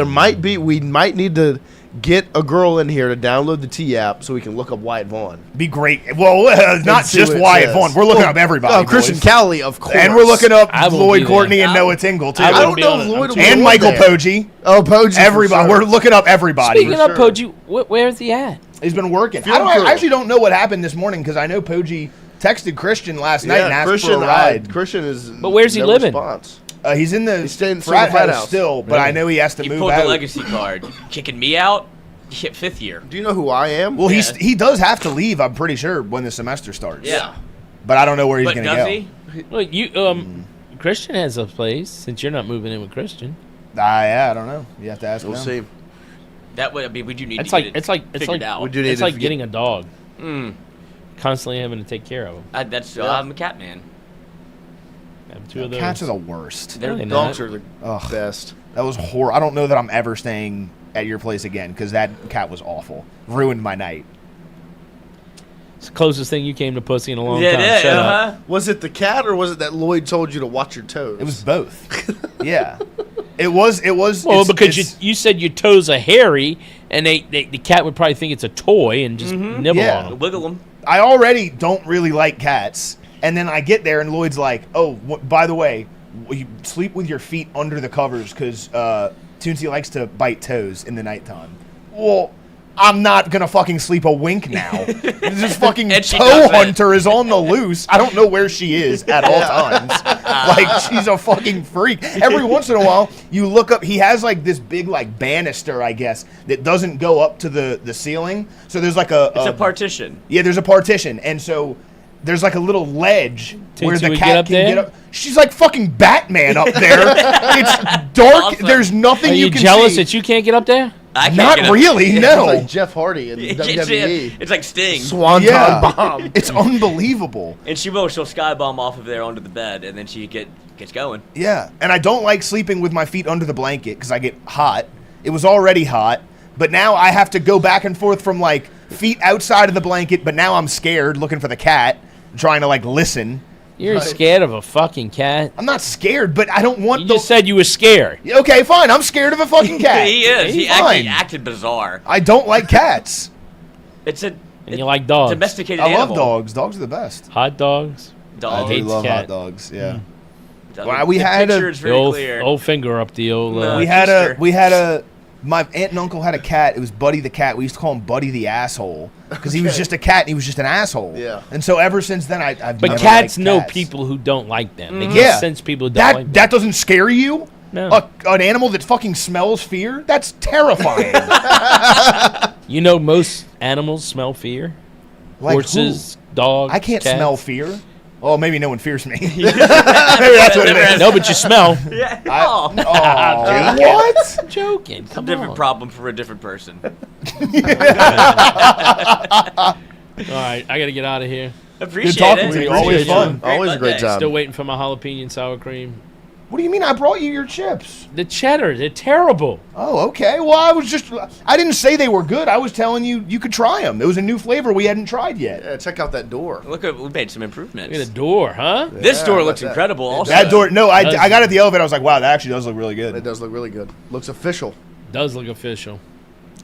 we might need to get a girl in here to download the T-app so we can look up Wyatt Vaughn. Be great. Well, not see just what it Wyatt says. Vaughn. We're looking up everybody. Oh, Christian boys. Cowley, of course. And we're looking up I will Lloyd be Courtney there. and Noah Tingle, too. I I will don't be know on if it. Lloyd will be And on Michael there. Poggi. Oh, Poggi. Everybody. For We're sure. looking up everybody. Speaking of sure. Poggi, where's he at? He's been working. Field I crew. actually don't know what happened this morning because I know Poggi texted Christian last night and asked for a ride. Christian is. But where's he no living? Response. He's in the He's staying in frat the frat house house. still, but I know he has to He move pulled out. the legacy card. Kicking me out. Hit 5th year. Do you know who I am? Well, Yeah. he does have to leave, I'm pretty sure, when the semester starts. Yeah. But I don't know where he's But going to does go. he? Look, you Christian has a place since you're not moving in with Christian. Yeah, I don't know. You have to ask We'll him. see. That would. I mean, we do need It's to like get it's like it it's figured like out. We do need it's to like get- getting a dog. Mm. Constantly having to take care of him. That's Yeah. I'm a cat man. Have two of those. Cats are the worst. They're Really Dogs not. are the Ugh. best. That was horrible. I don't know that I'm ever staying at your place again because that cat was awful. Ruined my night. It's the closest thing you came to pussy in a long Yeah, time. yeah, Shut up. uh-huh. Was it the cat or was it that Lloyd told you to watch your toes? It was both. Yeah. It was. Well, it's- because it's- you said your toes are hairy, and the cat would probably think it's a toy and just nibble Yeah. on them. Wiggle them. I already don't really like cats, and then I get there and Lloyd's like, "Oh, by the way, you sleep with your feet under the covers because Toonsy likes to bite toes in the nighttime." Well, I'm not gonna fucking sleep a wink now. This fucking And she toe does it. hunter is on the loose. I don't know where she is at all times. Like she's a fucking freak. Every once in a while, you look up. He has like this big like banister, I guess, that doesn't go up to the ceiling. So there's like It's a partition. yeah, there's a partition, and so there's like a little ledge where Tootsie the would cat get up can there? get up. She's like fucking Batman up there. It's dark. Awesome. There's nothing Are you can jealous see. that you can't get up there? I can't Not get up- really, It's no. like Jeff Hardy in WWE. It's like Sting. Swanton Yeah, bomb. it's unbelievable. And she'll skybomb off of there onto the bed, and then she gets going. Yeah, and I don't like sleeping with my feet under the blanket because I get hot. It was already hot, but now I have to go back and forth from like feet outside of the blanket. But now I'm scared, looking for the cat, trying to like listen. You're scared of a fucking cat. I'm not scared, but I don't want You the. just said you were scared. Okay, fine. I'm scared of a fucking cat. He is. He Fine. actually acted bizarre. I don't like cats. It's a And you like dogs. domesticated I love animal. dogs. Dogs are the best. Hot dogs. Dog. I do hates love cat. hot dogs. Yeah. The- Well, we the had a- picture is The very old, clear. old finger up the old. No. We Keister. had a. My aunt and uncle had a cat. It was Buddy the cat. We used to call him Buddy the asshole because he was Okay. just a cat and he was just an asshole. Yeah. And so ever since then, I've But never cats liked know cats. people who don't like them. They Yeah. can sense people who don't That like them. that doesn't scare you. No. An animal that fucking smells fear. That's terrifying. You know, most animals smell fear. Like Horses, dogs. who? I can't cats. smell fear. Oh, maybe no one fears me. Maybe that's what it is. No, but you smell. Yeah. Oh, Oh. what? I'm joking. Come Different on. problem for a different person. All right, I got to get out of here. Appreciate talking it. to you. Appreciate Always it. fun. Always a great Monday. time. Still waiting for my jalapeno sour cream. What do you mean? I brought you your chips. The cheddar, they're terrible. Oh, okay. Well, I didn't say they were good. I was telling you you could try them. It was a new flavor we hadn't tried yet. Yeah, check out that door. Look, we made some improvements. Look at the door, huh? This Yeah, door how looks about that? incredible. Also, That door, no, I Does- got at the elevator. I was like, wow, that actually does look really It good. does look really good. Looks official. Does look official.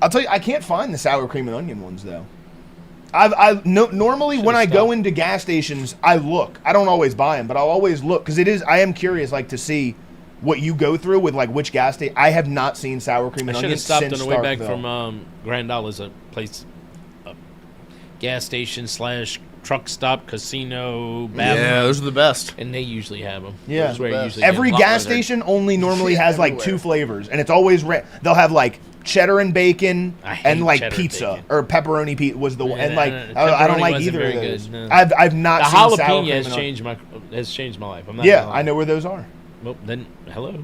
I'll tell you, I can't find the sour cream and onion ones though. Normally when I Should've go stopped. into gas stations, I look. I don't always buy them, but I'll always look because I am curious, like to see what you go through with like which gas station. I have not seen sour cream I and should onion have stopped on since the way back Starkville. from Grand Dollars, a place, a gas station / truck stop, casino, bathroom. Yeah, those are the best. And they usually have them. Yeah. That's where you Best. usually Every get 'em. gas station only normally Yeah, has like everywhere. 2 flavors, and it's always they'll have like cheddar and bacon I hate and like cheddar pizza bacon. or pepperoni pizza was the one. Yeah, And like no, I don't pepperoni like wasn't either of very those. good, no. I've not The seen sour jalapeno cream has and changed my life. I'm not Yeah, gonna lie. I know where those are. Well, then hello.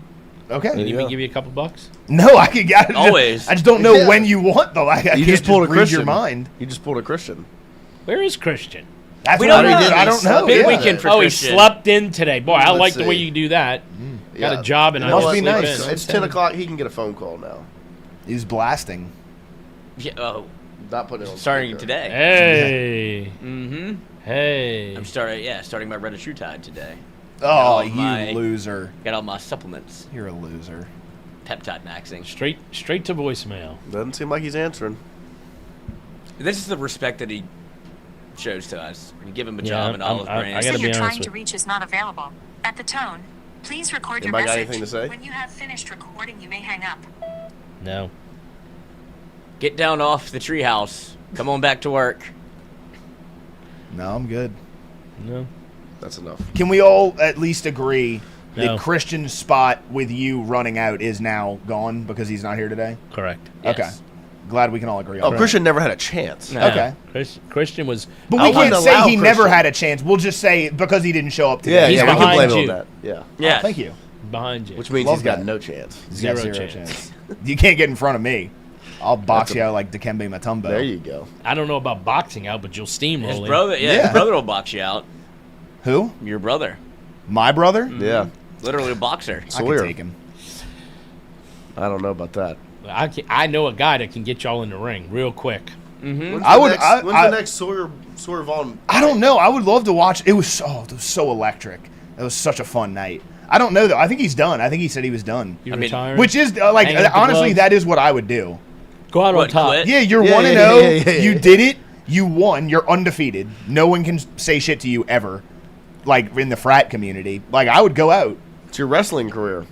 Okay. You need me Yeah. to give you a couple bucks? No, I could get it. Always. I just don't know Yeah. when you want though. I You can't just pulled a read Christian. your mind. You just pulled a Christian. Where is Christian? That's We what don't know. I don't know. Big yeah. weekend for Oh, he Christian. slept in today. Boy, I Let's like the way see. you do that. Got Yeah. a job and You I know must what? be sleep nice. in. It's 10 o'clock. He can get a phone call now. He's blasting. Yeah, oh, Not putting it on starting speaker. today. Hey. Mm-hmm. Hey. I'm starting my Redditutide today. Oh, Oh, you my. loser. Got all my supplements. You're a loser. Peptide maxing. Straight to voicemail. Doesn't seem like he's answering. This is the respect that he shows to us. We give him a Yeah, job and olive I brands. gotta Person be you're honest trying with to reach is not available. At the tone, please record your Anybody got message. anything to say? When you have finished recording, you may hang up. No. Get down off the treehouse. Come on back to work. No, I'm good. No. That's enough. Can we all at least agree No. that Christian's spot with you running out is now gone because he's not here today? Correct. Yes. Okay. Glad we can all agree on Oh, that. Christian never had a chance. No. Okay. Christian was. But I we wouldn't can't say allow he never Christian. had a chance. We'll just say because he didn't show up today. Yeah, He's yeah, we can behind blame it on you. that. Yeah. Yeah. Oh, thank you. behind you. Which means Love he's got that. no chance. He's got Zero zero chance. You can't get in front of me. I'll box That's a- you out like Dikembe Mutombo. There you go. I don't know about boxing out, but you'll steamroll His him. brother, Yeah. his brother will box you out. Who? Your brother, My brother? Yeah. literally a boxer. I Sawyer. can take him. I don't know about that. I know a guy that can get y'all in the ring real quick. When's I the would- Next, I- when's I- the next Sawyer Vaughn? I don't know. I would love to watch. It was so electric. It was such a fun night. I don't know though. I think he's done. I think he said he was done. You I mean, retiring? Which is Hang up the honestly, gloves? that is what I would do. Go out on What, top. quit? Yeah, you're Yeah, 1 and yeah, 0. yeah, yeah, You yeah. did it. You won. You're undefeated. No one can say shit to you ever. Like in the frat community. Like I would go out. It's your wrestling career.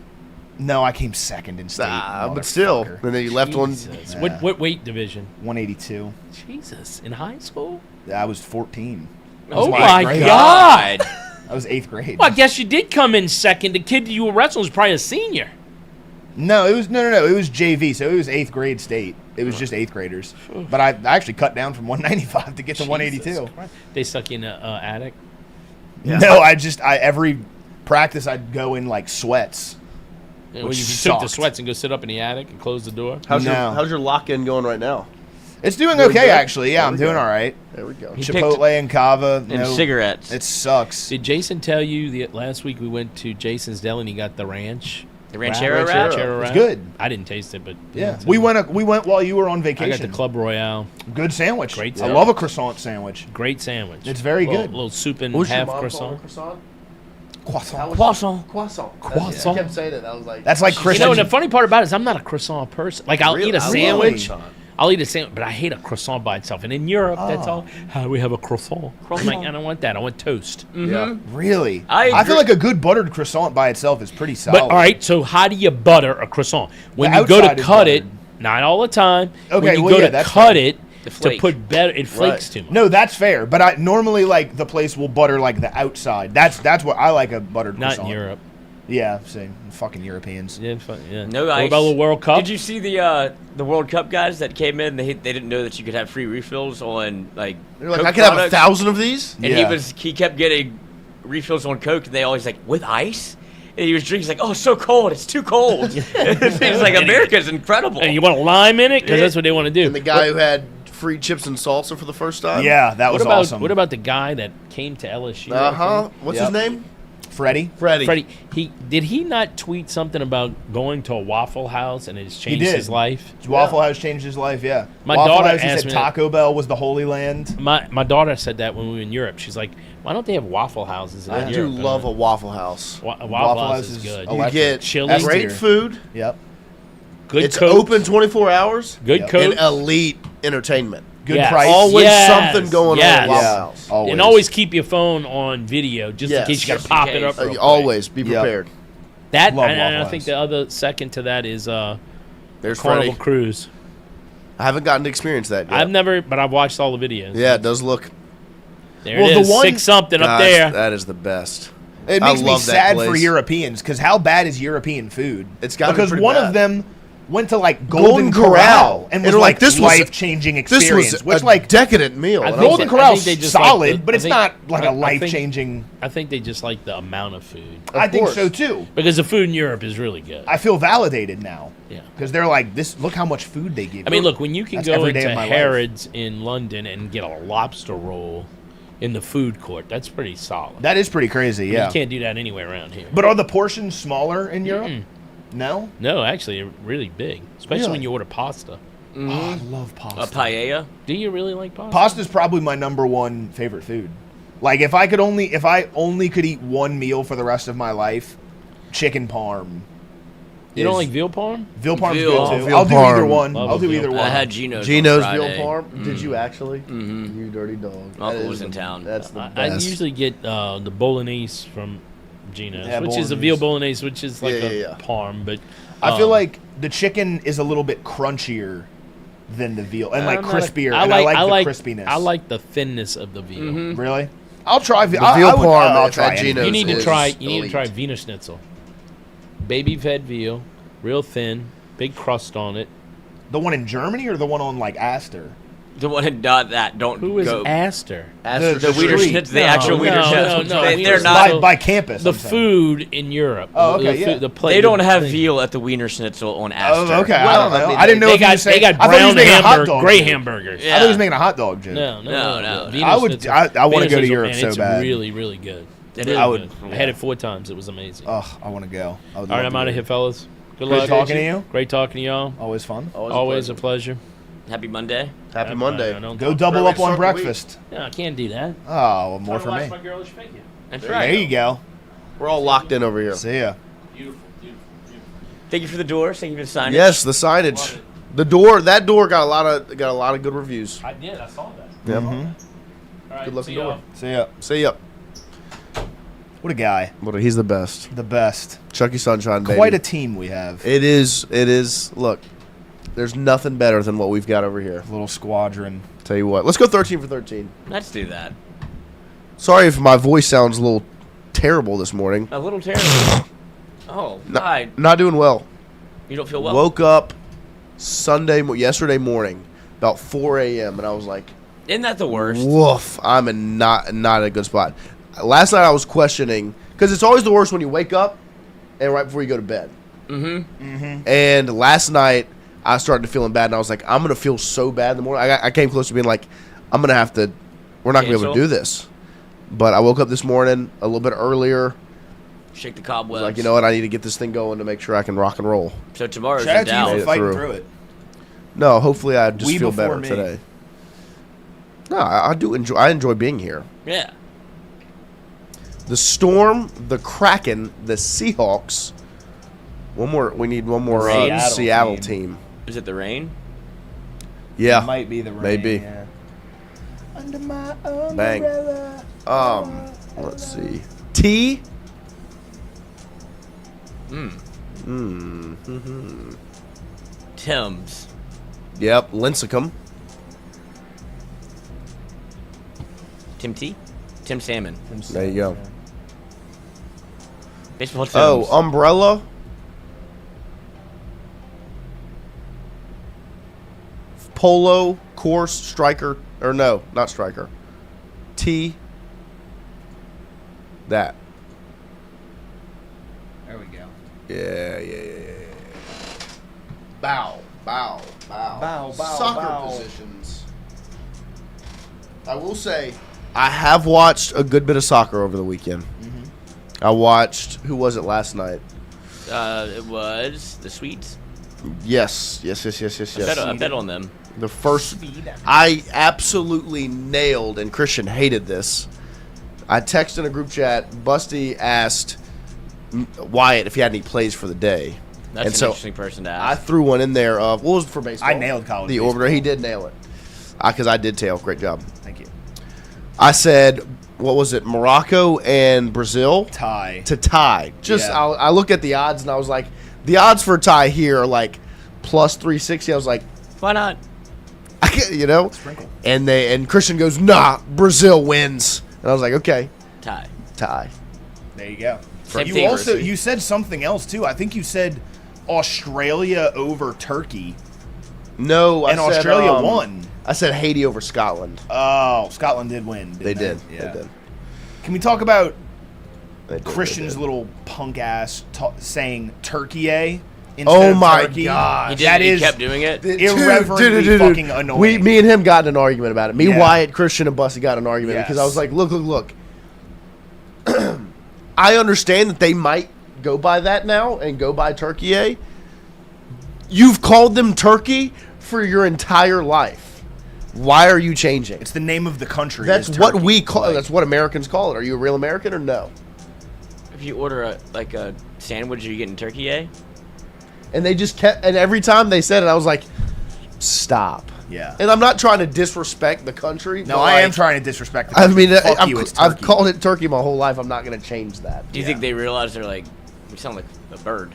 No, I came second in state. But still. motherfucker. And then you left one. Jesus. Yeah. What weight division? 182. Jesus, in high school? I was 14. Oh my my grade. God! I was 8th grade. Well, I guess you did come in second. The kid you were wrestling was probably a senior. No, it was no. It was JV, so it was 8th grade state. It was just 8th graders. But I actually cut down from 195 to get to 182. Jesus Christ. They stuck you in an attic. No, I every practice I'd go in like sweats. Well, Which you took the sucked. sweats and go sit up in the attic and close the door. How's No. how's your lock-in going right now? It's doing Doing okay good? actually. Yeah, There I'm we doing go. all right. There we go. He Chipotle and Kava. And no, cigarettes. It sucks. Did Jason tell you that last week we went to Jason's Deli and he got the ranch? The Ranchero wrap? Ranchero It's wrap? good. I didn't taste it, but Yeah, we went while you were on I vacation. got the Club Royale. Good sandwich. Great I sandwich. love a croissant sandwich. Great sandwich. It's very Little- good. Little soup and What was your half mom calling croissant. a croissant? Croissant. Croissant. Croissant. Croissant. I kept saying it. I was like, That's like You Christian. know, and the funny part about it is I'm not a croissant person. Like, I'll Really? eat a I love sandwich. croissant. I'll eat a sandwich, but I hate a croissant by itself. And in Europe, that's all. How do we have a croissant? I'm like, I don't want that. I want toast. yeah. Really? I feel agree. like a good buttered croissant by itself is pretty solid. But all right, so how do you butter a croissant? When The you go outside to is cut it, buttered. not all the time. Okay, when you well, go yeah, to that's cut fair. it The to flake. put better, it flakes Right. too much. No, that's fair. But I normally like the place will butter like the outside. That's what I like a buttered Not croissant. in Europe. Yeah, same. Fucking Europeans. Yeah, yeah. No What ice. about the World Cup? Did you see the World Cup guys that came in? They didn't know that you could have free refills on like. You're like, Coke I could have products. 1,000 of these. And Yeah. he kept getting refills on Coke, and they always like with ice. And he was drinking, he's like, "Oh, it's so cold! It's too cold." He's like, "America's incredible." And you want a lime in it? Because that's what they want to do. And the guy who had free chips and salsa for the first time. Yeah, that What was about awesome. what about the guy that came to LSU? Uh huh. What's Yep. his name? Freddie? Freddie. Freddie, did he not tweet something about going to a Waffle House and it's changed did. his life? Waffle House changed his life. Yeah. My Waffle daughter House, he asked said me- Taco Bell was the holy land. My daughter said that when we were in Europe. She's like, "Why don't they have Waffle Houses?" In I do Europe? love a Waffle House. Waffle House is good. You electric. get Chili. great food. Yep. Good It's Coke. open 24 hours. Good Yep. Coke. And elite entertainment. Good Yes. price. Always Yes, something going yes. on at Waffle Yeah. House. Always. And always keep your phone on video just Yes. in case you got Just to in pop it case. up. real quick. Always be Yep. prepared. That Love and Waffle I think House. the other second to that is There's Carnival Freddie. Cruise. I haven't gotten to experience that yet. I've never, but I've watched all the videos. Yeah, it does look. There Well, it the is, one- 6 something up Gosh, there. That is the best. It I makes me love that sad for place. Europeans because how bad is European food? It's gotta be because pretty one bad. of them went to like Golden Golden Corral. Corral and was And like this was- life-changing This experience. was which a like decadent meal. I And think I was Golden like, I Corral's think they just like solid, the- but I it's think- not like I a think- life-changing. I think they just like the amount of food I think course. so too. because the food in Europe is really good. I feel validated now. Yeah. Because they're like, this. Look how much food they give. I mean, you. look, when you can That's go every day into of my life. Harrods in London and get a lobster roll in the food court, that's pretty solid. That is pretty crazy. I mean, Yeah. you can't do that anywhere around here. But are the portions smaller in Europe? No. No, actually, they're really big, especially Really? when you order pasta. Oh, I love pasta. A paella. Do you really like pasta? Pasta's probably my number one favorite food. Like if I only could eat one meal for the rest of my life, chicken parm. You don't is- like veal parm? Veal parm's Veal. good too. Veal I'll do either parm. one. Love I'll a do veal either parm. one. I had Geno's. Geno's on veal Friday. parm. Did you actually? Mm-hmm. You dirty dog. Uncle That was is in the- town. That's the I best. usually get the bolognese from Geno's, Yeah, which is a bolognese. veal bolognese, which is like Yeah, a yeah. parm. But I feel um, like the chicken is a little bit crunchier than the veal, and like I'm not a- crispier. and I like the crispiness. I like the thinness of the veal. Really. I'll try The veal parm I'll at try Geno's. anything. You need to is try. You need to elite. try Wiener Schnitzel, baby fed veal, real thin, big crust on it. The one in Germany or the one on like Astor? The one and not that. Don't Who is go. Astor? Astor The Wiener street. Schnitzel, the No, actual Wiener no, Schnitzel. no, They, Wiener they're Schnitzel. not. By campus. The I'm saying. food in Europe. Oh, okay, the, yeah. the plate. They don't have the- veal at the Wiener Schnitzel on Oh, Astor. okay. I Well, don't know. I mean, I didn't know They if you got were saying. they got I thought he was brown making a hot hamburger, dog gray joke. hamburgers. I thought he was making a hot dog joke. No, No. Wiener I would- Schnitzel- I wanna Wiener go to Schnitzel, Europe and so it's bad. really, really good. It Really is. I would- good. I had it 4 times. It was amazing. Oh, I want to go. I would All right, love I'm to out go. of here, fellas. Good Great luck. talking to you. Great talking to y'all. Always fun. Always a pleasure. Happy Monday. Happy Monday. Don't Go talk- double Great up way to on start the week. breakfast. No, I can't do that. Oh, well, more for Watch me. my girlish figure. That's There right. you go. We're all locked in over here. See ya. Beautiful, beautiful, beautiful. Thank you for the doors. Thank you for the signage. Yes, the signage. The door. That door got a lot of good reviews. I did. I saw that. Yeah. All right, Good looking see y'all. door. See ya. See ya. What a guy. But he's the best. The best. Chucky Sunshine, baby. Quite a team we have. It is. It is. Look, there's nothing better than what we've got over here. Little squadron. Tell you what. Let's go 13 for 13. Let's do that. Sorry if my voice sounds a little terrible this morning. A little terrible. Oh, hi. Not doing well. You don't feel well? Woke up yesterday morning, about 4 a.m. and I was like, Isn't that the worst? woof, I'm in not a good spot. Last night I was questioning, because it's always the worst when you wake up and right before you go to bed. And last night I started feeling bad, and I was like, I'm going to feel so bad in the morning. I came close to being like, we're not going to be able Cancel? to do this. But I woke up this morning a little bit earlier. Shake the I cobwebs. was like, you know what, I need to get this thing going to make sure I can rock and roll. So tomorrow's Shout in out to you Dallas. for fighting through. through it. No, hopefully I just We feel before better me. today. No, I do enjoy. I enjoy being here. Yeah. The Storm, the Kraken, the Seahawks. We need one more Seattle Seattle team. team. Is it the rain? Yeah, Might be the rain. maybe. Yeah. Under my Bang. umbrella. Let's see. T. Tim's. Yep, Lincecum. Tim T? Tim Salmon. There you go. Baseball Tim's. Oh, Umbrella. Polo, course, striker, or no, not striker. T. That. There we go. Yeah. Bow. Bow, bow, Soccer bow. positions. I will say, I have watched a good bit of soccer over the weekend. I watched, who was it last night? It was the Swedes. Yes. I bet on them. The first, I absolutely nailed, and Christian hated this. I texted in a group chat. Busty asked Wyatt if he had any plays for the day. That's And an so interesting person to I ask. threw one in there of, what was it for baseball? I nailed college The baseball. Orbiter. He did nail it. Because I did tail. Great job. Thank you. I said, what was it? Morocco and Brazil Tie. to tie. Just Yeah. I look at the odds and I was like, the odds for a tie here are like plus 360. I was like, Why not? I can't, you know. Sprinkle. And Christian goes, nah, Brazil wins. And I was like, okay, Tie. tie. There you go. Same You thing, also Rusty. you said something else too. I think you said Australia over Turkey, No, and Australia won. I said Haiti over Scotland. Oh, Scotland did win. Didn't They did. Yeah. They did. Can we talk about They did, Christian's they did. little punk ass saying Turkey instead Oh of my Turkey? God. He did. That he is kept doing it. irreverently fucking annoying. Me and him got in an argument about it. Me, Yeah. Wyatt, Christian, and Bussy got in an argument Yes. because I was like, look. I understand that they might go by that now and go by Turkey. You've called them Turkey for your entire life. Why are you changing? It's the name of the country. That's is what Turkey. we call. Like, That's what Americans call it. Are you a real American or no? If you order a sandwich, are you getting turkey? And they just kept. And every time they said it, I was like, stop. Yeah. And I'm not trying to disrespect the country. No, but, I am like, trying to disrespect the I country. mean, Fuck you, it's I've Turkey. called it turkey my whole life. I'm not going to change that. Do you think they realize they're like, we sound like a bird?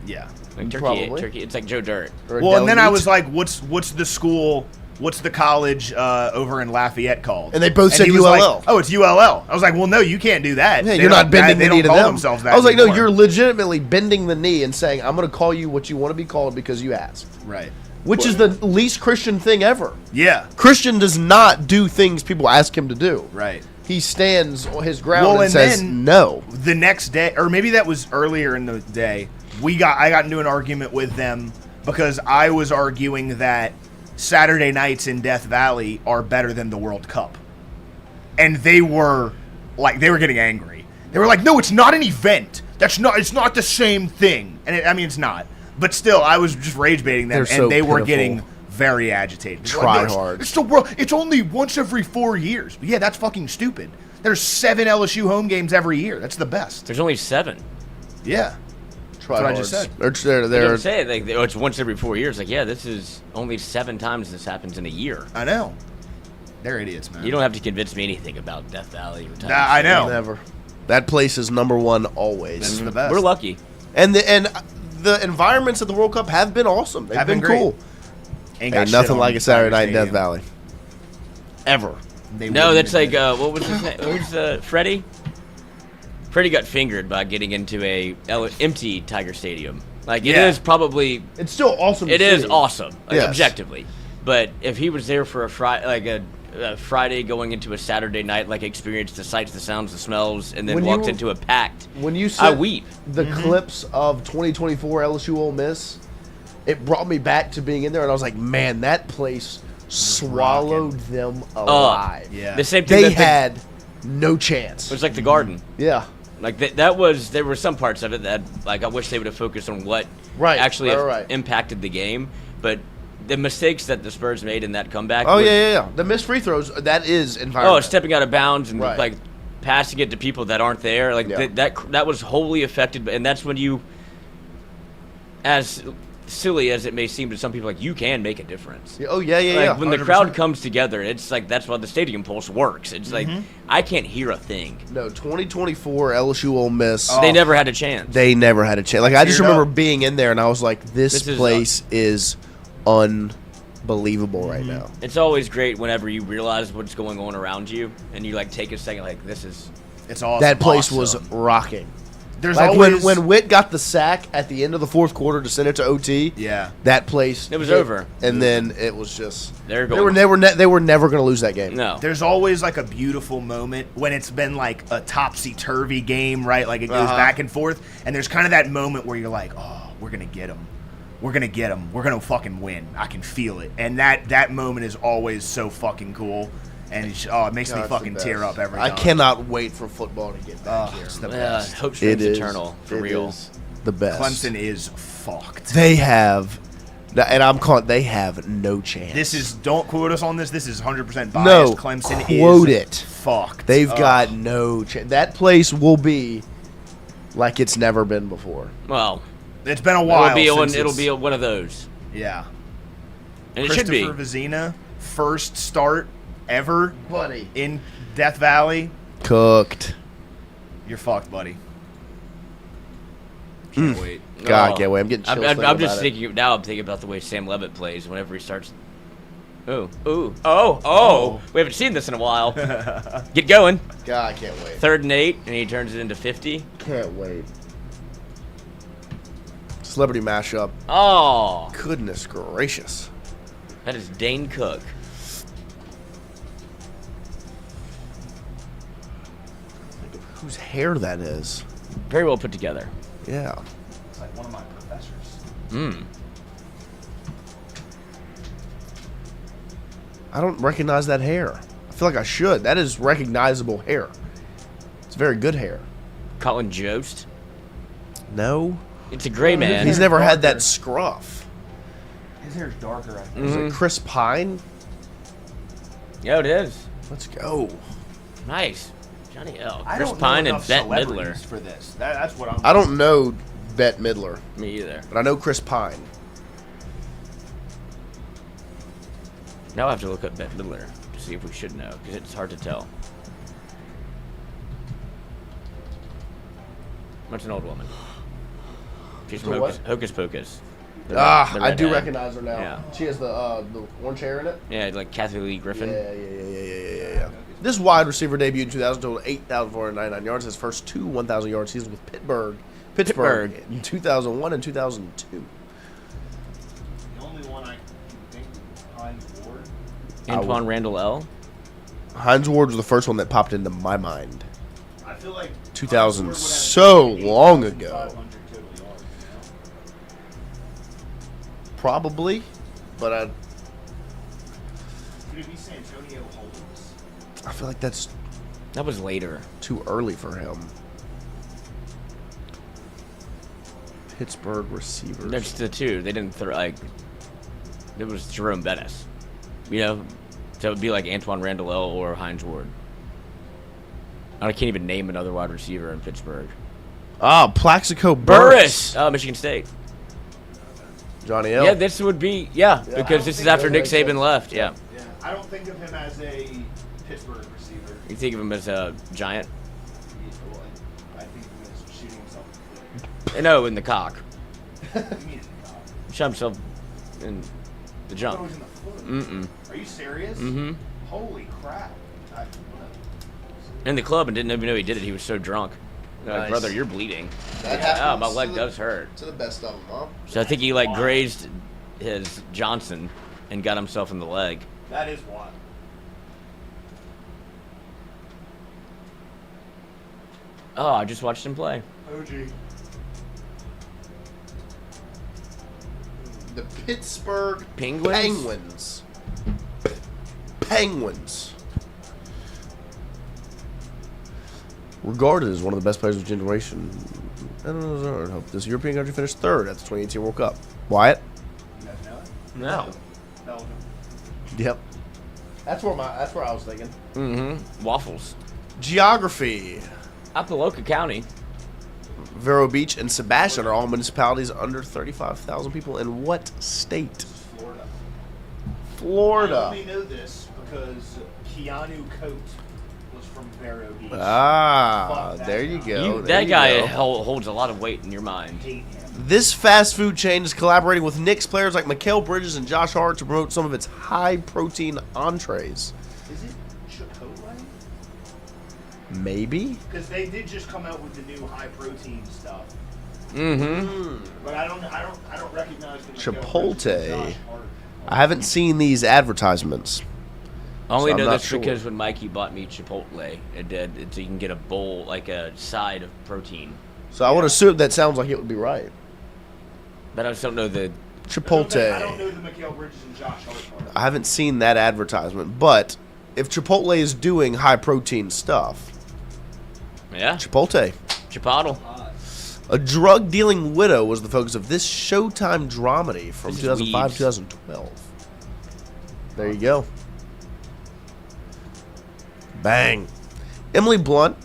Yeah. Like turkey, Probably. turkey. It's like Joe Dirt. Or a Well, and then I deli was meat. like, what's the school? What's the college over in Lafayette called? And they both said he was ULL. like, oh, it's ULL. I was like, well, no, you can't do that. Yeah, They you're not don't- bending they the knee don't to call them. themselves that I was like, no, anymore. you're legitimately bending the knee and saying, I'm going to call you what you want to be called because you asked. Right. Which is the least Christian thing ever. Yeah. Christian does not do things people ask him to do. Right. He stands on his ground Well, and and says then- no. The next day, or maybe that was earlier in the day, I got into an argument with them because I was arguing that Saturday nights in Death Valley are better than the World Cup. And they were getting angry. They were like, no, it's not an event. It's not the same thing. And it's not. But still, I was just rage baiting them, They're so and they were pitiful. getting very agitated. They're Try like, "No, hard. It's the world. It's only once every 4 years. Yeah, that's fucking stupid. There's 7 LSU home games every year. That's the best. There's only 7. Yeah. Try what I hard. just said. They're, They they're, don't say it like it's once every 4 years. Like, yeah, this is only 7 times this happens in a year. I know. They're idiots, man. You don't have to convince me anything about Death Valley or Tiger I City. know. never. That place is number one always. This is the best. We're lucky. And the environments at the World Cup have been awesome. They've Have been been great. cool. Ain't got Ain't shit nothing on like a Saturday night in Tiger Death Valley. Ever. They No, wouldn't that's like admit what was his name? Who's Freddie? Freddie got fingered by getting into a empty Tiger Stadium. Like it Yeah. is probably It's still awesome. it to is see. awesome, like, Yes. objectively. But if he was there for a Friday going into a Saturday night, like experience the sights, the sounds, the smells, and then When walks you- into a packed, When you I said weep. the clips of 2024 LSU Ole Miss, it brought me back to being in there, and I was like, man, that place swallowed them alive. Yeah. The same thing They that had no chance. it was like the Garden. Yeah. Like that was there were some parts of it that like I wish they would have focused on what Right, actually right. impacted the game, but the mistakes that the Spurs made in that comeback. Oh was- yeah. The missed free throws. That is environment. Oh, stepping out of bounds and Right. like passing it to people that aren't there. Like Yeah. that was wholly affected, and that's when you, as silly as it may seem to some people, like you can make a difference. Oh yeah. Like when the 100%. crowd comes together, it's like that's why the stadium pulse works. It's like I can't hear a thing. No, 2024 LSU Ole Miss. They never had a chance. They never had a chance. Like I just Teared remember up. being in there, and I was like, this This is, place is unbelievable right now. It's always great whenever you realize what's going on around you, and you like take a second, like this is. It's awesome. That place was Awesome. rocking. There's Like always when Witt got the sack at the end of the fourth quarter to send it to OT. Yeah. That place. It was hit, over. and then it was just. They're They going. were never going to lose that game. No. There's always like a beautiful moment when it's been like a topsy-turvy game, right? Like it goes back and forth, and there's kind of that moment where you're like, "Oh, we're gonna get them. We're gonna get them. We're gonna fucking win. I can feel it." And that moment is always so fucking cool, and it makes me God, it's fucking the tear best. up every I time. cannot wait for football to get back Oh, here. it's the Yeah, best. hope It springs is eternal for it real. is the best. Clemson is fucked. They have, and I'm calling. They have no chance. This is don't quote us on this. This is 100% biased. No, Clemson quote is it. fucked. They've Ugh. got no chance. That place will be like it's never been before. Well, It's been a while. since it'll it's- be one of those, yeah. and it should be. Christopher Vizina, first start ever Buddy. in Death Valley. Cooked. You're fucked, buddy. Can't wait. God, Oh. can't wait. I'm getting chills. I'm thinking just about it. thinking now. I'm thinking about the way Sam Levitt plays whenever he starts. Oh! We haven't seen this in a while. Get going. God, I can't wait. 3rd and 8, and he turns it into 50. Can't wait. Celebrity mashup. Oh, Goodness gracious. that is Dane Cook. Whose hair that is. Very well put together. Yeah. It's like one of my professors. Mm. I don't recognize that hair. I feel like I should. That is recognizable hair. It's very good hair. Colin Jost. No. It's a gray man. He's never had that scruff. His hair's darker, I think. Is it Chris Pine? Yeah, it is. Let's go. Nice. Johnny L. I Chris don't know Pine and enough Bette Midler. celebrities for this. That's what I'm. I don't know Bette Midler, Me either. but I know Chris Pine. Now I have to look up Bette Midler to see if we should know, because it's hard to tell. What's an old woman? She's from The Hocus, what? Hocus Pocus. The Ah, the I do redhead. recognize her now. Yeah. She has the orange hair in it. Yeah, like Kathy Lee Griffin. Yeah. This wide receiver debuted in 2000, totaled 8,499 yards. His first two 1,000 yard seasons with Pittsburgh in 2001 and 2002. The only one I can think of Hines Ward. Antoine Randall L. Hines Ward was the first one that popped into my mind. I feel like 2000, Hines Ward would have so 8,500 long ago. total yards, you know? Probably, but Could it be Santonio Holmes? I feel like that's That was later. too early for him. Pittsburgh receivers. There's the two. They didn't throw like. It was Jerome Bettis. You know, so it would be like Antoine Randall L. or Hines Ward. I can't even name another wide receiver in Pittsburgh. Ah, Plaxico Burris, Michigan State. Johnny L. Yeah, this would be because this is after Nick Saban left. Yeah, Yeah, I don't think of him as a Pittsburgh receiver. you think of him as a giant? I think of him as shooting himself in the foot. No, in the cock. You mean Shot himself in the Oh, jump. he's in the foot. Mm-mm. Are you serious? Mm-hmm. Holy crap. In the club and didn't even know he did it. He was so drunk. They're like, Nice. brother, you're bleeding. That Yeah, my happens leg to does hurt. To the best of them, huh? So I think he like grazed his Johnson and got himself in the leg. That is wild. Oh, I just watched him play. OG. The Pittsburgh Penguins? Penguins. Regarded as one of the best players of his generation. I don't know. I hope this European country finished third at the 2018 World Cup. Wyatt? You guys know it? No. Belgium. Yep. That's where I was thinking. Mm-hmm. Waffles. Geography. Apaloka County. Vero Beach and Sebastian are all municipalities under 35,000 people. In what state? Florida. Florida. I only know this because Keanu Coates was from Vero Beach. Ah, Fuck that there you guy. go. there That you guy go. holds a lot of weight in your mind. Hate him. This fast food chain is collaborating with Knicks players like Mikal Bridges and Josh Hart to promote some of its high-protein entrees. Is it Chipotle? Maybe? Because they did just come out with the new high protein stuff. Mm-hmm. But I don't recognize the Mikal Chipotle. Bridges and Josh Hart. I haven't seen these advertisements. I only So I'm know not this sure. because when Mikey bought me Chipotle, it did. So you can get a bowl, like a side of protein. So I would assume that sounds like it would be right. But I just don't know the. I don't Chipotle. know the Mikal Bridges and Josh Hart part. I haven't seen that advertisement, but if Chipotle is doing high-protein stuff, Yeah. Chipotle. Chipotle. A drug-dealing widow was the focus of this Showtime dramedy from This is 2005 weebs. 2012. There you go. Bang. Emily Blunt,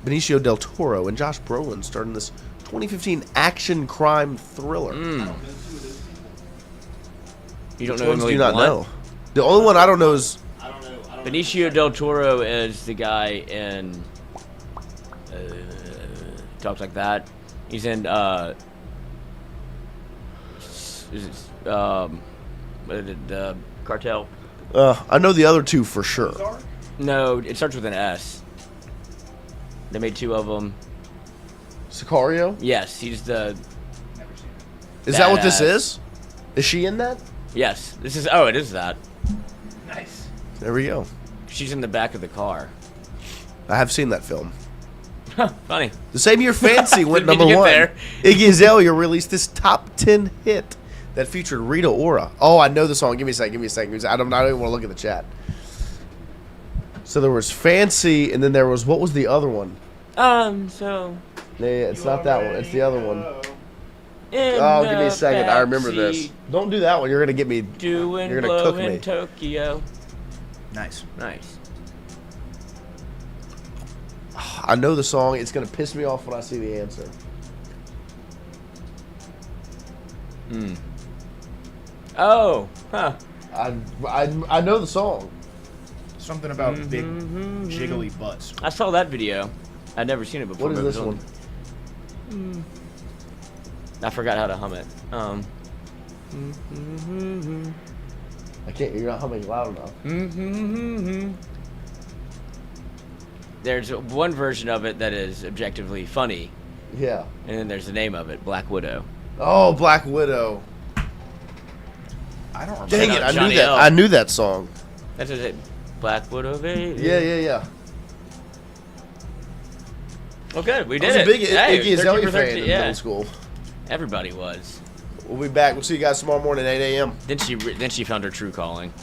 Benicio del Toro, and Josh Brolin starred in this 2015 action crime thriller. You don't Which know ones Emily do you not Blunt? know? The only one I don't know is I don't know. Benicio del Toro is the guy in. Talks like that. He's in. Cartel. I know the other two for sure. No, it starts with an S. They made two of them. Sicario? Yes, he's the. Never seen Is that what this Badass. is? Is she in that? Yes. This is. Oh, it is that. Nice. There we go. She's in the back of the car. I have seen that film. Funny. The same year Fancy went Didn't mean number to get one. there. Iggy Azalea released this top 10 hit that featured Rita Ora. Oh, I know the song. Give me a second. I don't even want to look at the chat. So there was Fancy, and then there was, what was the other one? So. Yeah, it's not that one. It's the other one. In Oh, give me a the second. I remember this. backseat, Don't do that one. You're gonna get me. Doing You're gonna blow cook in me. Tokyo. Nice. Nice. I know the song. It's gonna piss me off when I see the answer. Oh. Huh. I know the song. Something about big jiggly butts. I saw that video. I'd never seen it before. What is but it this was one? on- I forgot how to hum it. I can't. You're not humming loud enough. There's one version of it that is objectively funny, Yeah. and then there's the name of it, Black Widow. Oh, Black Widow. I don't remember. Dang Shout it! out I knew Johnny that. L. I knew that song. That's it. Black Widow, baby. Yeah. Well, good. We I did was it. a big Hey, Iggy Azalea 13%, fan in yeah. middle school. Everybody was. We'll be back. We'll see you guys tomorrow morning at 8 a.m. Then she found her true calling.